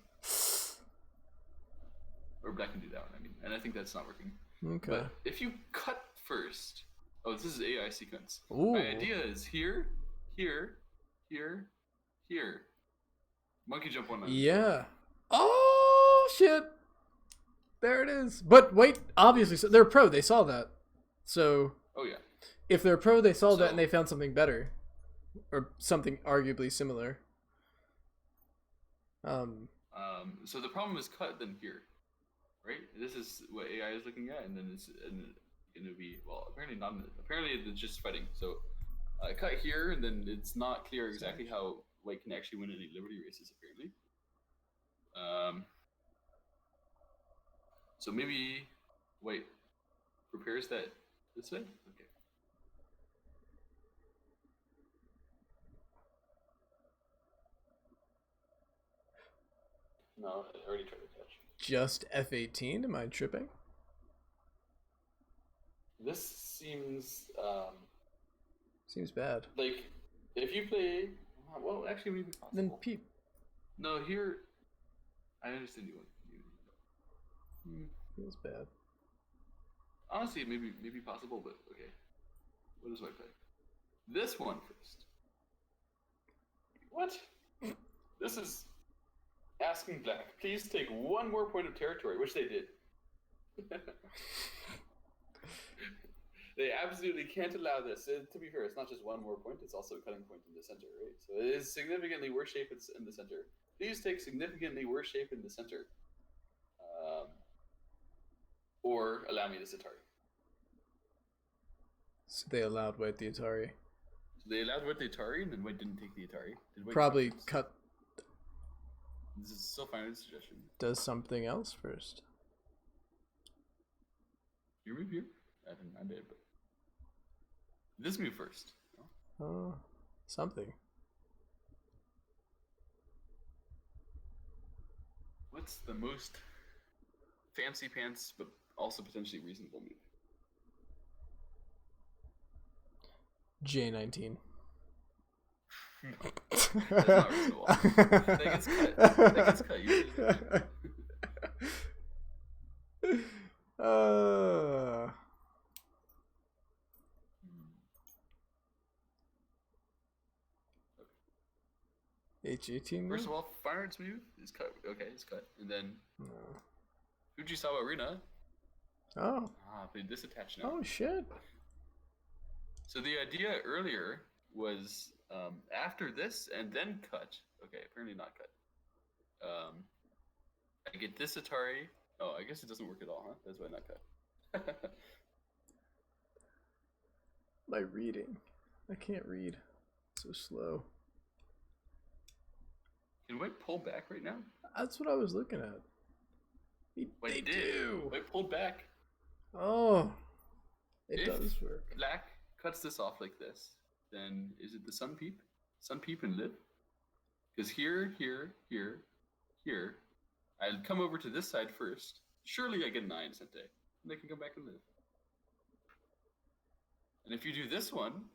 Or Black can do that one, I mean. And I think that's not working. Okay. But if you cut first... Oh, this is AI sequence. Ooh. My idea is here, here, here, here. Monkey jump one. Yeah. Oh shit! There it is. But wait, obviously, so they're pro. They saw that. So Oh yeah. if they're pro, they saw that and they found something better, or something arguably similar. So the problem is cut then here, right? This is what AI is looking at, and then it's going to be, well, apparently not. Apparently it's just fighting. So cut here, and then it's not clear exactly how white can actually win any liberty races. Apparently. So maybe white prepares that this way. Okay. No, I already tried to catch. Just F18? Am I tripping? This seems Seems bad. like if you play, well, actually maybe possible. Then peep. No, here, I understand you. Feels bad. Honestly, maybe possible, but okay. What does white play? This one first. What? This is asking black, please take one more point of territory, which they did. They absolutely can't allow this. To be fair, it's not just one more point, it's also a cutting point in the center, right? So it is significantly worse shape in the center. Please take significantly worse shape in the center. Or allow me this Atari. So they allowed white the Atari. So they allowed white the Atari, and then white didn't take the Atari. Did white Probably cut this? cut. This is still fine with suggestion. Does something else first. Your move here? I did, but this move first. Oh, something. What's the most fancy pants, but also potentially reasonable move? J19. That's not reasonable. That gets cut. That gets cut. H18. First of all, Fire Arts move is cut. Okay, it's cut. And then Fujisawa Rina. Oh. Played this attached now. Oh shit. So the idea earlier was after this and then cut. Okay, apparently not cut. I get this Atari. Oh, I guess it doesn't work at all, huh? That's why not cut. My reading. I can't read. So slow. Can white pull back right now? That's what I was looking at. They do. White pulled back. Oh. It If does work. Black cuts this off like this, then is it the sun peep? Sun peep and live? Because here, I'll come over to this side first. Surely I get an eye in Sente, and they can come back and live. And if you do this one,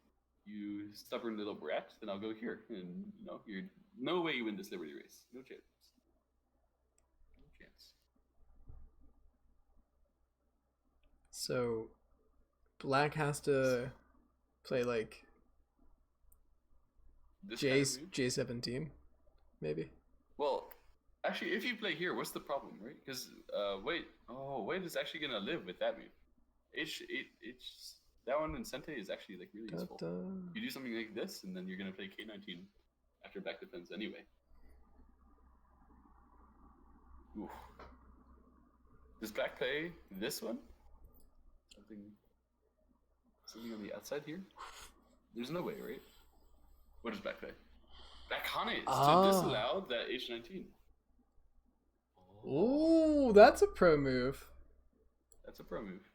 you stubborn little brat, then I'll go here. And, you're no way you win this liberty race. No chance. No chance. So, black has to play like This J17, maybe. Well, actually, if you play here, what's the problem, right? Because white is actually gonna live with that move. That one in Sente is actually like really useful. You do something like this, and then you're gonna play K19 after back defense anyway. Oof. Does black play this one? Something on the outside here? There's no way, right? What does black play? Black Hane to disallow that H19. Ooh, that's a pro move. That's a pro move.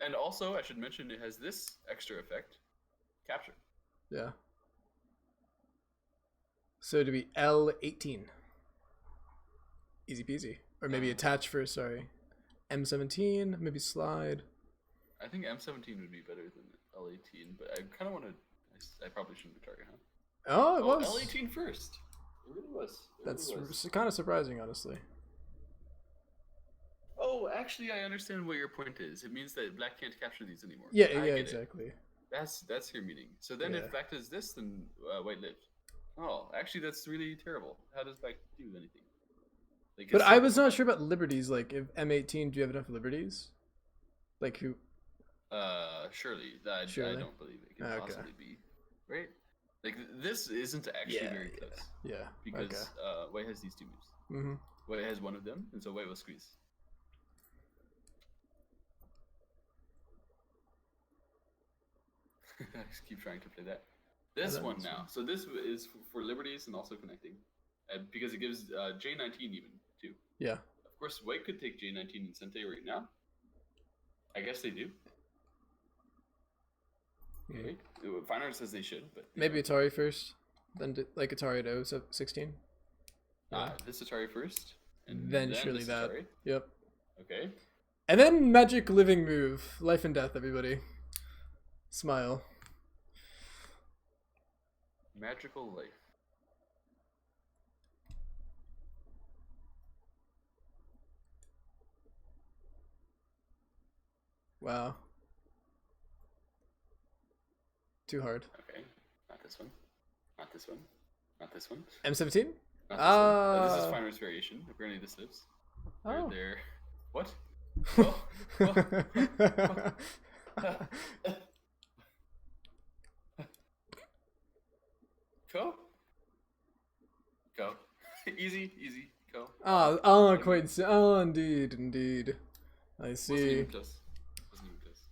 And also, I should mention, it has this extra effect. Capture. Yeah. So to be L18. Easy peasy. Or maybe attach first, sorry. M17, maybe slide. I think M17 would be better than L18, but I kind of want to... I probably shouldn't be target, huh? Oh, it was. L18 first. It really was. That's kind of surprising, honestly. Oh, actually, I understand what your point is. It means that black can't capture these anymore. Yeah, exactly. That's your meaning. So then if black does this, then white lives. Oh, actually, that's really terrible. How does black do anything? Like, But it's I so was not difficult. sure about liberties. Like, if M18, do you have enough liberties? Like, who? Surely. I Surely. don't believe it can Okay. possibly be. Right? Like, this isn't actually very close. Yeah. Because Okay. white has these two moves. Mm-hmm. White has one of them, and so white will squeeze. I just keep trying to play that. This one that's now. So this is for liberties and also connecting. Because it gives J19 even, too. Yeah. Of course, white could take J19 and Sente right now. I guess they do. Okay. Fine Art says they should, but Maybe Atari first, then like Atari at 16. this Atari first, and Then surely this that. Atari. Yep. Okay. And then magic living move, life and death. Everybody, smile. Magical life. Wow. Too hard. Okay. Not this one. Not this one. Not this one. M17. Not this one. This is Fine Art's variation. Apparently this lives. Oh. There. What? Oh. Go. Go. Easy. Go. Quite. Oh, indeed. I Wasn't see. even close. Wasn't even close.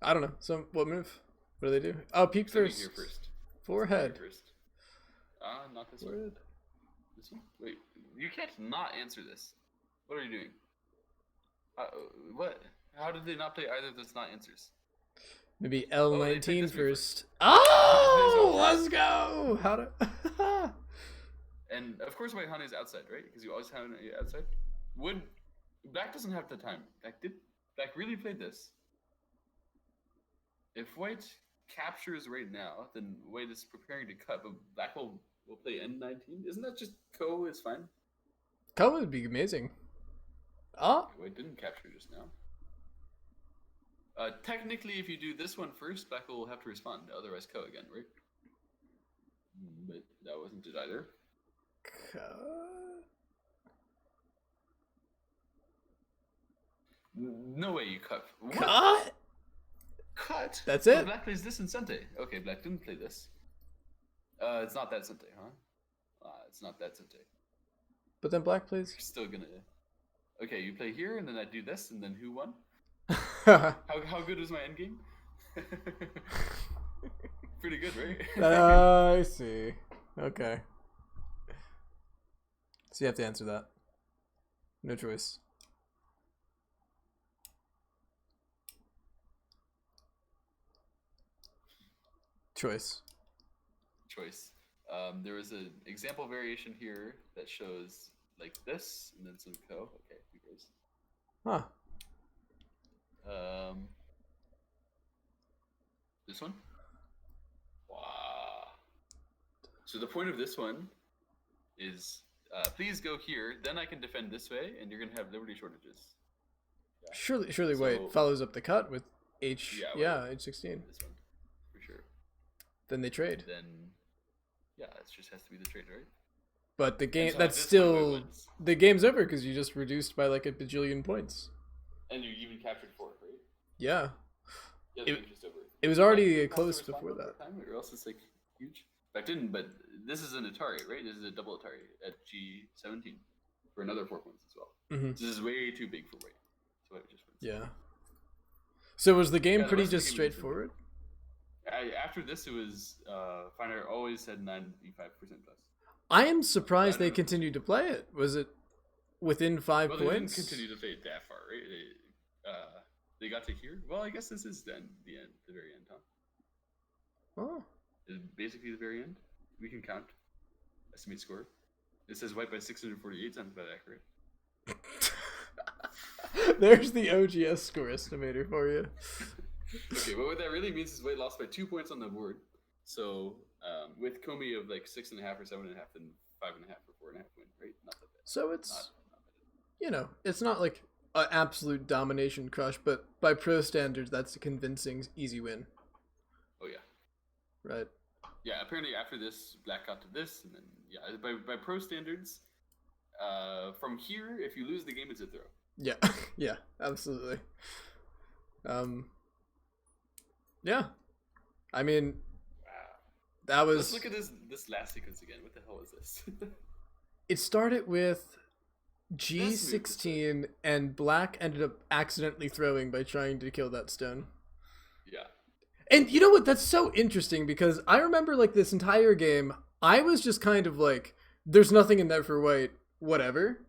I don't know. So what move? What do they do? Oh, peep Starting first. here first. Forehead. Here first. Not this one. Forehead. This one? Wait, you can't not answer this. What are you doing? What? How did they not play either of those not answers? Maybe they L19 picked this move first. Oh, This let's go. How to? And of course, white honey is outside, right? Because you always have it outside. Black doesn't have the time. Black really played this. If white captures right now, then white is preparing to cut, but black will play N19. Isn't that just Ko is fine? Color would be amazing. Oh, White didn't capture just now. Technically, if you do this one first, black will have to respond. Otherwise, Ko again, right? But that wasn't it either. No way you cut. What? cut. Cut? That's Oh, it. black plays this in Sente. Okay, black didn't play this. It's not that Sente, huh? It's not that Sente. But then black plays. You're still gonna... Okay, you play here, and then I do this, and then who won? I How good was my endgame? Pretty good, right? see. Okay. So you have to answer that. No choice. Choice. Choice. There was an example variation here that shows like this, and then some Ko. Okay, who goes? Huh. This one? Wow. So the point of this one is please go here, then I can defend this way, and you're going to have liberty shortages. Yeah. Surely So- white follows up the cut with H. Yeah, Yeah, white. H16. This one, for sure. Then they trade. Then, yeah, it just has to be the trade, right? But the game, so that's at this point, white still, wins. the game's over because you just reduced by like a bajillion points. And you even captured 4, right? Yeah. Yeah, It- the game's just over. It was already Black close has to respond before one that. more time, or else it's like huge. Black didn't, but this is an Atari, right? This is a double Atari at G17 for another 4 points as well. Mm-hmm. This is way too big for white, so white just wins. Yeah. So was the game Yeah, the pretty rest of the just game was straightforward? After this, it was Finer always said 95% plus. I am surprised I they don't know. continued to play it. Was it within 5 Well, they didn't points? continue to play it that far, right? They got to here. Well, I guess this is then the end, the very end, huh? Oh. Is basically the very end. We can count. Estimate score. It says white by 648. Sounds about accurate. There's the OGS score estimator for you. Okay, but what that really means is white lost by 2 points on the board. So with Comey of like 6.5 or 7.5, then 5.5 or 4.5 win, right? Not that bad. So it's, Not bad. you know, it's not like an absolute domination crush, but by pro standards, that's a convincing, easy win. Oh yeah. Right. Yeah, apparently after this, Black got to this, and then yeah, by pro standards, from here, if you lose the game, it's a throw. Yeah, yeah, absolutely. Yeah, I mean, Wow. that was. Let's look at this last sequence again. What the hell is this? It started with G16, and Black ended up accidentally throwing by trying to kill that stone. Yeah. And you know what? That's so interesting because I remember like this entire game, I was just kind of like, there's nothing in there for white, whatever.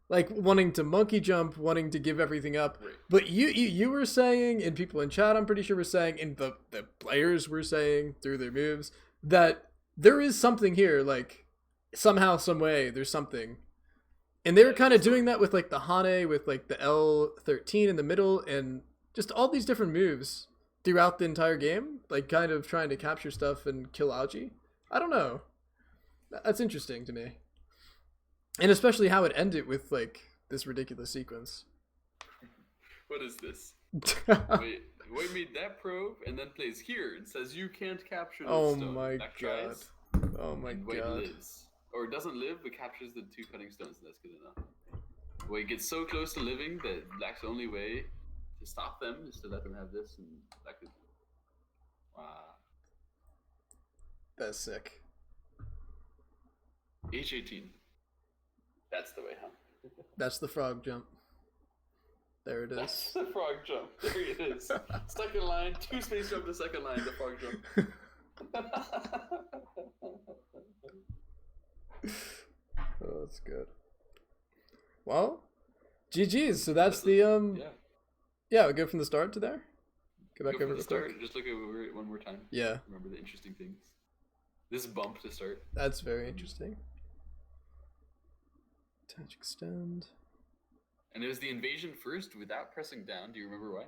Like wanting to monkey jump, wanting to give everything up. Right. But you were saying, and people in chat I'm pretty sure were saying, and the players were saying through their moves, that there is something here, like somehow, some way, there's something. And they were kind of doing that with like the Hane, with like the L13 in the middle, and just all these different moves throughout the entire game, like kind of trying to capture stuff and kill algae. I don't know. That's interesting to me. And especially how it ended with like this ridiculous sequence. What is this? Wait, White made that probe and then plays here and says you can't capture this Oh stone. my Black god. tries, Oh my and White god. lives. Or doesn't live, but captures the 2 cutting stones. That's good enough. White gets so close to living that Black's only way to stop them is to let them have this, and Black is... Wow. That's sick. H18. That's the way, huh? That's the frog jump. There it That's is. the frog jump. There it is. Second line, 2 space jump to second line, the frog jump. Oh, that's good. Well, GG's. So that's the Yeah. Yeah, we go from the start to there. Go back Go over from the real start. quick. Just look over it one more time. Yeah, Remember the interesting things. This bump to start. that's very interesting. Touch extend. And it was the invasion first without pressing down. Do you remember why?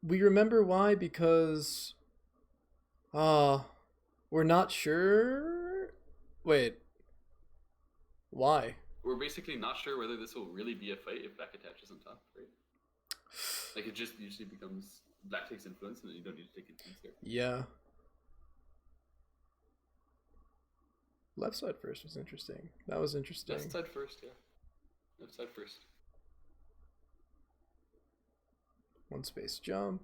We remember why because we're not sure. Wait. Why? We're basically not sure whether this will really be a fight if Black attaches on top, right? Like it just usually becomes Black takes influence and then you don't need to take influence there. Yeah. Left side first was interesting. That was interesting. Left side first, yeah. Left side first. One space jump.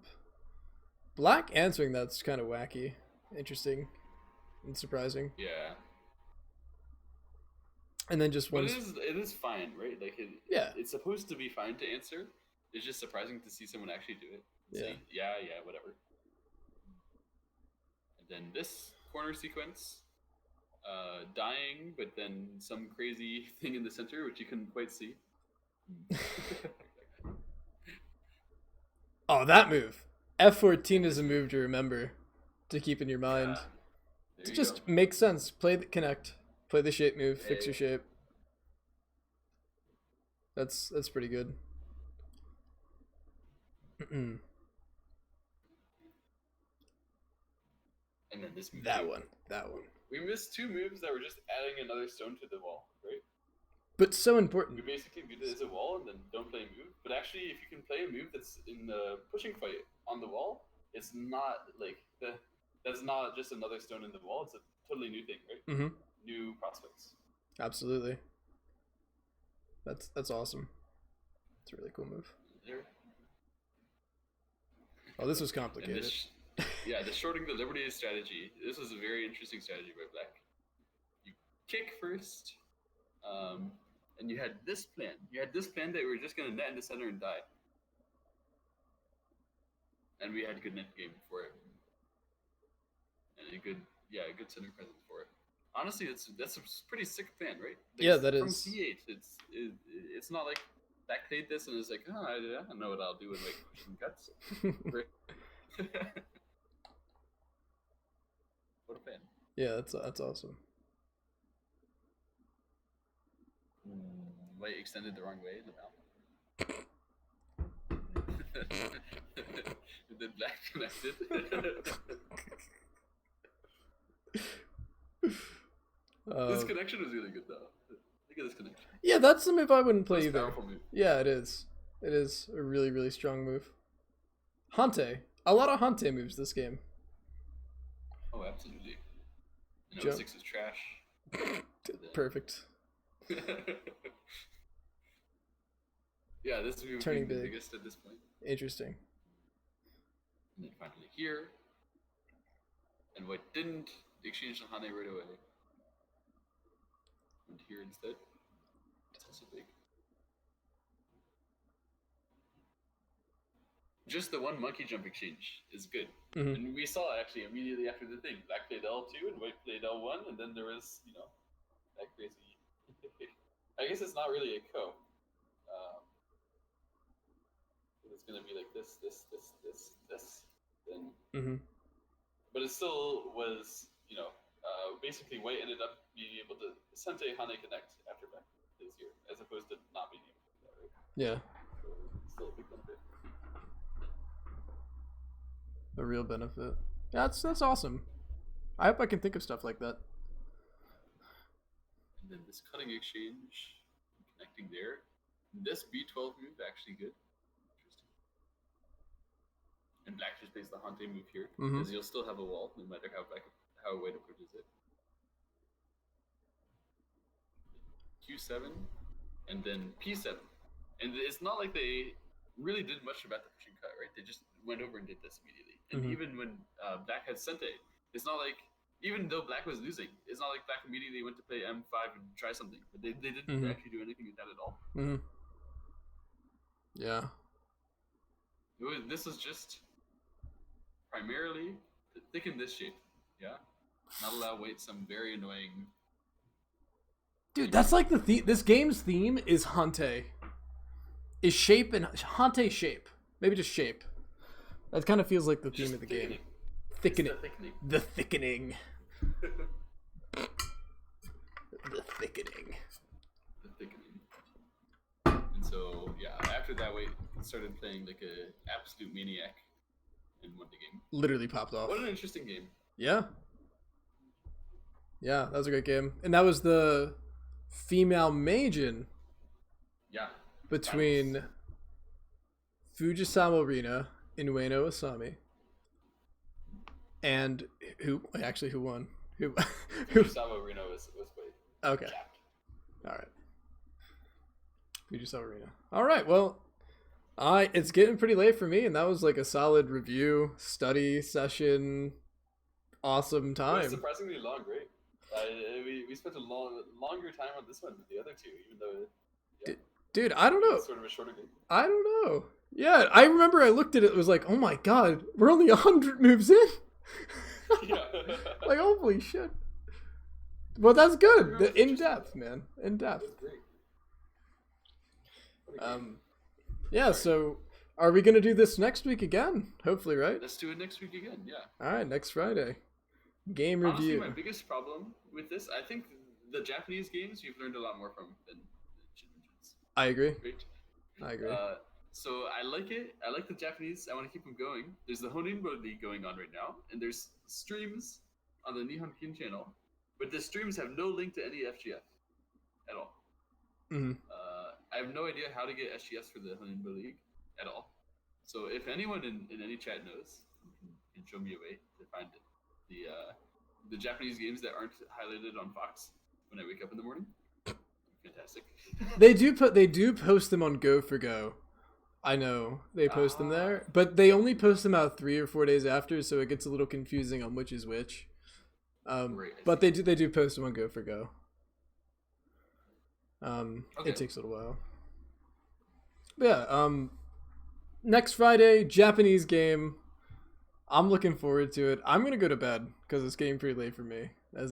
Black answering that's kind of wacky. Interesting. And surprising. Yeah. And then just But one. it is fine, right? Like Yeah. it's supposed to be fine to answer. It's just surprising to see someone actually do it. Say, yeah, whatever. And then this corner sequence, dying, but then some crazy thing in the center which you couldn't quite see. Oh, that move. F14 is a move to remember, to keep in your mind. Yeah. There It you just go. makes sense. Play the connect. Play the shape move. Fix your shape. That's pretty good. And then this move. That too. one. That one. We missed 2 moves that were just adding another stone to the wall, right? But so We important. basically do it as a wall and then don't play a move. But actually, if you can play a move that's in the pushing fight on the wall, it's not like that's not just another stone in the wall. It's a totally new thing, right? Mm-hmm. New prospects. Absolutely. That's awesome. It's a really cool move. There. Oh, this was And complicated. this, yeah, the shorting the liberty strategy. This was a very interesting strategy by Black. You kick first, and you had this plan. You had this plan that we were just gonna net in the center and die. And we had a good net game for it, and a good center presence for it. Honestly, that's a pretty sick plan, right? Like, Yeah, that from is. C8, it's not like Black played this and it's like, oh, I don't know what I'll do with like pushing guts. Right. What a plan. Yeah, that's awesome. Light extended the wrong way in the mouth. And then Black connected. This connection was really good though. Look at this connection. Yeah, that's the move I wouldn't play That's a either. powerful move. Yeah, it is. It is a really, really strong move. Hante. A lot of Hante moves this game. Oh, absolutely. And Jump. 06 is trash. Perfect. Yeah, this move Turning being the big. biggest at this point. Interesting. And then finally here. And white didn't exchange on Hane right away. Went here instead. It's also big. Just the one monkey jump exchange is good. Mhm. And we saw actually immediately after the thing. Black played L2 and white played L1, and then there was, that crazy. I guess it's not really a co. It's gonna be like this, then. Mm-hmm. But it still was, basically white ended up being able to Sente Hane connect after back this year, as opposed to not being able to do that, right? Yeah. So it's still a big benefit. A real benefit. That's awesome. I hope I can think of stuff like that. And then this cutting exchange, connecting there. This B12 move actually good. Interesting. And black just plays the Hante move here, because you'll still have a wall no matter how white approaches it. Q7, and then P7. And it's not like they really did much about the pushing cut, right? They just went over and did this immediately. And even when black had Sente, it's not like, even though black was losing, it's not like black immediately went to play M5 and try something. But they didn't actually do anything with that at all. Mm-hmm. Yeah. This was just primarily to thicken this shape. Yeah? Not allow white some very annoying... Dude, that's like this game's theme is Hante. Is shape and Hante shape. Maybe just shape. That kind of feels like the theme Just of the thickening. game. Thickening. The thickening. The thickening. The thickening. The thickening. And so, yeah, after that, we started playing like a absolute maniac and won the game. Literally popped off. What an interesting game. Yeah. Yeah, that was a great game. And that was the female Meijin Yeah. between Fujisawa Rina and Ueno Asami. And who won? Who Fujisawa Rina was played. Okay. Capped. All right. Fujisawa Rina. All right. Well, it's getting pretty late for me, and that was like a solid review, study session, awesome It was time. surprisingly long, right? We spent a longer time on this one than the other two, even though Dude, I don't know. it's sort of a shorter game. I don't know. Yeah, I remember I looked at it. It was like, oh my god, we're only 100 moves in. Yeah. Like, holy shit. Well, that's good. That's In interesting. depth, man. In depth. That's great. What a game. Yeah. So, are we gonna do this next week again? Hopefully, right? Let's do it next week again, yeah. All right, next Friday. Game Honestly, review. my biggest problem with this, I think the Japanese games you've learned a lot more from than Chinese. I agree. Right? I agree. So I like it. I like the Japanese. I want to keep them going. There's the Honinbo League going on right now, and there's streams on the Nihon Kin channel, but the streams have no link to any FGF at all. Mhm. I have no idea how to get SGS for the Honinbo League at all. So if anyone in any chat knows, can show me a way to find the Japanese games that aren't highlighted on Fox when I wake up in the morning. Fantastic. They do post them on Go for Go. I know they post them there, but they only post them out 3 or 4 days after, so it gets a little confusing on which is which. Right, I But see. they do post them on Go for Go. Okay. It takes a little while. But yeah. Next Friday, Japanese game. I'm looking forward to it. I'm gonna go to bed because it's getting pretty late for me.